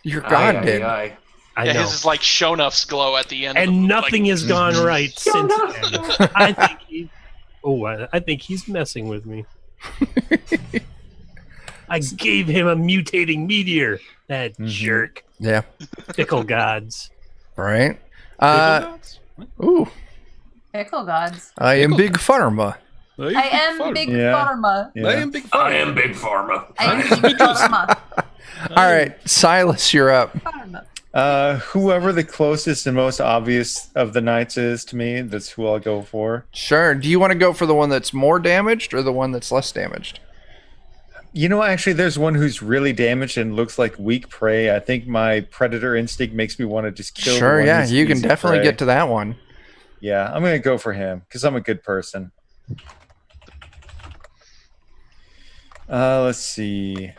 Your god Aye, did. aye, aye. I Yeah, know. his is like Shonuf's glow at the end. of And the, nothing like, has gone right since Shonuf. then. I think he. Oh, I think he's messing with me. I gave him a mutating meteor. That jerk. Yeah. Fickle gods. Right. Ooh, Pickle gods. I am Big Pharma. I am Big Yeah. Pharma. Yeah. I am big. I am Big Pharma. I am Big Pharma. All right, Silas, you're up. Pharma. Whoever the closest and most obvious of the knights is to me, that's who I'll go for. Sure. Do you want to go for the one that's more damaged or the one that's less damaged? You know, actually, there's one who's really damaged and looks like weak prey. I think my predator instinct makes me want to just kill. Sure, the one yeah, who's you can easy definitely prey. get to that one. Yeah, I'm gonna go for him because I'm a good person. Let's see.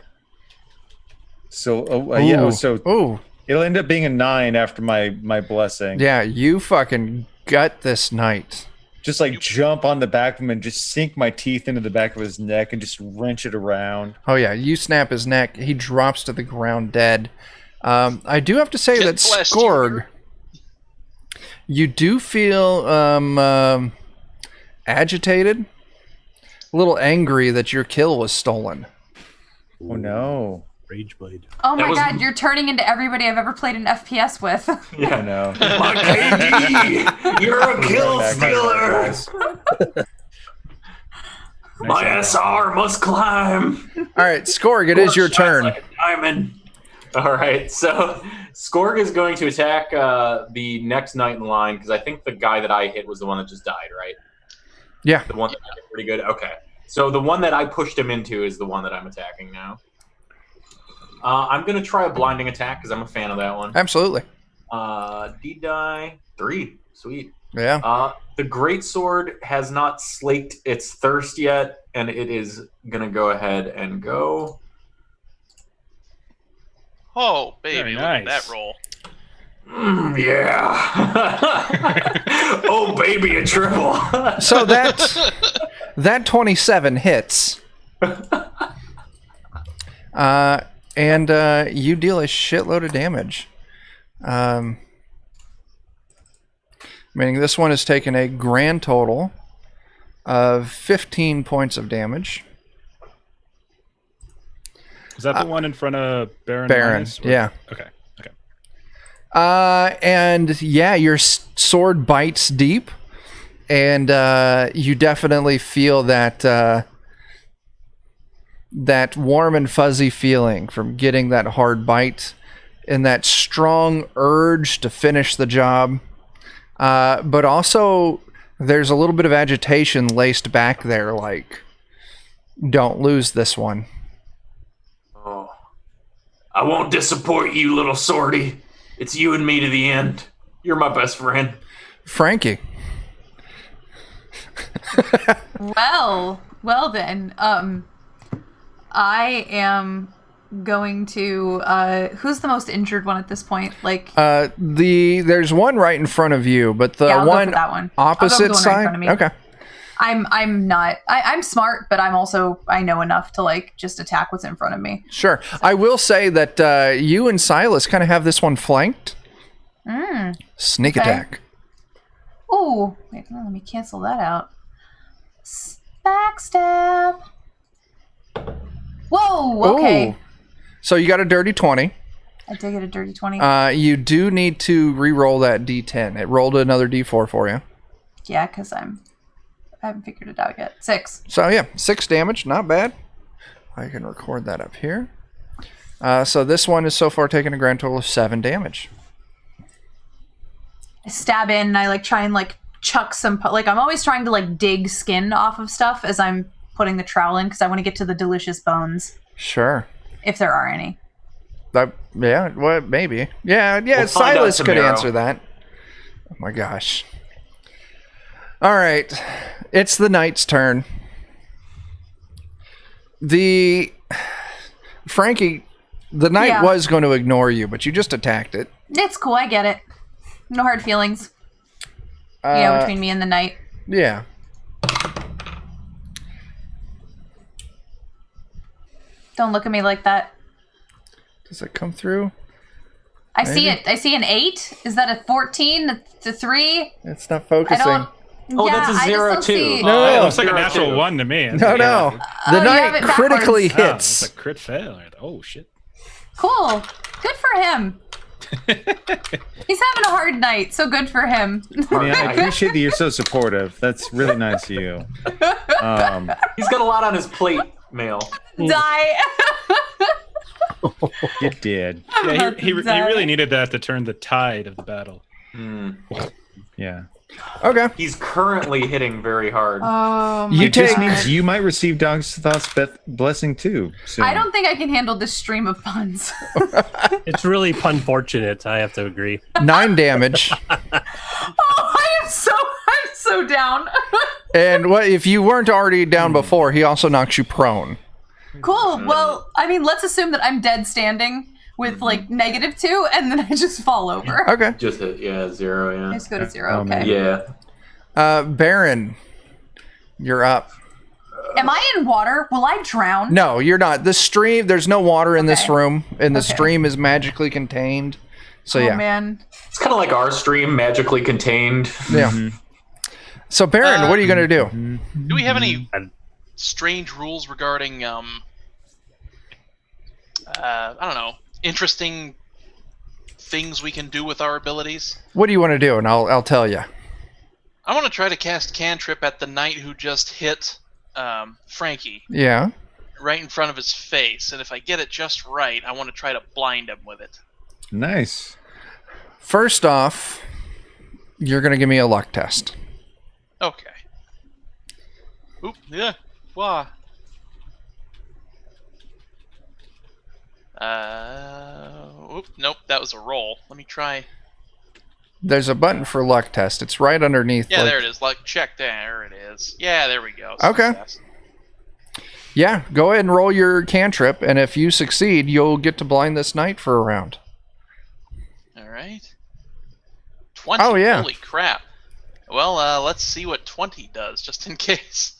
So, Ooh. so Ooh, it'll end up being a 9 after my blessing. yeah, you fucking gut this knight. Just like jump on the back of him and just sink my teeth into the back of his neck and just wrench it around. Oh yeah, you snap his neck. He drops to the ground dead. I do have to say Get that blessed, Skorg, you do feel agitated, a little angry that your kill was stolen. Oh no! Rageblade. Oh my That was- god, you're turning into everybody I've ever played an FPS with. I know. My KD! You're a kill Back stealer! guys. My SR must climb! All right, Skorg, it is your turn. Like a diamond. All right, so Skorg is going to attack the next knight in line because I think the guy that I hit was the one that just died, right? Yeah. The one that I hit pretty good. Okay, so the one that I pushed him into is the one that I'm attacking now. I'm going to try a blinding attack because I'm a fan of that one. Absolutely. D-die 3. Sweet. Yeah. The great sword has not slaked its thirst yet, and it is going to go ahead and go. Oh, baby, Very look at nice. that roll. Yeah. Oh, baby, a triple. So that 27 hits. And you deal a shitload of damage. Meaning this one has taken a grand total of 15 points of damage. Is that the one in front of Baron? Baron, Linus, or- yeah. Okay. Okay. And yeah, your sword bites deep, and you definitely feel that that warm and fuzzy feeling from getting that hard bite, and that strong urge to finish the job. But also, there's a little bit of agitation laced back there, like, don't lose this one. Oh. I won't disappoint you, little sortie. It's you and me to the end. You're my best friend. Frankie. Well then. I am going to. Who's the most injured one at this point? Like. There's one right in front of you, but the I'll go one for that one. opposite I'll go with the one right in side. front of me. Okay. I'm not. I'm smart, but I'm also. I know enough to like just attack what's in front of me. Sure. I will say that you and Silas kind of have this one flanked. Sneak Okay. attack. Ooh, wait, let me cancel that out. Backstab. Whoa, okay. Ooh. So you got a dirty 20. I did get a dirty 20. You do need to re-roll that D10. It rolled another D4 for you. Yeah, because I haven't figured it out yet. 6. So yeah, 6 damage. Not bad. I can record that up here. So this one is so far taking a grand total of 7 damage. I stab in and I like try and like chuck some, like I'm always trying to like dig skin off of stuff as I'm putting the trowel in because I want to get to the delicious bones. Sure. If there are any. Yeah, well, maybe. Yeah, We'll find Silas out could tomorrow. answer that. Oh my gosh. All right. It's the knight's turn. Frankie, the knight Yeah. was going to ignore you, but you just attacked it. It's cool, I get it. No hard feelings. Between me and the knight. Yeah. Don't look at me like that. Does it come through? I see Maybe. it. I see an 8. Is that a 14? It's a 3? It's not I focusing. don't. Oh, yeah, that's a I just 0 don't too. see- No. It looks like a Zero natural two. 1 to me. No. The Oh, you have knight it critically backwards. Oh, hits. it's a crit fail. Oh, shit. Cool. Good for him. He's having a hard night, so good for him. I mean, I appreciate that you're so supportive. That's really nice of you. He's got a lot on his plate, Mail. Die. You did. Yeah, he Die. really needed that to turn the tide of the battle. Yeah. Okay. He's currently hitting very hard. Oh my You It just take- means you might receive Dog's Thoughts blessing too. Soon. I don't think I can handle this stream of puns. It's really pun fortunate. I have to agree. 9 damage. I'm so down. And what if you weren't already down before, he also knocks you prone. Cool. Well, I mean, let's assume that I'm dead standing with like -2, and then I just fall over. Okay. Just hit, 0, I yeah. just go to 0. Oh, Okay. man. Yeah. Baron, you're up. Am I in water? Will I drown? No, you're not. The stream, there's no water in this Okay. room, and the Okay. stream is magically contained. So Oh yeah. man. It's kind of like our stream, magically contained. Yeah. So Baron, what are you going to do? Do we have any strange rules regarding I don't know, interesting things we can do with our abilities? What do you want to do? And I'll tell you. I want to try to cast Cantrip at the knight who just hit Frankie Yeah. right in front of his face, and if I get it just right, I want to try to blind him with it. Nice. First off, you're going to give me a luck test. Okay. Oop, yeah. Wah. Oop, nope, that was a roll. Let me try. There's a button for luck test. It's right underneath. Yeah, like- there it is. Luck check. There it is. Yeah, there we go. Okay. Success. Yeah, go ahead and roll your cantrip, and if you succeed, you'll get to blind this knight for a round. All right. 20. Oh, yeah. Holy crap. Well, let's see what 20 does, just in case.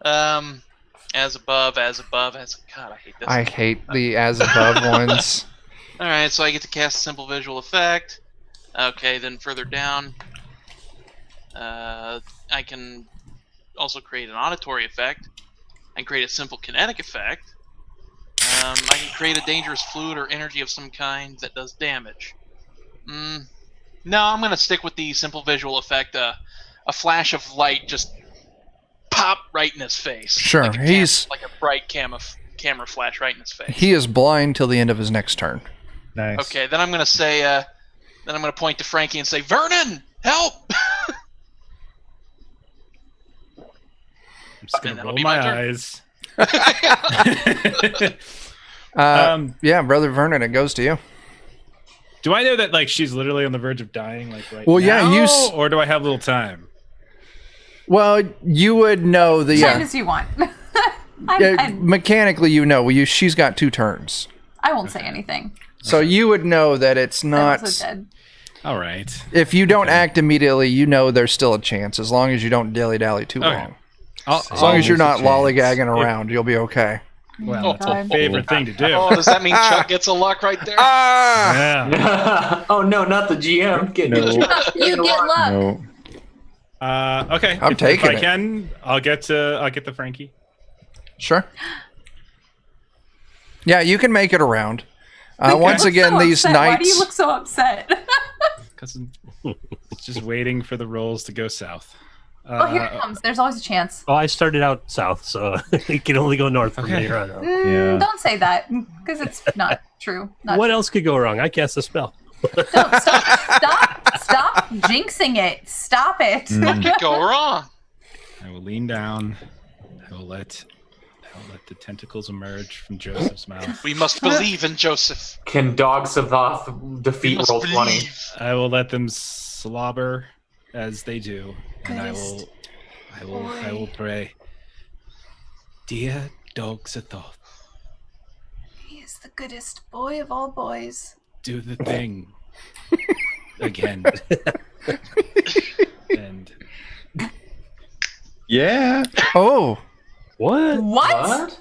As above, as above, as... God, I hate this. I hate the as above ones. All right, so I get to cast a simple visual effect. Okay, then further down, I can also create an auditory effect. I can create a simple kinetic effect. I can create a dangerous fluid or energy of some kind that does damage. No, I'm going to stick with the simple visual effect. A flash of light just pop right in his face. Sure, like a he's- like a bright camera flash right in his face. He is blind till the end of his next turn. Nice. Okay, then I'm gonna say, then I'm gonna point to Frankie and say, "Vernon, help!" I'm just going And to that'll roll be my my turn. eyes. Yeah, Brother Vernon, it goes to you. Do I know that like she's literally on the verge of dying, like right Well, now, yeah, or do I have a little time? Well, you would know the Time as you want. mechanically, she's got 2 turns, I won't say anything. so you would know that it's I'm not. also dead. All right. If you don't act immediately, there's still a chance as long as you don't dilly dally too long. As long as you're not lollygagging around, you'll be okay. Well, that's my God. favorite thing to do. Oh, does that mean Chuck gets a luck right there? Yeah. Oh no, not the GM. You get luck. No. Okay. I'm taking if I it. can, I'll get the Frankie. Sure. Yeah, you can make it around. Once You look again, so these upset. Why do you knights. look so upset? Because it's just waiting for the rolls to go south. Oh, here it comes. There's always a chance. Well, I started out south, so it can only go north from here on out. Yeah. Don't say that, because it's not true. Not What true. else could go wrong? I cast a spell. No, stop jinxing it. Stop it. Could go wrong. I will lean down. I will let the tentacles emerge from Joseph's mouth. We must believe in Joseph. Can Dogs of Thoth We defeat must roll 20? believe. I will let them slobber as they do, and I will pray. Dear Dogs of Thoth, He is the goodest boy of all boys. do the thing again. And Yeah. Oh, What? What?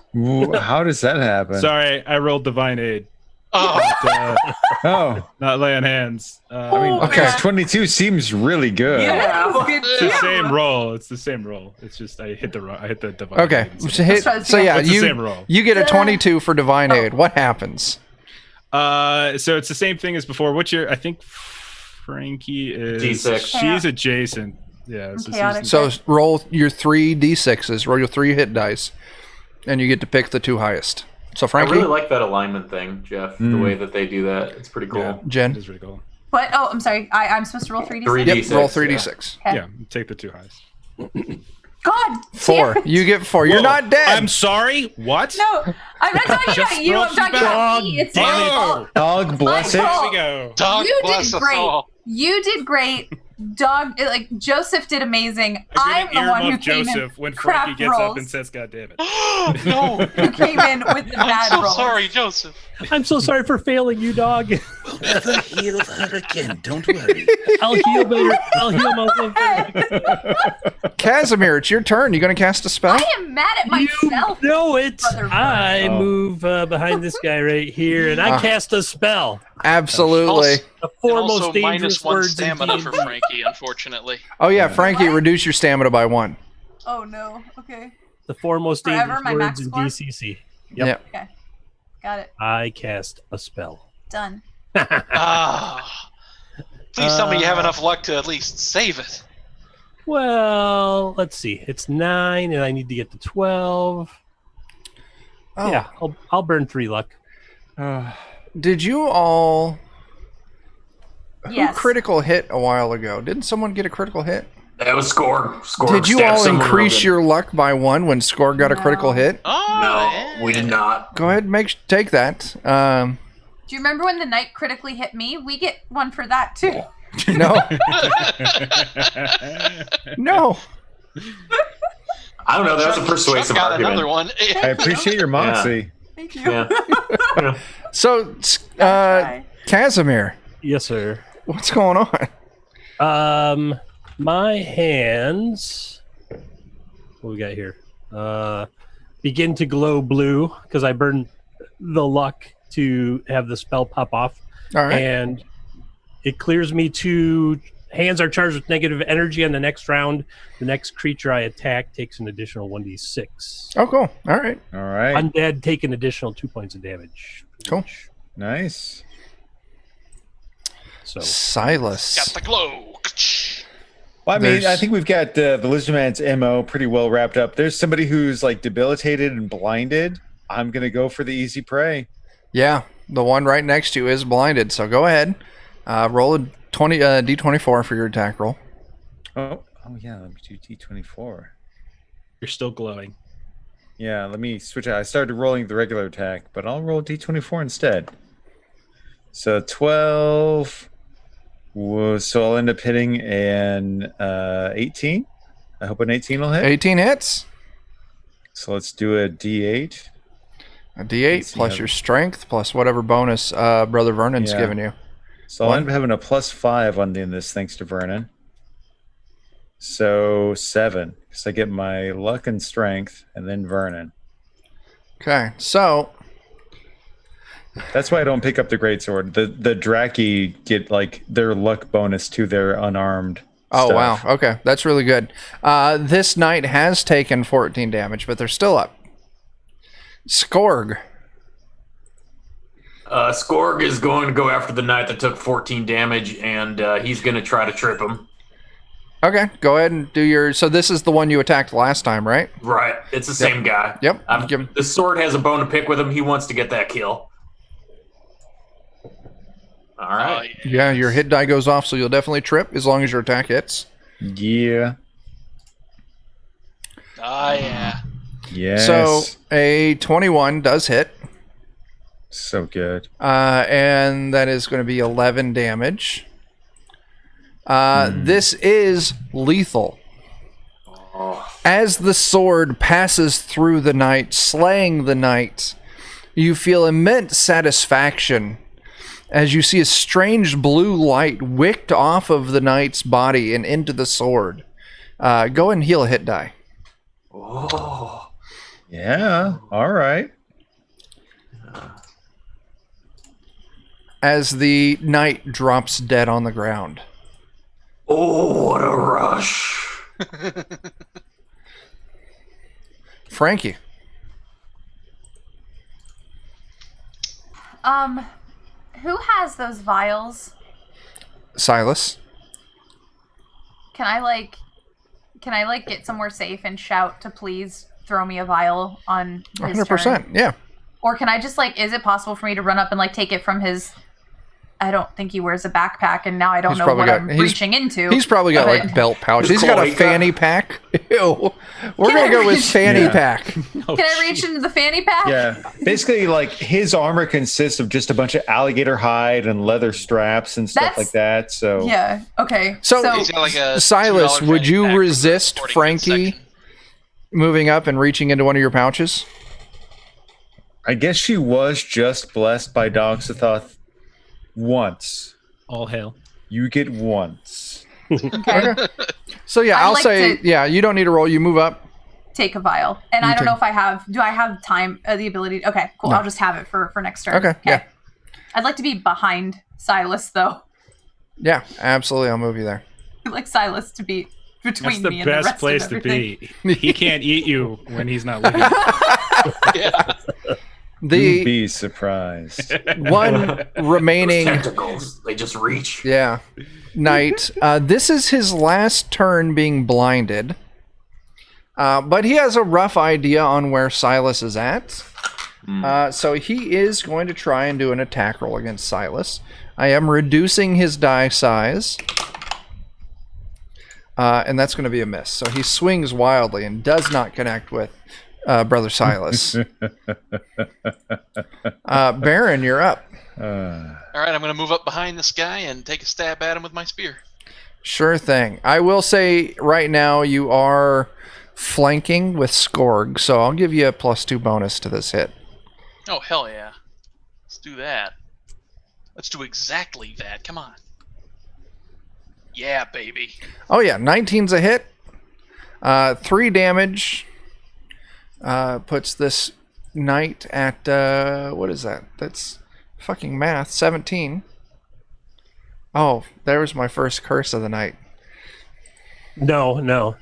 How does that happen? sorry, I rolled divine aid. Oh, Oh, Not laying hands. okay. because 22 seems really good. Yeah. It's the same roll. It's the same roll. It's just I hit the divine. Okay. aid instead. So, Let's try this again. It's the same roll. you get a 22 for divine aid. What happens? So it's the same thing as before. What's your? I think Frankie is. D6. She's adjacent. Yeah. So Chaotic. So roll your 3 d6s. Roll your 3 hit dice, and you get to pick the 2 highest. So I Frankie, really like that alignment thing, Jeff. The way that they do that, it's pretty cool. Yeah, Jen. it is really cool. What? Oh, I'm sorry. I'm supposed to roll 3d6? 3d6. Yep. Roll Yeah. 3d6. Okay. Yeah, take the 2 highest. God. 4. damn it. You get 4. You're not dead. I'm sorry. What? No, I'm not talking Just about you. I'm brought you talking about back. me. It's Damn my it. fault. Dog bless My it. fault. Here we go. dog You bless did us great. all. You did great. Joseph did amazing. I'm the one who came Joseph in when crap Frankie gets rolls. up and says, "God damn it." No, Who came in with the bad I'm so rolls. sorry, Joseph. I'm so sorry for failing you, dog. Never heal her again. Don't worry. I'll heal better. I'll heal myself better. Casimir, it's your turn. You going to cast a spell? I am mad at myself. No, it's Brother I Oh. move behind this guy right here, and I cast a spell. Absolutely. The 4 And also most dangerous minus 1 words in stamina for D&D. Frankie, unfortunately. Oh yeah, Frankie, What? reduce your stamina by 1. Oh no. Okay. The 4 most Forever, dangerous my words max in score? DCC. Yep. Yep. Got it. I cast a spell. Done. Ah. Please tell me you have enough luck to at least save it. Well, let's see. It's 9, and I need to get to 12. Oh. Yeah, I'll burn 3 luck. Did you all Yes. critical hit a while ago? Didn't someone get a critical hit? That was Score. Score. Did you stabbed all someone increase real good. your luck by 1 when Score got a critical hit? Oh, No, we did not. Go ahead, take that. Do you remember when the knight critically hit me? We get 1 for that too. No, no. I don't know. That was a persuasive Chuck got argument. another one. I appreciate your moxie. Thank you. Yeah. So, Try. Casimir, Yes, sir. what's going on? My hands. What we got here? Begin to glow blue because I burned the luck to have the spell pop off, All right. and it clears me to. Hands are charged with negative energy on the next round. The next creature I attack takes an additional 1d6. Oh, cool. All right. All right. Undead take an additional 2 points of damage. Cool. Nice. So Silas. Got the glow. Well, I mean, I There's- think we've got the Lizardman's MO pretty well wrapped up. There's somebody who's like debilitated and blinded. I'm going to go for the easy prey. Yeah, the one right next to you is blinded. So go ahead. Roll a d24 for your attack roll. Oh yeah, let me do D24. You're still glowing. Yeah, let me switch out. I started rolling the regular attack, but I'll roll D24 instead. So 12. So I'll end up hitting an 18. I hope an 18 will hit. 18 hits. So let's do a D8. A D8 plus your strength plus whatever bonus Brother Vernon's given you. So I'll end up having a +5 on the end of this thanks to Vernon. So 7. Because I get my luck and strength and then Vernon. Okay, so that's why I don't pick up the greatsword. The Draki get like their luck bonus to their unarmed. Oh, stuff. wow. Okay, that's really good. This knight has taken 14 damage, but they're still up. Skorg. Skorg is going to go after the knight that took 14 damage, and he's going to try to trip him. Okay, go ahead and do your... So this is the one you attacked last time, right? Right. It's the same guy. Yep. The sword has a bone to pick with him. He wants to get that kill. All right. Yeah, your hit die goes off, so you'll definitely trip as long as your attack hits. Yeah. Yeah. Yes. So a 21 does hit. So good. And that is going to be 11 damage. This is lethal. As the sword passes through the knight, slaying the knight, you feel immense satisfaction as you see a strange blue light wicked off of the knight's body and into the sword. Go ahead and heal a hit die. Oh. Yeah. All right. As the knight drops dead on the ground. Oh, what a rush. Frankie. Who has those vials? Silas. Can I get somewhere safe and shout to please throw me a vial on his 100%. turn? Yeah. Or can I just is it possible for me to run up and take it from his... I don't think he wears a backpack, and now I don't know what I'm reaching into. He's probably got belt pouch. He's got a fanny pack. Ew. We're going to go with fanny pack. Can I reach into the fanny pack? Yeah. Basically, his armor consists of just a bunch of alligator hide and leather straps and stuff like that. So yeah. Okay. So He's got a Silas, $2 would you fanny pack resist for the Frankie section. moving up and reaching into one of your pouches? I guess she was just blessed by Doxathoth once. All hail. You get once. Okay. So yeah, I'll say you don't need to roll. You move up. Take a vial, and I don't know if I have. Do I have time? The ability? Okay, cool. No. I'll just have it for next turn. Okay. Yeah. I'd like to be behind Silas, though. Yeah, absolutely. I'll move you there. I'd like Silas to be between That's me the and the best rest place of to everything. be. He can't eat you when he's not looking. Yeah. You'd The be surprised. one remaining Tentacles, they just reach. knight. This is his last turn being blinded. But he has a rough idea on where Silas is at. So he is going to try and do an attack roll against Silas. I am reducing his die size. And that's going to be a miss. So he swings wildly and does not connect with Brother Silas. Baron, you're up. All right, I'm going to move up behind this guy and take a stab at him with my spear. Sure thing. I will say right now you are flanking with Skorg, so I'll give you a +2 bonus to this hit. Oh, hell yeah. Let's do that. Let's do exactly that. Come on. Yeah, baby. Oh yeah, 19's a hit. 3 damage. Puts this knight at, what is that? That's fucking math. 17. Oh, there was my first curse of the night. No.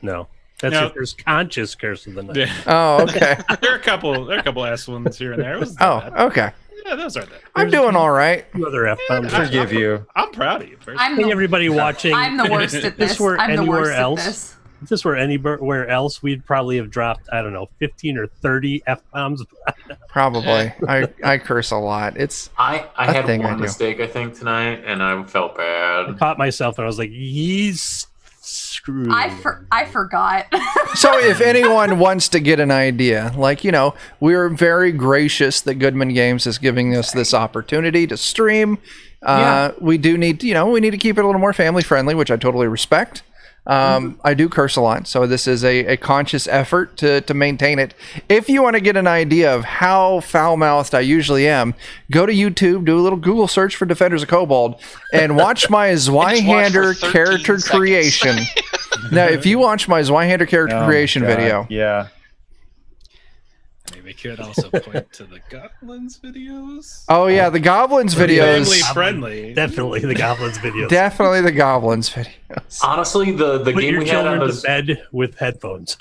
That's No. your first conscious curse of the night. Yeah. Oh, okay. There are a couple ass ones here and there. It wasn't that bad. Okay. Yeah, those aren't that. I'm doing all right. Two other F-bombs. Forgive you. I'm proud of you. First. Hey, everybody watching. I'm the worst at this. This were I'm the anywhere worst else? at this. If this were anywhere else, we'd probably have dropped, 15 or 30 F-bombs. Probably. I curse a lot. It's I A thing had I one do. mistake, I think, tonight, and I felt I bad. caught myself and I was like, he's Screw. I forgot. So if anyone wants to get an idea, like, we're very gracious that Goodman Games is giving us this opportunity to stream. We do need, we need to keep it a little more family friendly, which I totally respect. I do curse a lot, so this is a conscious effort to maintain it. If you want to get an idea of how foul-mouthed I usually am, go to YouTube, do a little Google search for Defenders of Kobold, and watch my Zweihander character creation. Now, if you watch my Zweihander character creation video... Yeah. We could also point to the Goblins videos. Oh, yeah, the Goblins videos. Family friendly. Definitely the Goblins videos. Definitely the Goblins videos. Honestly, the Put game your we had on children the to bed with headphones.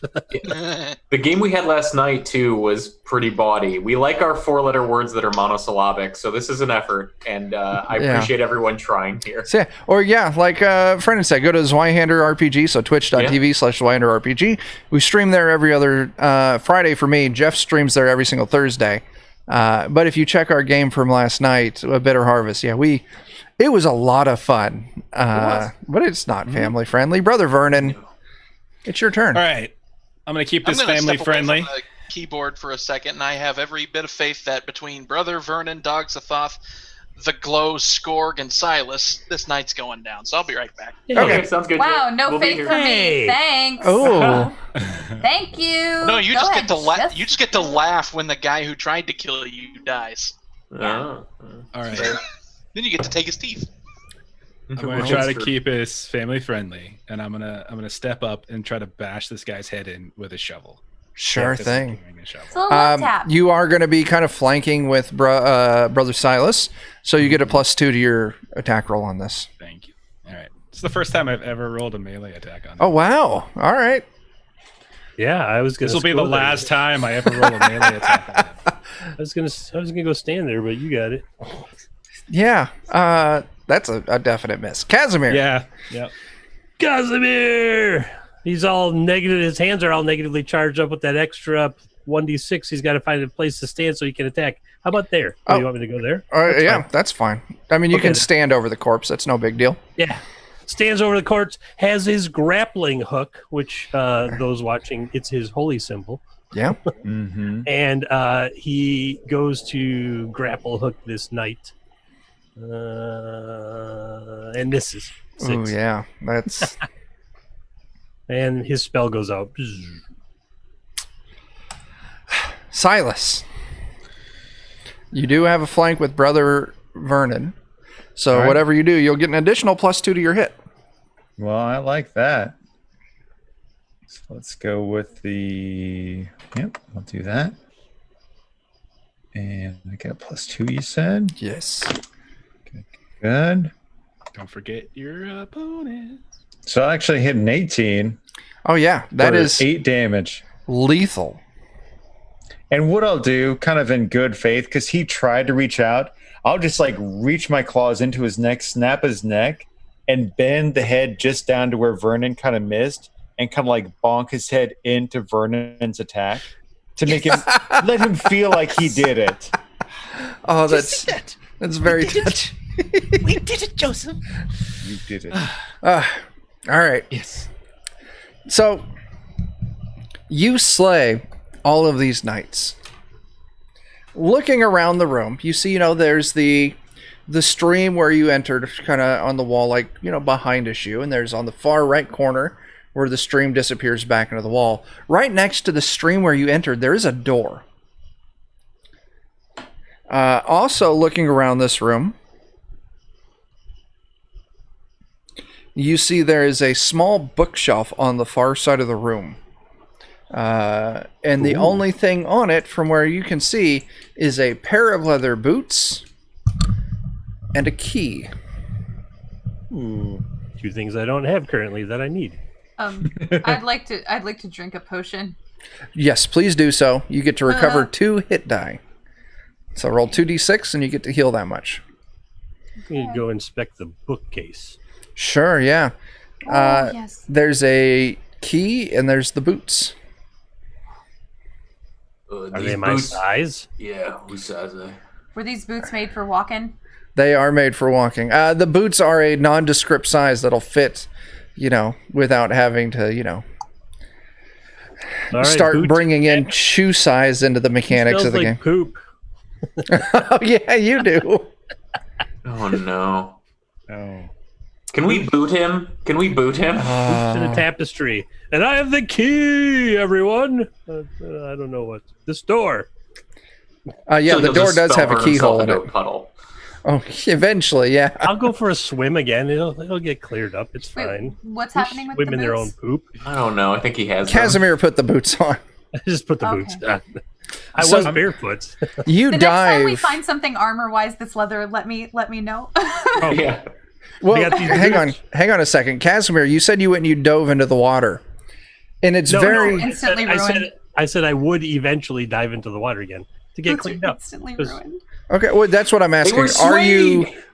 The game we had last night, too, was pretty bawdy. We like our 4-letter words that are monosyllabic, so this is an effort, and I appreciate everyone trying here. So, like Brendan said, go to Zweihander RPG, so twitch.tv/Zweihander RPG. We stream there every other Friday for me. Jeff streams there every single Thursday. But if you check our game from last night, A Bitter Harvest, it was a lot of fun. But it's not family friendly. Brother Vernon, it's your turn. All right. I'm going to keep this family friendly. From the keyboard for a second, and I have every bit of faith that between Brother Vernon, Dogs of Thoth, the Glow, Skorg, and Silas, this night's going down. So I'll be right back. Okay, sounds good. Wow, no We'll be faith here. for me. Thanks. Oh, Thank you. No, you Go just ahead, get to laugh. Jeff. You just get to laugh when the guy who tried to kill you dies. All right. Then you get to take his teeth. I'm going to try to keep this family friendly, and I'm gonna step up and try to bash this guy's head in with a shovel. sure thing. It's a little love tap. You are going to be kind of flanking with Brother Silas, so you get a +2 to your attack roll on this. Thank you. All right. It's the first time I've ever rolled a melee attack on. Oh, wow. All right. Yeah, I was gonna. This will be the last time I ever roll a melee attack on him. I was gonna go stand there, but you got it. Yeah. That's a definite miss. Casimir. Yeah. Yep. Casimir! He's all negative. His hands are all negatively charged up with that extra 1d6. He's got to find a place to stand so he can attack. How about there? Oh, you want me to go there? That's fine. I mean, you can stand over the corpse. That's no big deal. Yeah. Stands over the corpse, has his grappling hook, which those watching, it's his holy symbol. Yeah. Mm-hmm. And he goes to grapple hook this knight. And misses. Oh, yeah. That's... And his spell goes out. Silas. You do have a flank with Brother Vernon. So right. Whatever you do, you'll get an additional +2 to your hit. Well, I like that. So let's go with the... Yep, I'll do that. And I get a +2, you said? Yes. Okay, good. Don't forget your opponent. So I actually hit an 18. Oh, yeah. That for is 8 damage. lethal. And what I'll do, kind of in good faith, because he tried to reach out, I'll just reach my claws into his neck, snap his neck, and bend the head just down to where Vernon kind of missed, and kind of bonk his head into Vernon's attack to make him let him feel like he did it. Oh, that's very touching. We did it, Joseph. You did it. All right. Yes. So you slay all of these knights. Looking around the room, you see, there's the stream where you entered, kind of on the wall, behind you, and there's on the far right corner where the stream disappears back into the wall. Right next to the stream where you entered, there is a door. Also, looking around this room, you see there is a small bookshelf on the far side of the room. And the only thing on it, from where you can see, is a pair of leather boots and a key. Two things I don't have currently that I need. I'd like to drink a potion. Yes, please do so. You get to recover 2 hit die. So roll 2d6 and you get to heal that much. You need to go inspect the bookcase. Sure, yeah. Yes. There's a key and there's the boots. Are they my size? Yeah, whose size are they? Were these boots made for walking? They are made for walking. The boots are a nondescript size that'll fit without having to, All right, start Boots. bringing in shoe size into the mechanics Smells of the like game. poop. Oh, yeah, you do. Oh no. Oh. Can we boot him? Can we boot him? To the tapestry. And I have the key, everyone. I don't know what. This door. Yeah, So the he'll door just does spell have a burn himself keyhole in into it. a puddle. Oh, eventually, yeah. I'll go for a swim again. It'll get cleared up. It's Wait, fine. what's They happening with swim the in their own boots? poop. I don't know. I think he has them. Casimir put the boots on. I just put the Okay. boots on. I So- was barefoot. You The next time we dive. find something armor-wise that's leather, let me know. Oh, Yeah. Well, got these hang on boots. a second. Casimir, you said you went and you dove into the water. And it's very... Instantly ruined. I said I would eventually dive into the water again to get Boots cleaned are up. instantly 'Cause- ruined. Okay, well, that's what I'm asking. were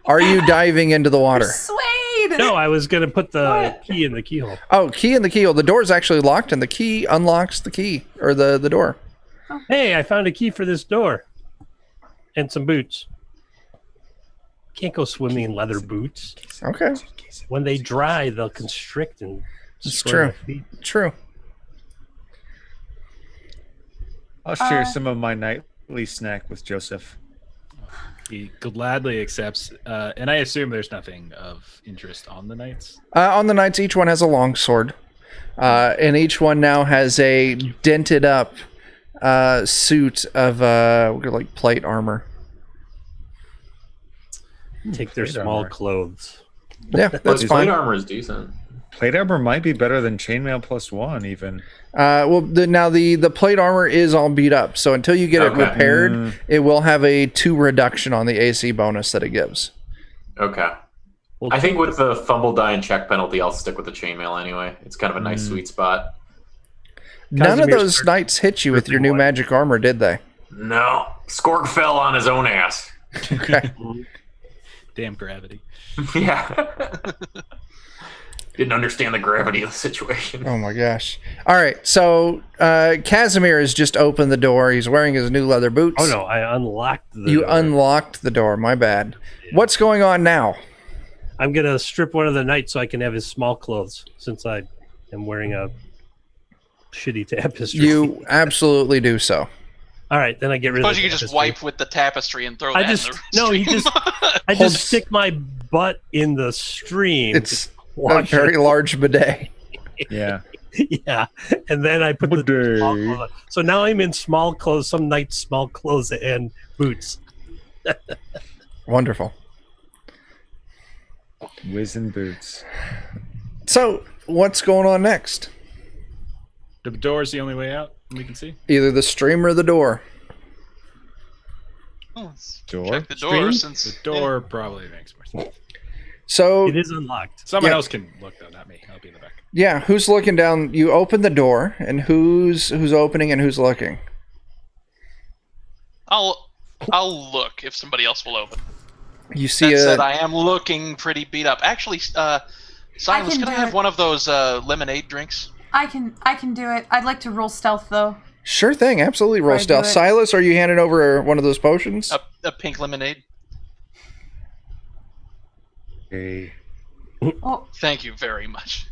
Are you diving into the water? Suede! No, I was going to put the key in the keyhole. Oh, key in the keyhole. The door's actually locked, and the key unlocks the key, or the door. Hey, I found a key for this door. And some boots. Can't go swimming in leather boots. Okay, When they dry, they'll constrict and it's destroy true. my feet. True. I'll share some of my nightly snack with Joseph. He gladly accepts, and I assume there's nothing of interest on the knights. On the knights, each one has a long sword, and each one now has a dented up suit of like plate armor. Take their Plate small armor. clothes. Yeah, But that's his fine. plate armor is decent. Plate armor might be better than chainmail +1 even. Well, the plate armor is all beat up, so until you get it Okay. repaired, it will have a 2 reduction on the AC bonus that it gives. Okay. Well, I think with the fumble, die, and check penalty, I'll stick with the chainmail anyway. It's kind of a nice sweet spot. None of Casimir's those knights hit you with your new dripping wet. magic armor, did they? No. Skorg fell on his own ass. Okay. Damn gravity. Yeah. Didn't understand the gravity of the situation. Oh my gosh. All right, so Casimir has just opened the door. He's wearing his new leather boots. Oh no, I unlocked the You door. unlocked the door. My bad. What's going on now? I'm gonna strip one of the knights so I can have his small clothes since I am wearing a shitty tapestry. You absolutely do so. All right, then I get rid of Suppose the you could just tapestry. wipe with the tapestry and throw I that just in the no, he stream. just I Hold- just stick my butt in the stream. It's a wash very it. large bidet. Yeah. Yeah, and then I put the Bidet. small clothes on. So now I'm in small clothes, some nice small clothes and boots. Wonderful. Whizzing boots. So, what's going on next? The door's the only way out we can see. Either the stream or the door. Oh, let's Door? check the door Stream? since The door probably makes more sense. So, It is unlocked. Someone Yeah. else can look though, not me. I'll be in the back. yeah, who's looking down? You open the door, and who's opening and who's looking? I'll look if somebody else will open. You see That said, a I am looking pretty beat up. Actually, Silas, can could I do have it. one of those lemonade drinks? I can do it. I'd like to roll stealth though. sure thing. Absolutely, roll Before I do stealth. it. Silas, are you handing over one of those potions? A pink lemonade. Okay. Oh, Thank you very much.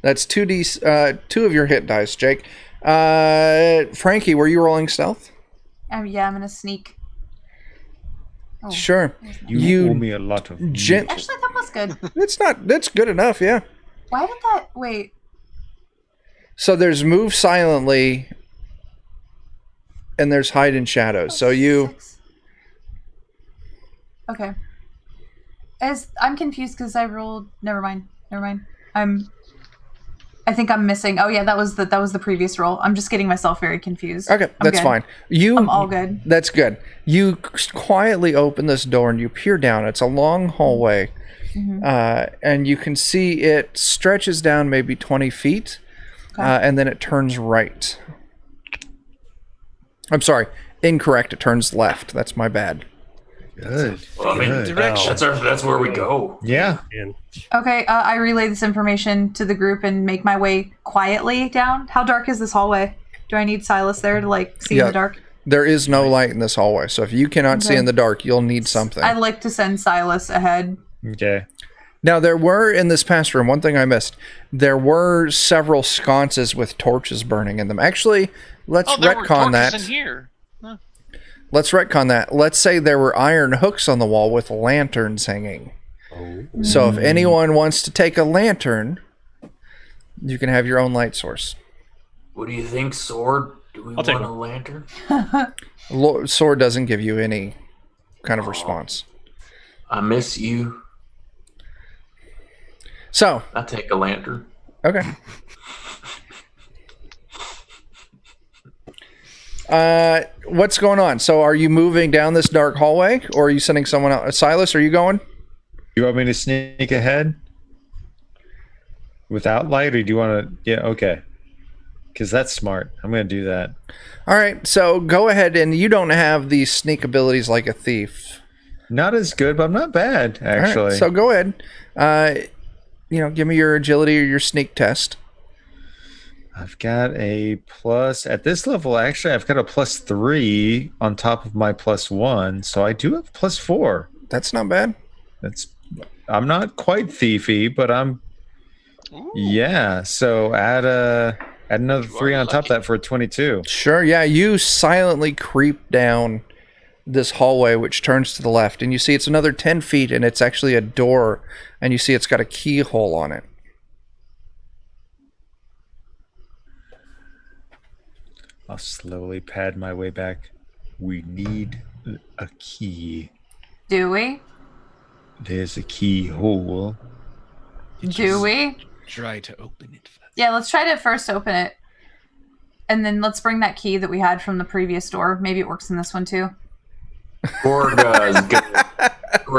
That's 2 of your hit dice, Jake. Frankie, were you rolling stealth? yeah, I'm gonna sneak. Oh, Sure. You, You owe me a lot of gen- actually, that was good. That's good enough, yeah. Why did that? Wait. So there's move silently, and there's hide in shadows. So you 6. Okay. I'm confused because I rolled. Never mind. I think I'm missing. Oh yeah, that was the previous roll. I'm just getting myself very confused. okay? I'm That's good. fine. I'm all good. That's good. You quietly open this door and you peer down. It's a long hallway, and you can see it stretches down maybe 20 feet, and then it turns right. I'm sorry, incorrect. It turns left. That's my bad. Good. Well, I mean, Good. that's where we go. Yeah. And Okay, I relay this information to the group and make my way quietly down. How dark is this hallway? Do I need Silas there to see in Yeah. the dark? There is no light in this hallway, so if you cannot see Okay. in the dark, you'll need something. I'd like to send Silas ahead. Okay. Now, there were in this past room, one thing I missed, there were several sconces with torches burning in them. Actually, let's there were retcon torches that. in here. Huh. Let's retcon that. Let's say there were iron hooks on the wall with lanterns hanging. Oh. So if anyone wants to take a lantern, you can have your own light source. What do you think, Sword? Do we I'll take want a one. lantern? Sword doesn't give you any kind of response. I miss you. So, I'll take a lantern. okay. What's going on? So are you moving down this dark hallway, or are you sending someone out? Silas, are you going? You want me to sneak ahead without light, or do you want to? Yeah, okay. Because that's smart. I'm going to do that. All right, so go ahead, and you don't have these sneak abilities like a thief. Not as good, but I'm not bad, All right, actually. so go ahead. Give me your agility or your sneak test. I've got a plus at this level. Actually, I've got a +3 on top of my +1, so I do have +4. That's not bad. I'm not quite thiefy, but I'm. Ooh. Yeah. So add another 3 on top of that for a 22. Sure, yeah. You silently creep down this hallway, which turns to the left, and you see it's another 10 feet, and it's actually a door, and you see it's got a keyhole on it. I'll slowly pad my way back. We need a key. Do we? There's a keyhole. Do we? Try to open it first. Yeah, let's try to first open it. And then let's bring that key that we had from the previous door. Maybe it works in this one too. Korg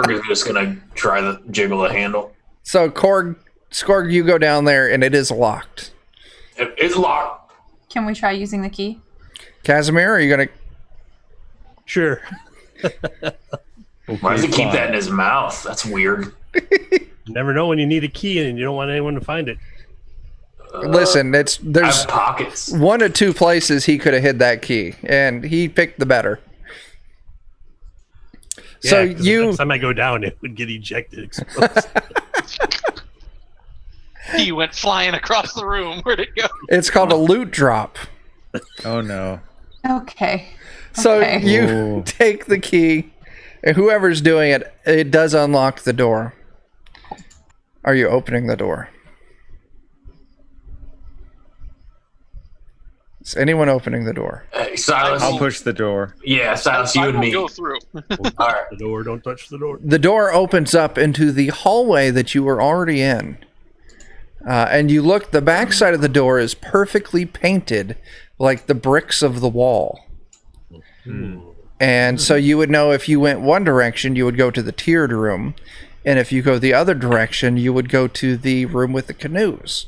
is just gonna try to jiggle the handle. So, Skorg, you go down there, and it is locked. It's locked. Can we try using the key? Casimir, are you going to... Sure. Why does he keep that in his mouth? That's weird. Never know when you need a key and you don't want anyone to find it. Listen, I there's have pockets. 1 of 2 places he could have hid that key, and he picked the better. Yeah, So 'cause the you... next time I go down, it would get ejected. Exposed. He went flying across the room. Where'd it go? It's called a loot drop. Oh no. Okay. So Okay. you Ooh. take the key, and whoever's doing it, it does unlock the door. Are you opening the door? Is anyone opening the door? Hey, Silas. I'll push the door. Yeah, Silas, you I and will me. go through. All right. The door, don't touch the door. The door opens up into the hallway that you were already in. And you look, the back side of the door is perfectly painted like the bricks of the wall. And so you would know if you went one direction, you would go to the tiered room. And if you go the other direction, you would go to the room with the canoes.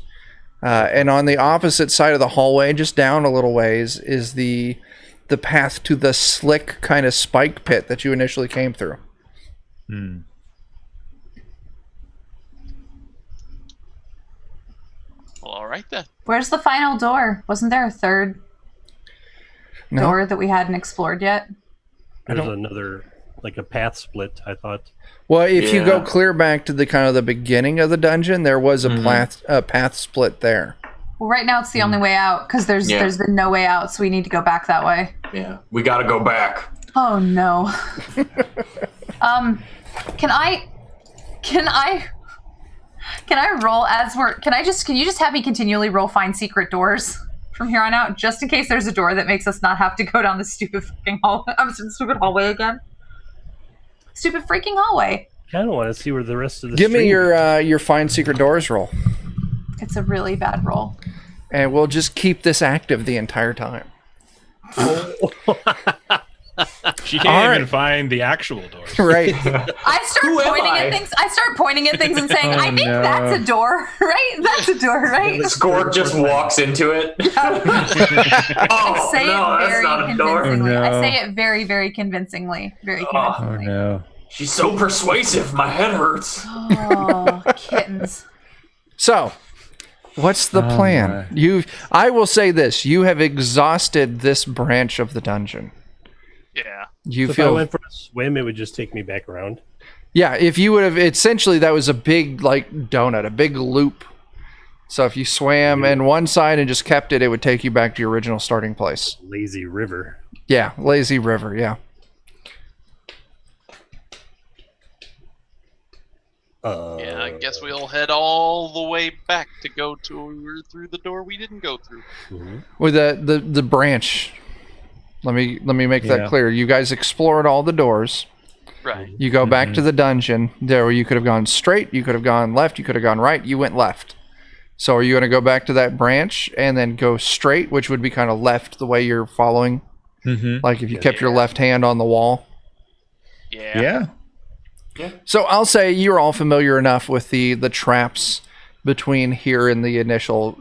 And on the opposite side of the hallway, just down a little ways, is the path to the slick kind of spike pit that you initially came through. Hmm. Well, all right then. Where's the final door? Wasn't there a third No. door that we hadn't explored yet? There's another, like a path split, I thought. Well, if you go Yeah. clear back to the kind of the beginning of the dungeon, there was a path split there. Well, right now it's the only way out because there's been no way out, so we need to go back that way. Yeah, we gotta go back. Oh no. Can I roll can you just have me continually roll find secret doors from here on out, just in case there's a door that makes us not have to go down the stupid fucking stupid hallway again? Stupid freaking hallway. I kind of want to see where the rest of the Give me stream your find secret doors roll, It's a really bad roll. and we'll just keep this active the entire time. She can't All even right. find the actual doors. Right. I start Who am pointing I? at things. I start pointing at things and saying, "I think no. that's a door, right? That's a door, right?" Skorg just walks into it. I Oh, say no, it that's very not a door. convincingly. Oh, no. I say it very, very convincingly. Very Oh convincingly. no. She's so persuasive. My head hurts. Oh, kittens. So, what's the Oh, plan? my. I will say this: you have exhausted this branch of the dungeon. Yeah. You So if I feel went for a swim, it would just take me back around. Yeah, if you would have, essentially that was a big like donut, a big loop. So if you swam in one side and just kept it, it would take you back to your original starting place. Lazy river. Yeah, lazy river, yeah. Yeah, I guess we'll head all the way back to go through the door we didn't go through. With the branch. Let me make that clear. You guys explored all the doors. Right. You go back to the dungeon. There, you could have gone straight. You could have gone left. You could have gone right. You went left. So are you going to go back to that branch and then go straight, which would be kind of left the way you're following? Like if you kept your left hand on the wall? Yeah. So I'll say you're all familiar enough with the traps between here and the initial.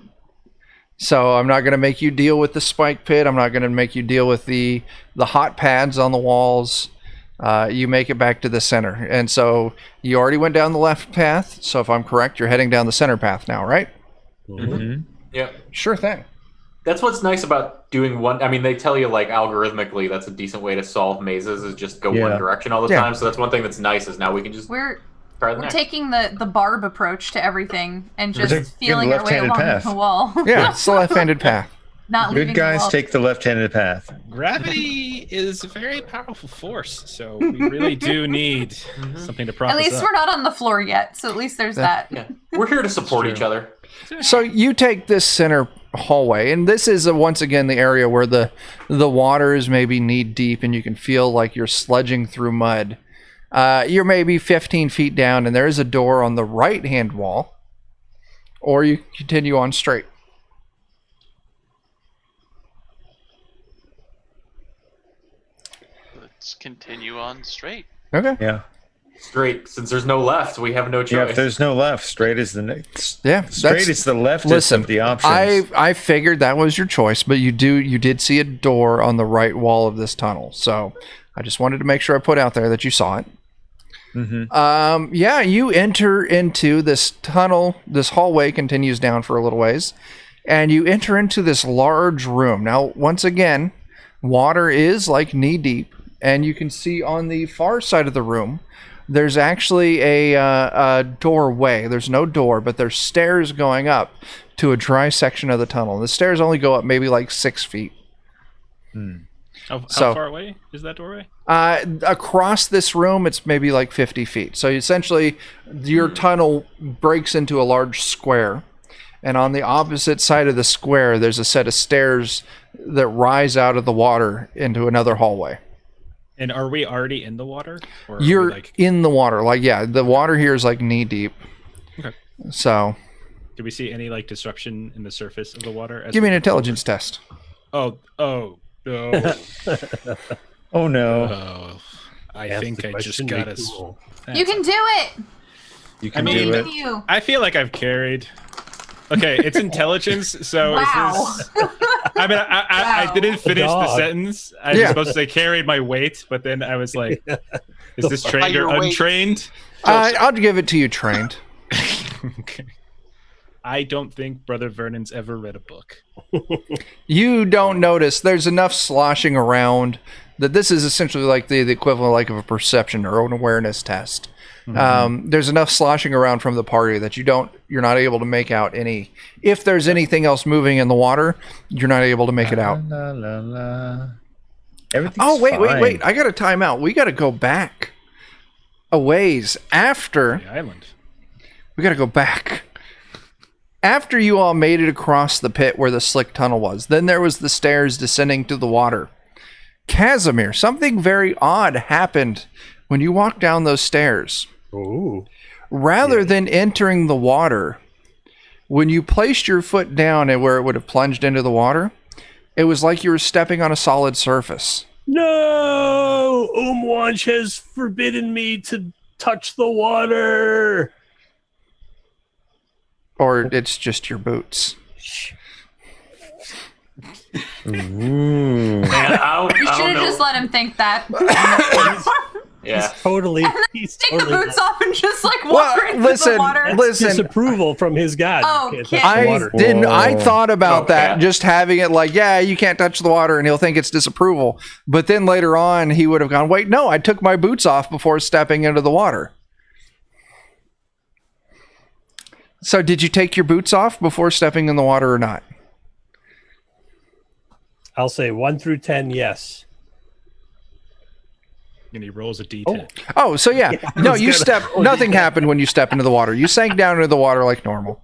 So I'm not going to make you deal with the spike pit. I'm not going to make you deal with the hot pads on the walls. You make it back to the center. And so you already went down the left path. So if I'm correct, you're heading down the center path now, right? Yeah. Sure thing. That's what's nice about doing one. I mean, they tell you like algorithmically that's a decent way to solve mazes is just go one direction all the time. So that's one thing that's nice is now we can just We're try the next. taking the barb approach to everything and just feeling our way left-handed along path. the wall. Yeah, it's the left-handed path. Not leaving Good the guys wall. take the left-handed path. Gravity is a very powerful force, so we really do need something to prop At us least up. we're not on the floor yet, so at least there's that. Yeah. We're here to support each other. So you take this center hallway, and this is once again the area where the water is maybe knee deep, and you can feel like you're sledging through mud. You're maybe 15 feet down, and there is a door on the right-hand wall, or you continue on straight. Let's continue on straight. Okay. Yeah. Straight. Since there's no left, we have no choice. Yeah, if there's no left, straight is the next. Yeah. Straight is the leftist Listen, of the options. I figured that was your choice, but you did see a door on the right wall of this tunnel, so I just wanted to make sure I put out there that you saw it. Yeah, you enter into this tunnel. This hallway continues down for a little ways, and you enter into this large room. Now, once again, water is like knee deep, and you can see on the far side of the room, there's actually a doorway. There's no door, but there's stairs going up to a dry section of the tunnel. The stairs only go up maybe like 6 feet. How So- far away is that doorway? Across this room, it's maybe like 50 feet. So essentially, your tunnel breaks into a large square. And on the opposite side of the square, there's a set of stairs that rise out of the water into another hallway. And are we already in the water? Or are we, You're like, in the water. Like, yeah, the water here is like knee deep. Okay. So, do we see any like disruption in the surface of the water? As give me we an move intelligence test. forward? Oh no! Oh no. Oh, I Ask think the I just question, got make us. the roll. You can do it. You I can mean, do Believe it. in you. I feel like I've carried. Okay, it's intelligence. So Wow. is this? I mean, I didn't finish the dog. sentence. I was Yeah. supposed to say carried my weight, but then I was like, is this trained or your weight. untrained? I'll give it to you trained. Okay. I don't think Brother Vernon's ever read a book. You don't notice there's enough sloshing around that this is essentially like the equivalent like of a perception or an awareness test. There's enough sloshing around from the party that you're not able to make out any. If there's anything else moving in the water, you're not able to make it out. La, la, la. Everything's Oh, wait. fine. I got to time out. We got to go back a ways after. The island. We got to go back. After you all made it across the pit where the slick tunnel was, then there was the stairs descending to the water. Casimir, something very odd happened when you walked down those stairs. Ooh. Rather than entering the water, when you placed your foot down and where it would have plunged into the water, it was like you were stepping on a solid surface. No! Umwanch has forbidden me to touch the water. Or it's just your boots. Ooh. Man, I You don't should have know. just let him think that. Yeah. Totally. And then He's take totally the boots off and just like walk Well, right into listen, the water. listen. disapproval from his god. Oh, You can't kid. touch the I water. didn't. I Whoa. thought about Okay. that, just having it like, yeah, you can't touch the water, and he'll think it's disapproval. But then later on, he would have gone, wait, no, I took my boots off before stepping into the water. So did you take your boots off before stepping in the water or not? I'll say 1 through 10, yes. And he rolls a d10. Oh, so yeah. No, you step. Nothing happened when you step into the water. You sank down into the water like normal.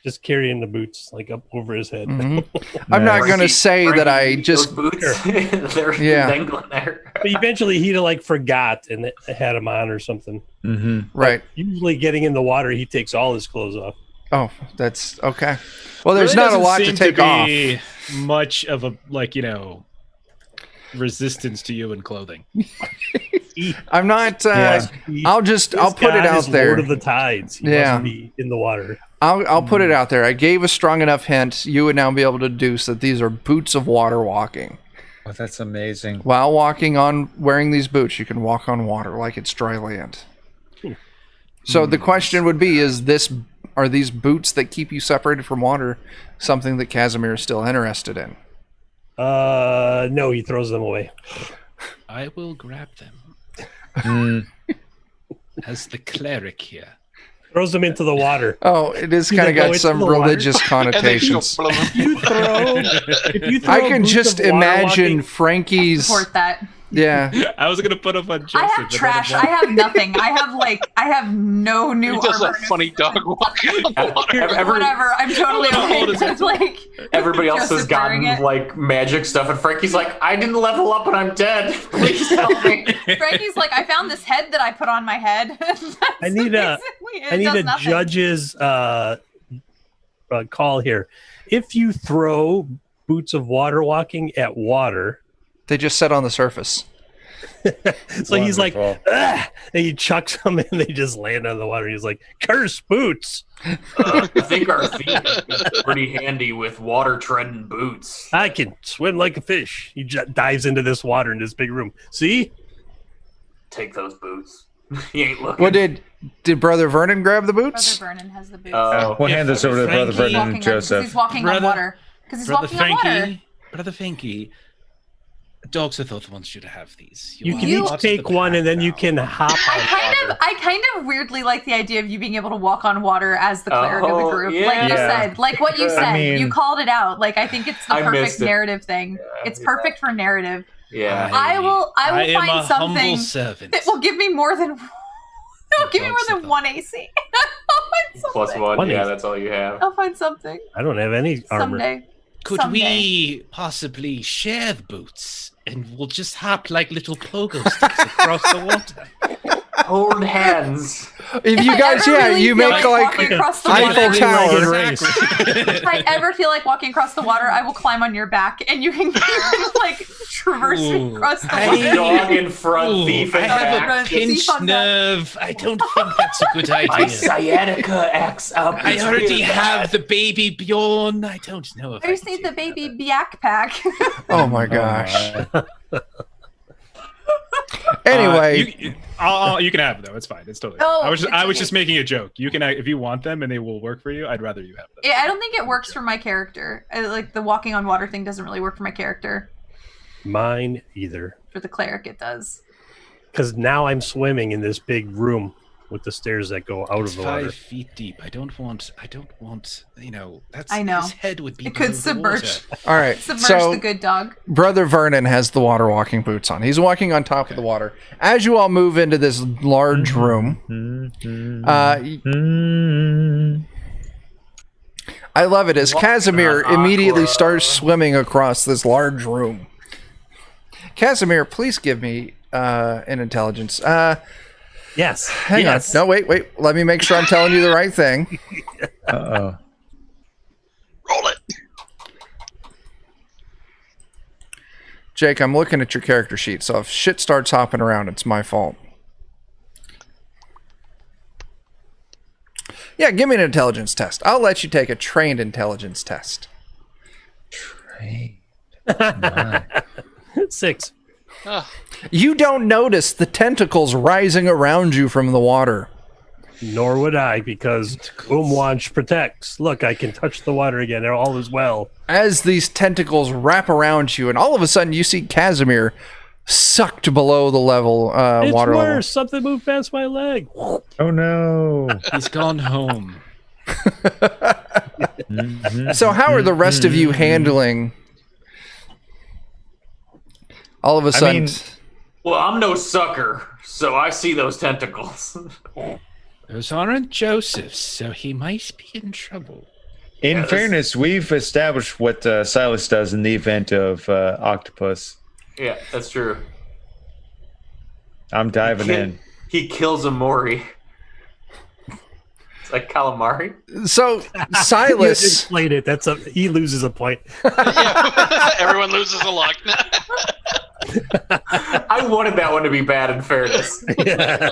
Just carrying the boots like up over his head. I'm not going to say that I Those just. boots. They're Yeah. dangling there. But eventually he'd like forgot and had them on or something. Right. Usually getting in the water, he takes all his clothes off. Oh, that's okay. Well, there's Really not a lot doesn't to seem take off. be much of a resistance to you in clothing. I'm not. Yeah. I'll put it out there. Lord of the tides. He Yeah. mustn't be in the water. I'll put it out there. I gave a strong enough hint. You would now be able to deduce that these are boots of water walking. Oh, that's amazing. While wearing these boots, you can walk on water like it's dry land. So the question would be: are these boots that keep you separated from water something that Casimir is still interested in? No, he throws them away. I will grab them. As the cleric here. Throws them into the water. Oh, it is You kind of go got into some the water. religious And then connotations. If you throw I can boots just of water imagine walking- Frankie's. Support that. Yeah. I was gonna put up on Joseph. I have trash. I have nothing. I have no new He does armor. that funny dog walking on the water. Whatever. I'm totally okay with like. Everybody else has Joseph wearing gotten it. like magic stuff, and Frankie's like, "I didn't level up, and I'm dead. Please help me." Frankie's like, I found this head that I put on my head. I need a judge's call here. If you throw boots of water walking at water, They just set on the surface. so he's like, Wonderful. "Ah," and he chucks them and they just land on the water. He's like, curse boots. I think our feet is pretty handy with water treading boots. I can swim like a fish. He dives into this water in this big room. See? Take those boots. He ain't looking. Well, did Brother Vernon grab the Brother boots? Vernon has the boots. We'll hand this over to Brother Frankie- Vernon and Joseph. He's walking on Brother- water. Because he's Brother walking on water. Frankie, Brother Frankie, Dogs of Thoth wants you to have these. You are can part each of take the one pack and then you now. can hop on I kind of weirdly like the idea of you being able to walk on water as the cleric of the Oh, group. yeah. Like you Yeah. said, like what you I said, mean- you called it out. Like I think it's the I perfect missed it. narrative thing. It's perfect for narrative. Yeah. I will I am find a something humble servant. that will give me more than it'll give me more than Dogs one AC. I'll find Plus something. one. One Yeah, is- that's all you have. I'll find something I don't have any armor. someday. Could someday. we possibly share the boots and we'll just hop like little pogo sticks across the water? Hold hands. If you I guys, ever yeah, really you feel make like like walking across the Eiffel water. Tower. race. If I ever feel like walking across the water, I will climb on your back and you can like traverse me Ooh. across the I- water. Dog in front, Ooh, thief I in have back. a Thief pinched on back. nerve. I don't think that's a good My idea. sciatica acts up. I It's already really have the baby Bjorn. I don't know if I just need the baby backpack. Oh my gosh. Anyway, You can have them though. It's fine. It's totally. Oh, I was it's just okay. making a joke. You can if you want them and they will work for you. I'd rather you have them. Yeah, I don't think it works for my character. Like the walking on water thing doesn't really work for my character. Mine either. For the cleric, it does. Because now I'm swimming in this big room with the stairs that go out It's of the water. 5 feet deep. I don't want. You know. That's. I know. His head would be. It could below the submerge. water. all right. Submerge So the good dog. Brother Vernon has the water walking boots on. He's walking on top of the water. As you all move into this large room, I love it as Casimir immediately starts swimming across this large room. Casimir, please give me an intelligence. Yes. Hang yes. on. No, wait. Let me make sure I'm telling you the right thing. Uh-oh. Roll it. Jake, I'm looking at your character sheet, so if shit starts hopping around, it's my fault. Yeah, give me an intelligence test. I'll let you take a trained intelligence test. Trained. 6. Oh, You don't notice the tentacles rising around you from the water. Nor would I, because Umwanch protects. Look, I can touch the water again. All is well. As these tentacles wrap around you, and all of a sudden you see Casimir sucked below the level, It's water worse. level. Something moved past my leg. Oh no. He's gone home. So how are the rest of you handling all of a sudden? Well, I'm no sucker, so I see those tentacles. Those aren't Joseph's, so he might be in trouble. In fairness, we've established what Silas does in the event of octopus. Yeah, that's true. I'm diving in. He kills a Mori. It's like calamari. So You Silas, explained it. He loses a point. Yeah. Everyone loses a luck. I wanted that one to be bad in fairness.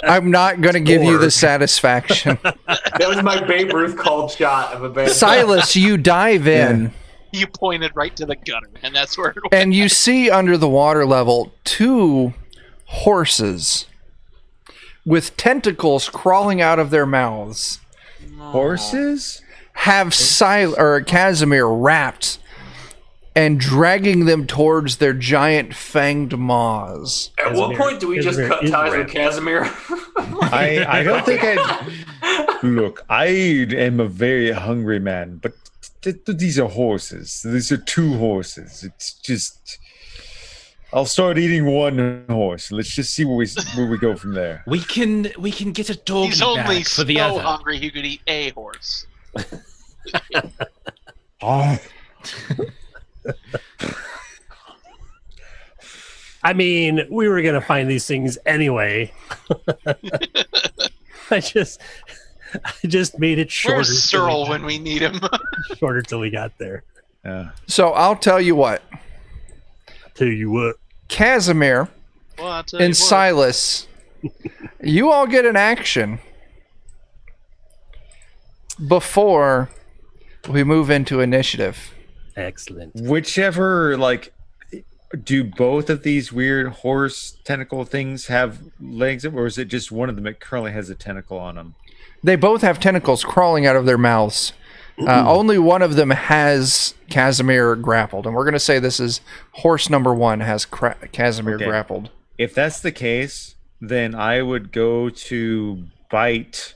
I'm not going to give you the satisfaction. That was my Babe Ruth called shot of a bad Silas, you dive in. You pointed right to the gutter, and that's where it went. And you see under the water level 2 horses with tentacles crawling out of their mouths Horses? have Casimir wrapped and dragging them towards their giant fanged maws. At what point do we just cut ties with Casimir? I don't think I... Look, I am a very hungry man, but these are horses. These are 2 horses. It's just... I'll start eating 1 horse. Let's just see where we go from there. We can get a doggy He's only bag for the so other. hungry he could eat a horse. I mean, we were going to find these things anyway. I just made it shorter. Where's Cyril when we need him? Shorter till we got there. Yeah. So I'll tell you what. Tell you what. Casimir Well, I'll tell you and what. Silas, you all get an action before we move into initiative. Excellent. Whichever, do both of these weird horse tentacle things have legs, or is it just one of them that currently has a tentacle on them? They both have tentacles crawling out of their mouths. Only one of them has Casimir grappled, and we're going to say this is horse number 1 has Casimir grappled. If that's the case, then I would go to bite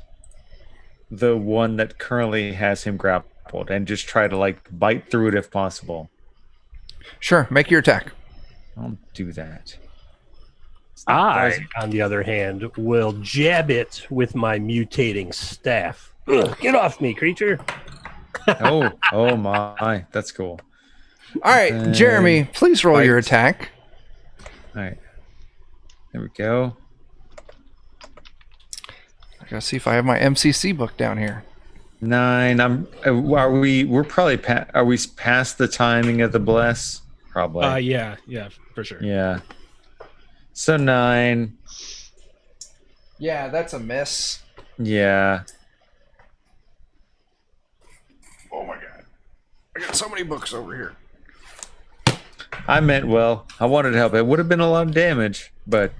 the one that currently has him grappled and just try to bite through it if possible. Sure, make your attack. I'll do that. I, on the other hand, will jab it with my mutating staff. Ugh, get off me, creature. Oh my, that's cool. All right, Jeremy, please roll your attack. All right, there we go. I gotta see if I have my MCC book down here. 9. We're probably are we past the timing of the bless? Probably. Yeah, for sure. Yeah. So 9. Yeah, that's a miss. Yeah. Oh my god. I got so many books over here. I meant well. I wanted to help. It would have been a lot of damage, but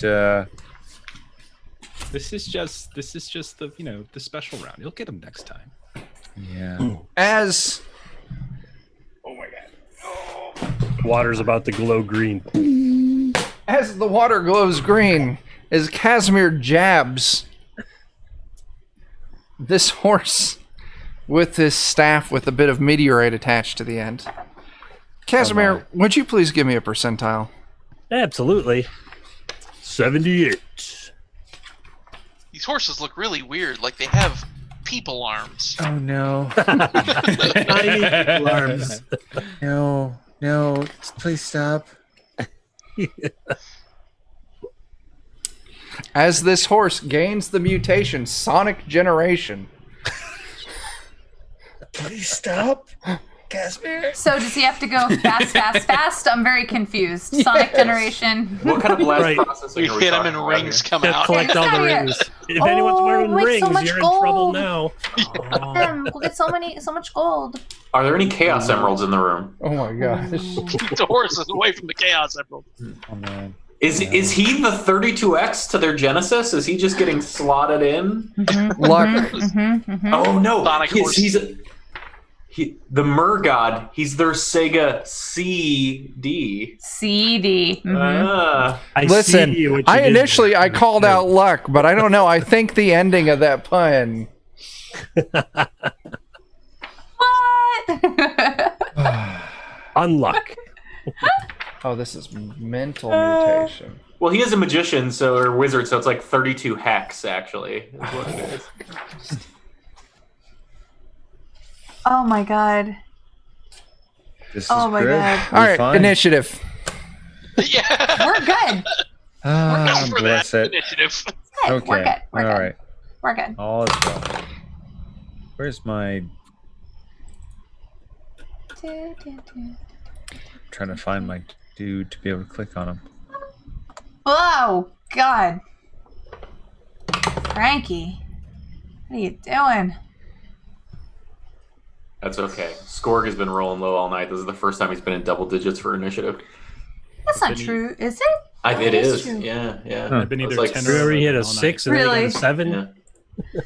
This is just the the special round. You'll get them next time. yeah. As Water's about to glow green. As the water glows green, as Casimir jabs this horse with his staff with a bit of meteorite attached to the end. Casimir, would you please give me a percentile? Absolutely. 78. These horses look really weird, like they have people arms. Oh no. Tiny alarms. No, please stop. As this horse gains the mutation Sonic Generation. Please stop. Casimir. So does he have to go fast? I'm very confused. Sonic Generation. What kind of blast Right. processing You are we hit them talking and about rings here? come Gotta out. collect all the Yeah. rings. If anyone's wearing like, rings, so much you're in trouble gold. now. We'll get so much gold. Are there any chaos emeralds in the room? Oh my gosh. The horse is away from the chaos emerald. Oh man. Is he the 32X to their Genesis? Is he just getting slotted in? Luck. Oh no! Sonic horse. The Mer God. He's their Sega CD. CD. Ah. Listen, see what you I did initially there. I called out luck, but I don't know. I think the ending of that pun. Unluck. Oh, this is mental mutation. Well, he is a magician, or wizard, so it's like 32 hex, actually, is what it is. Oh my god. This is Oh my good. God. We're All right, fine. initiative. Yeah. We're good. Ah, For bless that it. initiative. Good. Okay. We're good. We're All good. right. We're good. All is well. Where's my... trying to find my dude to be able to click on him. Oh god. Frankie. What are you doing? That's okay. Skorg has been rolling low all night. This is the first time he's been in double digits for initiative. That's not true, is it? It That is. true. Yeah. I've been It's either like 10 We or already hit 11 a all 6 night. and then Really? you got a 7. Yeah.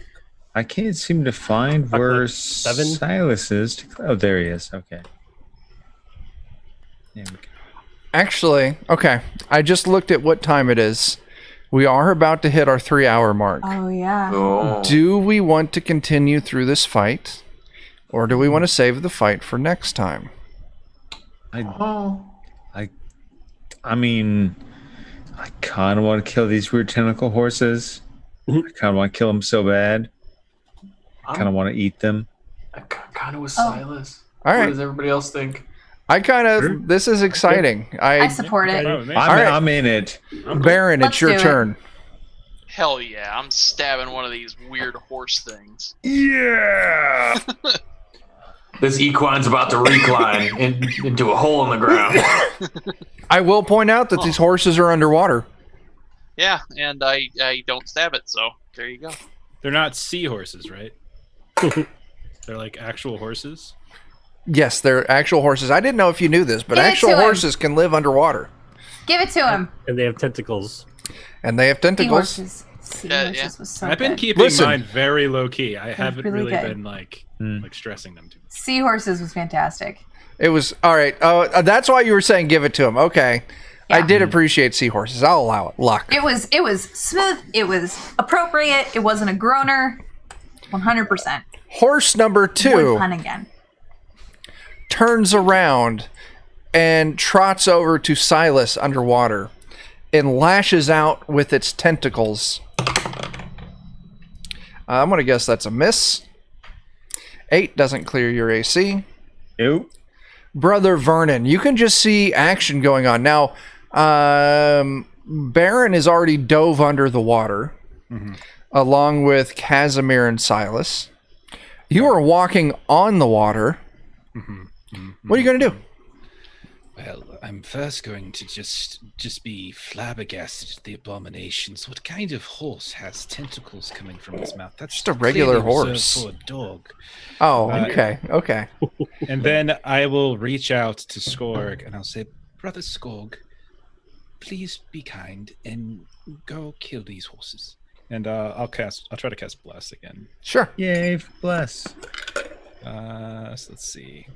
I can't seem to find where like 7? Silas is. Oh, there he is. Okay. There we go. Actually, okay. I just looked at what time it is. We are about to hit our 3-hour mark. Oh yeah. Oh. Do we want to continue through this fight? Or do we want to save the fight for next time? I mean, I kind of want to kill these weird tentacle horses. I kind of want to kill them so bad. I kind of want to eat them. I kind of was Oh. Silas. All What right. does everybody else think? I kind of, this is exciting. I support it. Oh, nice. All right. I'm in it. Baron, Let's it's your do it. turn. Hell yeah, I'm stabbing one of these weird horse things. Yeah. This equine's about to recline into a hole in the ground. I will point out that these horses are underwater. Yeah, and I don't stab it, so there you go. They're not seahorses, right? They're like actual horses. Yes, they're actual horses. I didn't know if you knew this, but Give it actual to him. horses can live underwater. Give it to him. And they have tentacles. And they have tentacles. Seahorses. Yeah, Seahorses yeah. was so I've been good. keeping Listen. mine very low key. I haven't really really good. been like stressing them too much. Seahorses was fantastic. It was, all right. Oh, that's why you were saying give it to him. Okay. I Yeah. did appreciate seahorses. I'll allow it. Luck. It was smooth. It was appropriate. It wasn't a groaner. 100%. Horse number One 2 pun again. turns around and trots over to Silas underwater and lashes out with its tentacles. I'm going to guess that's a miss. 8 doesn't clear your AC. Nope. Brother Vernon, you can just see action going on. Now, Baron is already dove under the water, along with Casimir and Silas. You are walking on the water. What are you going to do? Well, I'm first going to just be flabbergasted at the abominations. What kind of horse has tentacles coming from its mouth? That's Just a regular clearly reserved horse. for a dog. Oh, okay, okay. And then I will reach out to Skorg and I'll say, Brother Skorg, please be kind and go kill these horses. and I'll try to cast Bless again. Sure. Yay, bless. So let's see.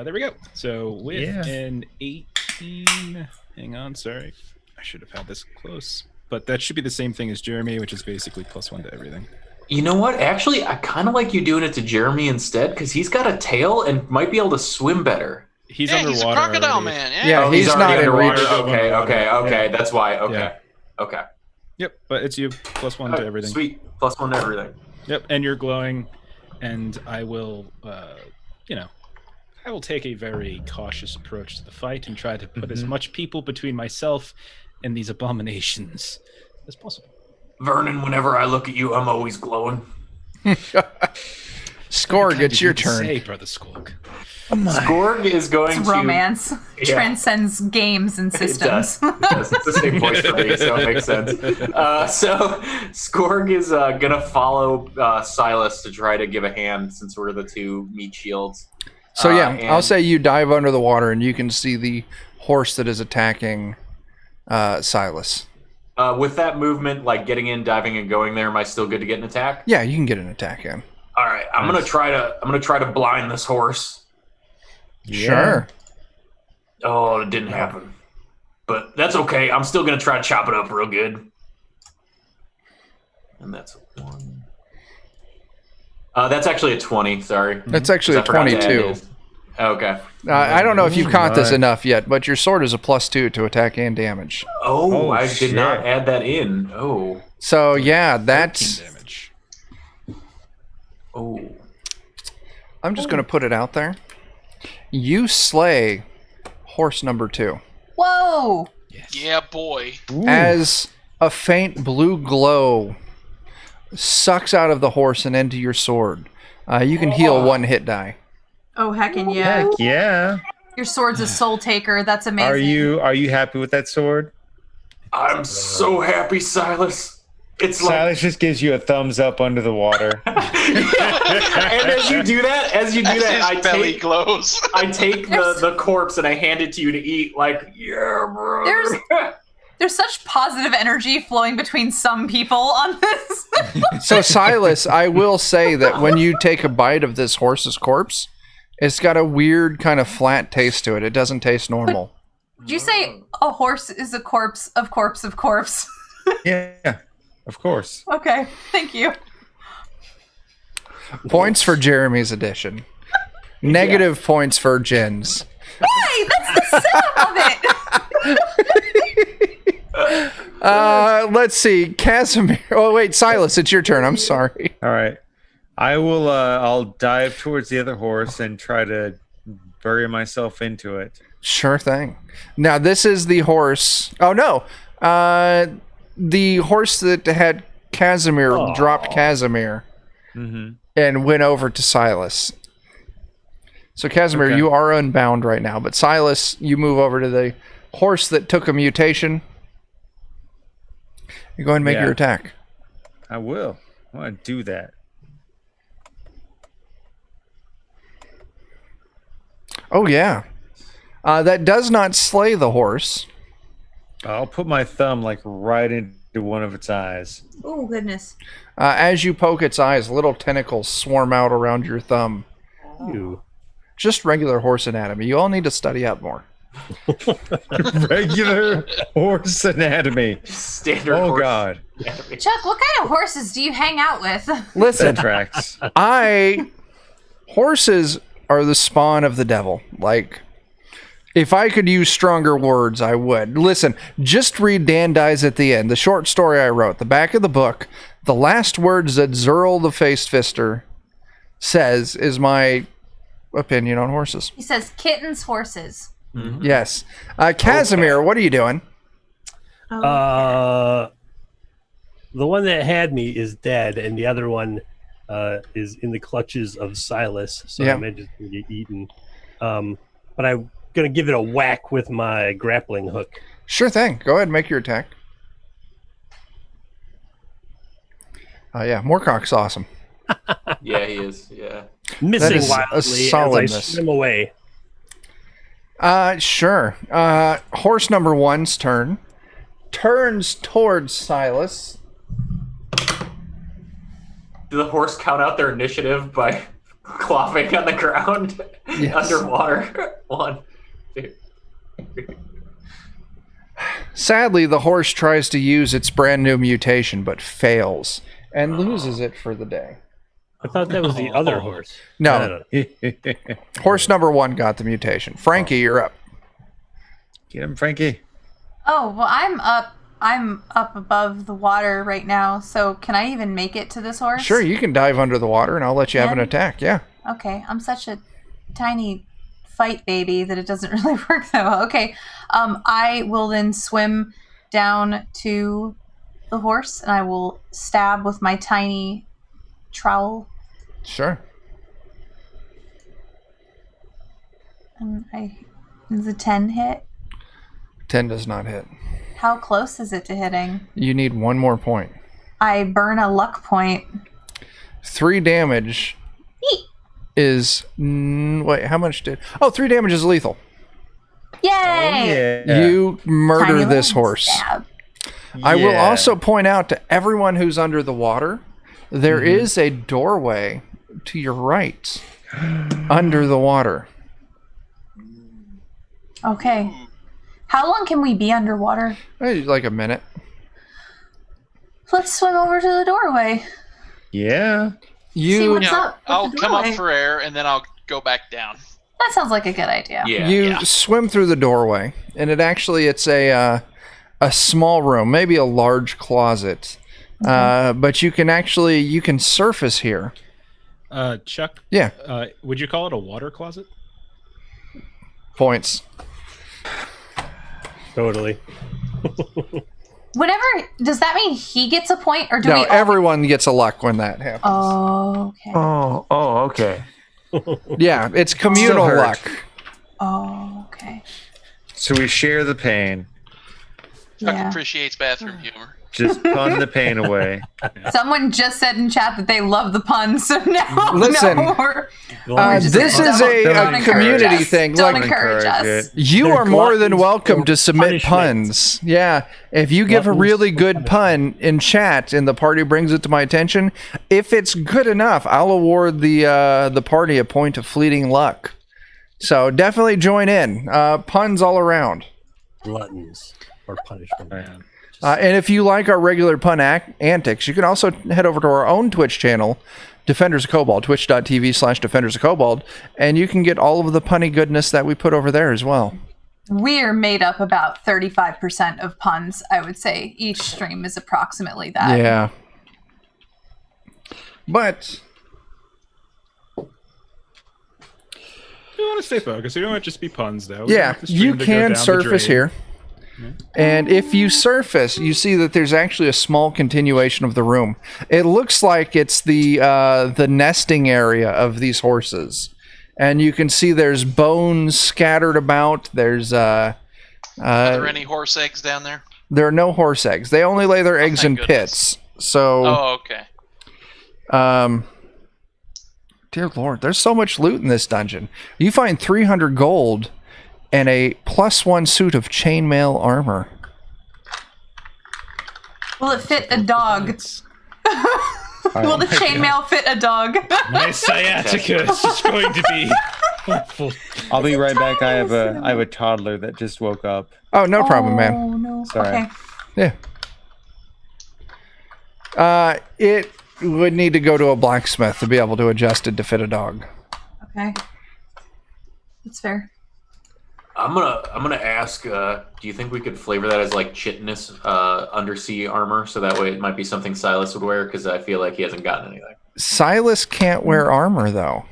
There we go. So with Yeah. an 18, hang on, sorry, I should have had this close, but that should be the same thing as Jeremy, which is basically +1 to everything. You know what? Actually, I kind of like you doing it to Jeremy instead because he's got a tail and might be able to swim better. He's Yeah, underwater. he's a crocodile already. man. Yeah. Yeah, Oh, he's not already in underwater? reach. Okay. That's why. Okay. Yeah. Okay. Yep, but it's you +1 to everything. Sweet. +1 to everything. Yep, and you're glowing, and I will, I will take a very cautious approach to the fight and try to put as much people between myself and these abominations as possible. Vernon, whenever I look at you, I'm always glowing. Skorg, it's your turn. Say, Brother Skorg. Skorg is going It's to romance. Yeah. Transcends games and It systems. does. It does. It's the same voice for me, so it makes sense. So Skorg is gonna follow Silas to try to give a hand since we're the two meat shields. So yeah, and- I'll say you dive under the water and you can see the horse that is attacking Silas. With that movement, like getting in, diving, and going there, am I still good to get an attack? Yeah, you can get an attack in. All right, I'm gonna try to blind this horse. Sure. Oh, it didn't happen, but that's okay. I'm still gonna try to chop it up real good. And that's a 1. That's actually a 20. Sorry, That's actually a I forgot to add 22. his. Okay. I don't know if you've caught this my. enough yet, but your sword is a +2 to attack and damage. Oh, Oh, I shit. did not add that in. Oh. So yeah, that's. damage. Oh. I'm just going to put it out there. You slay horse number 2 Whoa! Yes. Yeah, boy. as a faint blue glow sucks out of the horse and into your sword. You can heal 1 hit die. Oh, heckin' yeah. Heck yeah. Your sword's a soul taker. That's amazing. Are you happy with that sword? I'm so happy, Silas. It's like, Silas just gives you a thumbs up under the water. and as you do that, As his belly glows. I take the corpse and I hand it to you to eat. Like, yeah, bro. There's such positive energy flowing between some people on this. So Silas, I will say that when you take a bite of this horse's corpse, it's got a weird kind of flat taste to it. It doesn't taste normal. Did you say a horse is a corpse of corpse of corpse? Yeah, of course. Okay, thank you. Points for Jeremy's edition. Negative points for Jen's. Hey, that's the setup of it. Let's see. Casimir. Oh, wait, Silas, it's your turn. I'm sorry. All right. I will I'll dive towards the other horse and try to bury myself into it. Sure thing. Now, this is the horse. Oh, no. The horse that had Casimir dropped Casimir and went over to Silas. So, Casimir, you are unbound right now. But, Silas, you move over to the horse that took a mutation. You go ahead and make your attack. I will. I want to do that. Oh, yeah. That does not slay the horse. I'll put my thumb like right into one of its eyes. Oh, goodness. As you poke its eyes, little tentacles swarm out around your thumb. You. Just regular horse anatomy. You all need to study up more. Regular horse anatomy. Standard Oh, horse God. anatomy. Chuck, what kind of horses do you hang out with? Listen, That tracks. horses are the spawn of the devil. Like, if I could use stronger words, I would. Listen, just read Dan Dies at the End, the short story I wrote, the back of the book. The last words that Zerl the Faced Fister says is my opinion on horses. He says kittens, horses. Yes. Casimir, what are you doing? The one that had me is dead, and the other one is in the clutches of Silas, so I may just get eaten. But I'm going to give it a whack with my grappling hook. Sure thing. Go ahead and make your attack. Moorcock's awesome. Yeah, he is. Yeah. Missing is a wildly solid as I miss. swim away. Sure. Horse number 1's turn. Turns towards Silas. Do the horse count out their initiative by clopping on the ground underwater? 1, 2, 3. Sadly, the horse tries to use its brand new mutation, but fails and loses it for the day. I thought that was the other horse. No, horse number 1 got the mutation. Frankie, you're up. Get him, Frankie. Oh, well, I'm up above the water right now, so can I even make it to this horse? Sure, you can dive under the water, and I'll let you have an attack. Yeah. Okay, I'm such a tiny fight baby that it doesn't really work that well. Okay, I will then swim down to the horse, and I will stab with my tiny trowel. Sure. And does a 10 hit? 10 does not hit. How close is it to hitting? You need 1 more point. I burn a luck point. 3 damage Yeet. is... wait, how much did... Oh, 3 damage is lethal. Yay! You murder Tiny this little horse. stab. I will also point out to everyone who's under the water, there is a doorway to your right under the water. Okay. How long can we be underwater? Like a minute. Let's swim over to the doorway. Yeah. See what's up. with I'll the come up doorway. for air, and then I'll go back down. That sounds like a good idea. Yeah. You swim through the doorway, and it's a small room, maybe a large closet, but you can surface here. Chuck. Yeah. Would you call it a water closet? Points. Totally. Whenever, does that mean he gets a point, or do No, we? everyone gets a luck when that happens. Oh, okay. Okay. Yeah, it's communal Still hurt. luck. Oh, okay. So we share the pain. Chuck Yeah. appreciates bathroom humor. Just pun the pain away. Someone just said in chat that they love the puns, so now, Listen, just this gonna- is don't a encourage community us. thing. Don't Like, encourage us. you They're are more than gluttons welcome for to submit punishment. puns. Yeah, if you give a Gluttons really for good pun in chat and the party brings it to my attention, if it's good enough, I'll award the party a point of fleeting luck. So definitely join in. Puns all around. Gluttons or punishment. And if you like our regular pun antics, you can also head over to our own Twitch channel, Defenders of Kobold, twitch.tv/Defenders of Kobold, and you can get all of the punny goodness that we put over there as well. We're made up about 35% of puns, I would say. Each stream is approximately that. Yeah. But You want to stay focused. You don't want to just be puns, though. We yeah, want the stream you to go can down the surface drain. here. And if you surface, you see that there's actually a small continuation of the room. It looks like it's the nesting area of these horses. And you can see there's bones scattered about. There's Are there any horse eggs down there? there are no horse eggs. They only lay their eggs in thank goodness. pits. So Oh, okay. dear Lord, there's so much loot in this dungeon. You find 300 gold and a +1 suit of chainmail armor. Will it fit a dog? Will the chainmail fit a dog? My sciatica is just going to be awful. I'll be right back. I have a toddler that just woke up. Oh, no problem, man. Oh, no. Sorry. Okay. Yeah. It would need to go to a blacksmith to be able to adjust it to fit a dog. Okay. That's fair. I'm gonna ask. Do you think we could flavor that as like chitinous undersea armor, so that way it might be something Silas would wear? Because I feel like he hasn't gotten anything. Silas can't wear armor, though.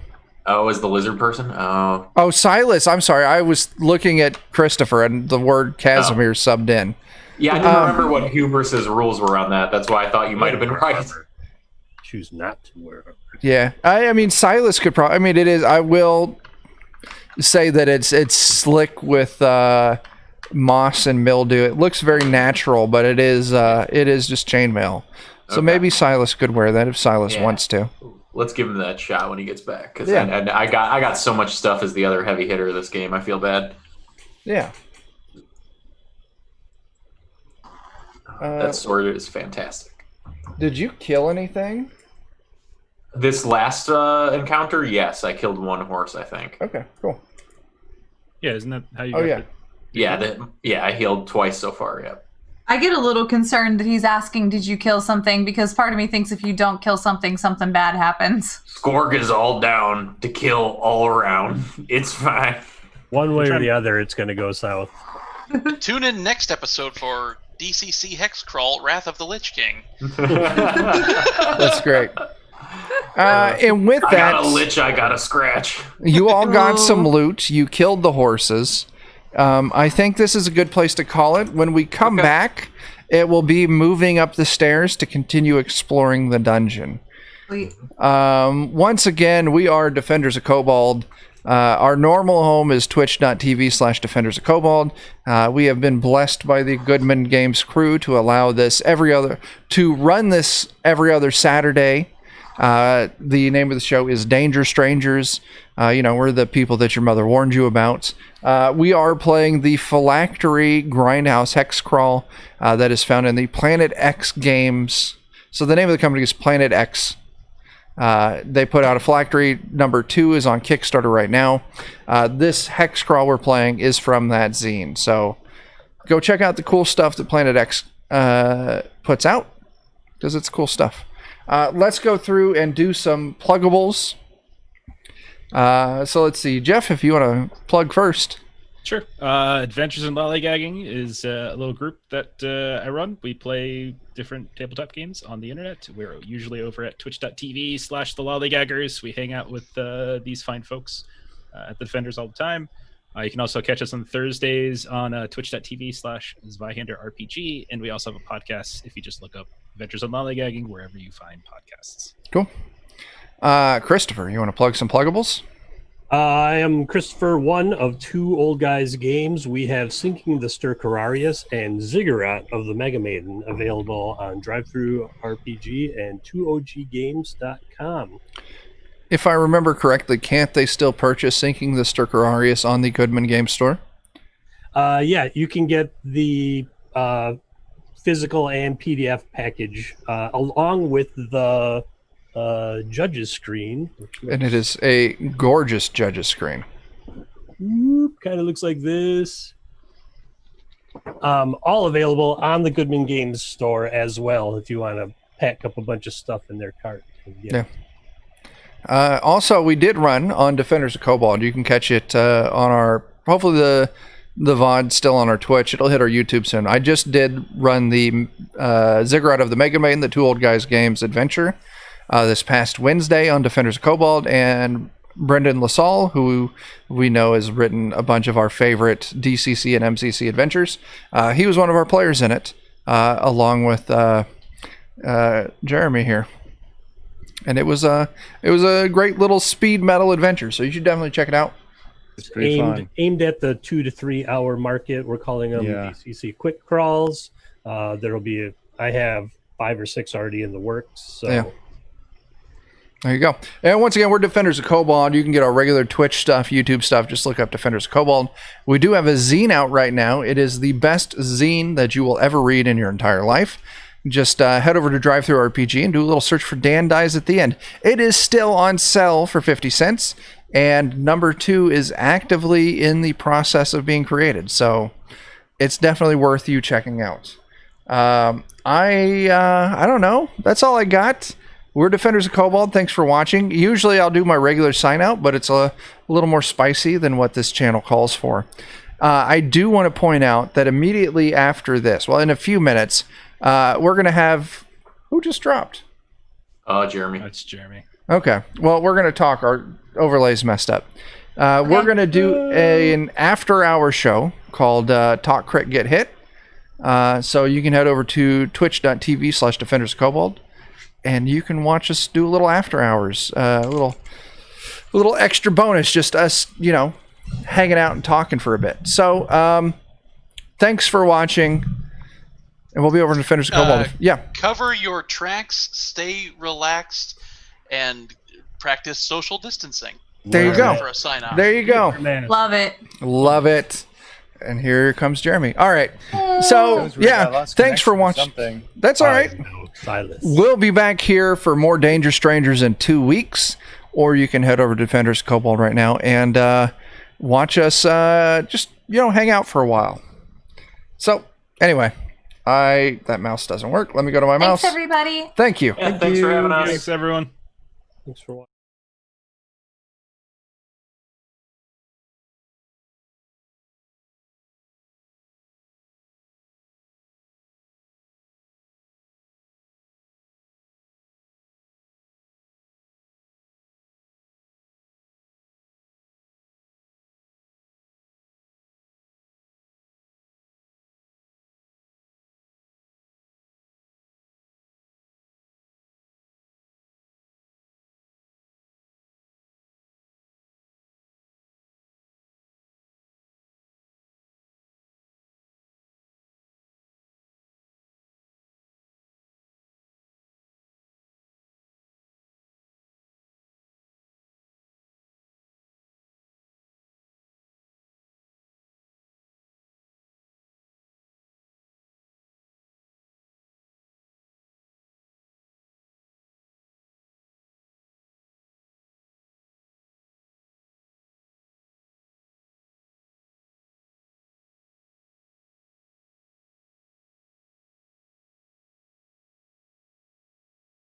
Oh, as the lizard person? Oh, Oh, Silas. I'm sorry. I was looking at Christopher, and the word Casimir subbed in. yeah. I didn't remember what Hubris's rules were on that. That's why I thought you might have been right. Choose not to wear it. Yeah. I mean, Silas could probably... I mean, it is... I will say that it's slick with moss and mildew. It looks very natural, but it is just chainmail. So Okay. maybe Silas could wear that if Silas Yeah. wants to. Let's give him that shot when he gets back. Cause Yeah. and I got so much stuff as the other heavy hitter of this game. I feel bad. Yeah. That sword is fantastic. Did you kill anything? This last encounter, yes, I killed one horse. I think. Okay, cool. Yeah, isn't that how you? Oh, got yeah. Yeah, I healed twice so far. Yeah. I get a little concerned that he's asking, did you kill something? Because part of me thinks if you don't kill something, something bad happens. Skorg is all down to kill all around. It's fine. One way or the other, it's going to go south. Tune in next episode for DCC Hexcrawl, Wrath of the Lich King. That's great. And with I that, got a lich, I got a scratch. you all got some loot. You killed the horses. I think this is a good place to call it. When we come back, it will be moving up the stairs to continue exploring the dungeon. Sweet. Once again, we are Defenders of Kobold. Our normal home is twitch.tv/Defenders of Kobold. We have been blessed by the Goodman Games crew to allow this run this every other Saturday. The name of the show is Danger Strangers. We're the people that your mother warned you about. We are playing the Phylactery Grindhouse Hexcrawl that is found in the Planey X Games. So the name of the company is Planey X. They put out a Phylactery number 2 is on Kickstarter right now. This Hexcrawl we're playing is from that zine. So go check out the cool stuff that Planey X puts out, because it's cool stuff. Let's go through and do some pluggables. So let's see, Jeff, if you want to plug first. Sure. Adventures in Lollygagging is a little group that I run. We play different tabletop games on the internet. We're usually over at twitch.tv/the Lollygaggers. We hang out with these fine folks at the Defenders all the time. You can also catch us on Thursdays on twitch.tv/ZweihanderRPG. And we also have a podcast if you just look up Adventures in Lollygagging wherever you find podcasts. Cool. Christopher, you want to plug some pluggables? I am Christopher, one of Two Old Guys Games. We have Sinking the Stercorarius and Ziggurat of the Mega Maiden available on Drive-Thru RPG and 2oggames.com. If I remember correctly, can't they still purchase Sinking the Stercorarius on the Goodman Games store? Yeah, you can get the physical and PDF package along with the judges screen. And it is a gorgeous judges screen. Kind of looks like this. All available on the Goodman Games store as well if you want to pack up a bunch of stuff in their cart. Yeah. Also, we did run on Defenders of Kobold. You can catch it on our, hopefully the VOD's still on our Twitch. It'll hit our YouTube soon. I just did run the Ziggurat of the Mega Maiden, the Two Old Guys Games adventure this past Wednesday on Defenders of Kobold, and Brendan LaSalle, who we know has written a bunch of our favorite DCC and MCC adventures. He was one of our players in it, along with Jeremy here. And it was a great little speed metal adventure, so you should definitely check it out. It's pretty fun. Aimed at the 2 to 3 hour market. We're calling them DCC quick crawls. There'll be I have 5 or 6 already in the works. So. Yeah. There you go. And once again, we're Defenders of Kobold. You can get our regular Twitch stuff, YouTube stuff. Just look up Defenders of Kobold. We do have a zine out right now. It is the best zine that you will ever read in your entire life. Just head over to Drive-Thru RPG and do a little search for Dan Dies at the End. It is still on sale for 50 cents. And number 2 is actively in the process of being created. So it's definitely worth you checking out. I don't know. That's all I got. We're Defenders of Kobold. Thanks for watching. Usually I'll do my regular sign out, but it's a little more spicy than what this channel calls for. I do want to point out that immediately after this, well, in a few minutes, we're going to have... Who just dropped? Jeremy. That's Jeremy. Okay. Well, we're going to talk. Our overlay's messed up. We're going to do an after-hour show called Talk Crit Get Hit. So you can head over to twitch.tv/Defenders of Kobold. And you can watch us do a little after hours, a little extra bonus, just us, hanging out and talking for a bit. So, thanks for watching, and we'll be over in Defenders of Kobold. Yeah. Cover your tracks, stay relaxed, and practice social distancing. There you go. For a sign off. There you go. Love it. Love it. And here comes Jeremy. All right. So, yeah, thanks for watching. That's all right. Silas. We'll be back here for more Danger Strangers in 2 weeks, or you can head over to Defenders of Kobold right now and watch us just, hang out for a while. So, anyway, that mouse doesn't work. Let me go to my mouse. Thanks, everybody. Thank you. Yeah, thanks for having us. Thanks, everyone. Thanks for watching.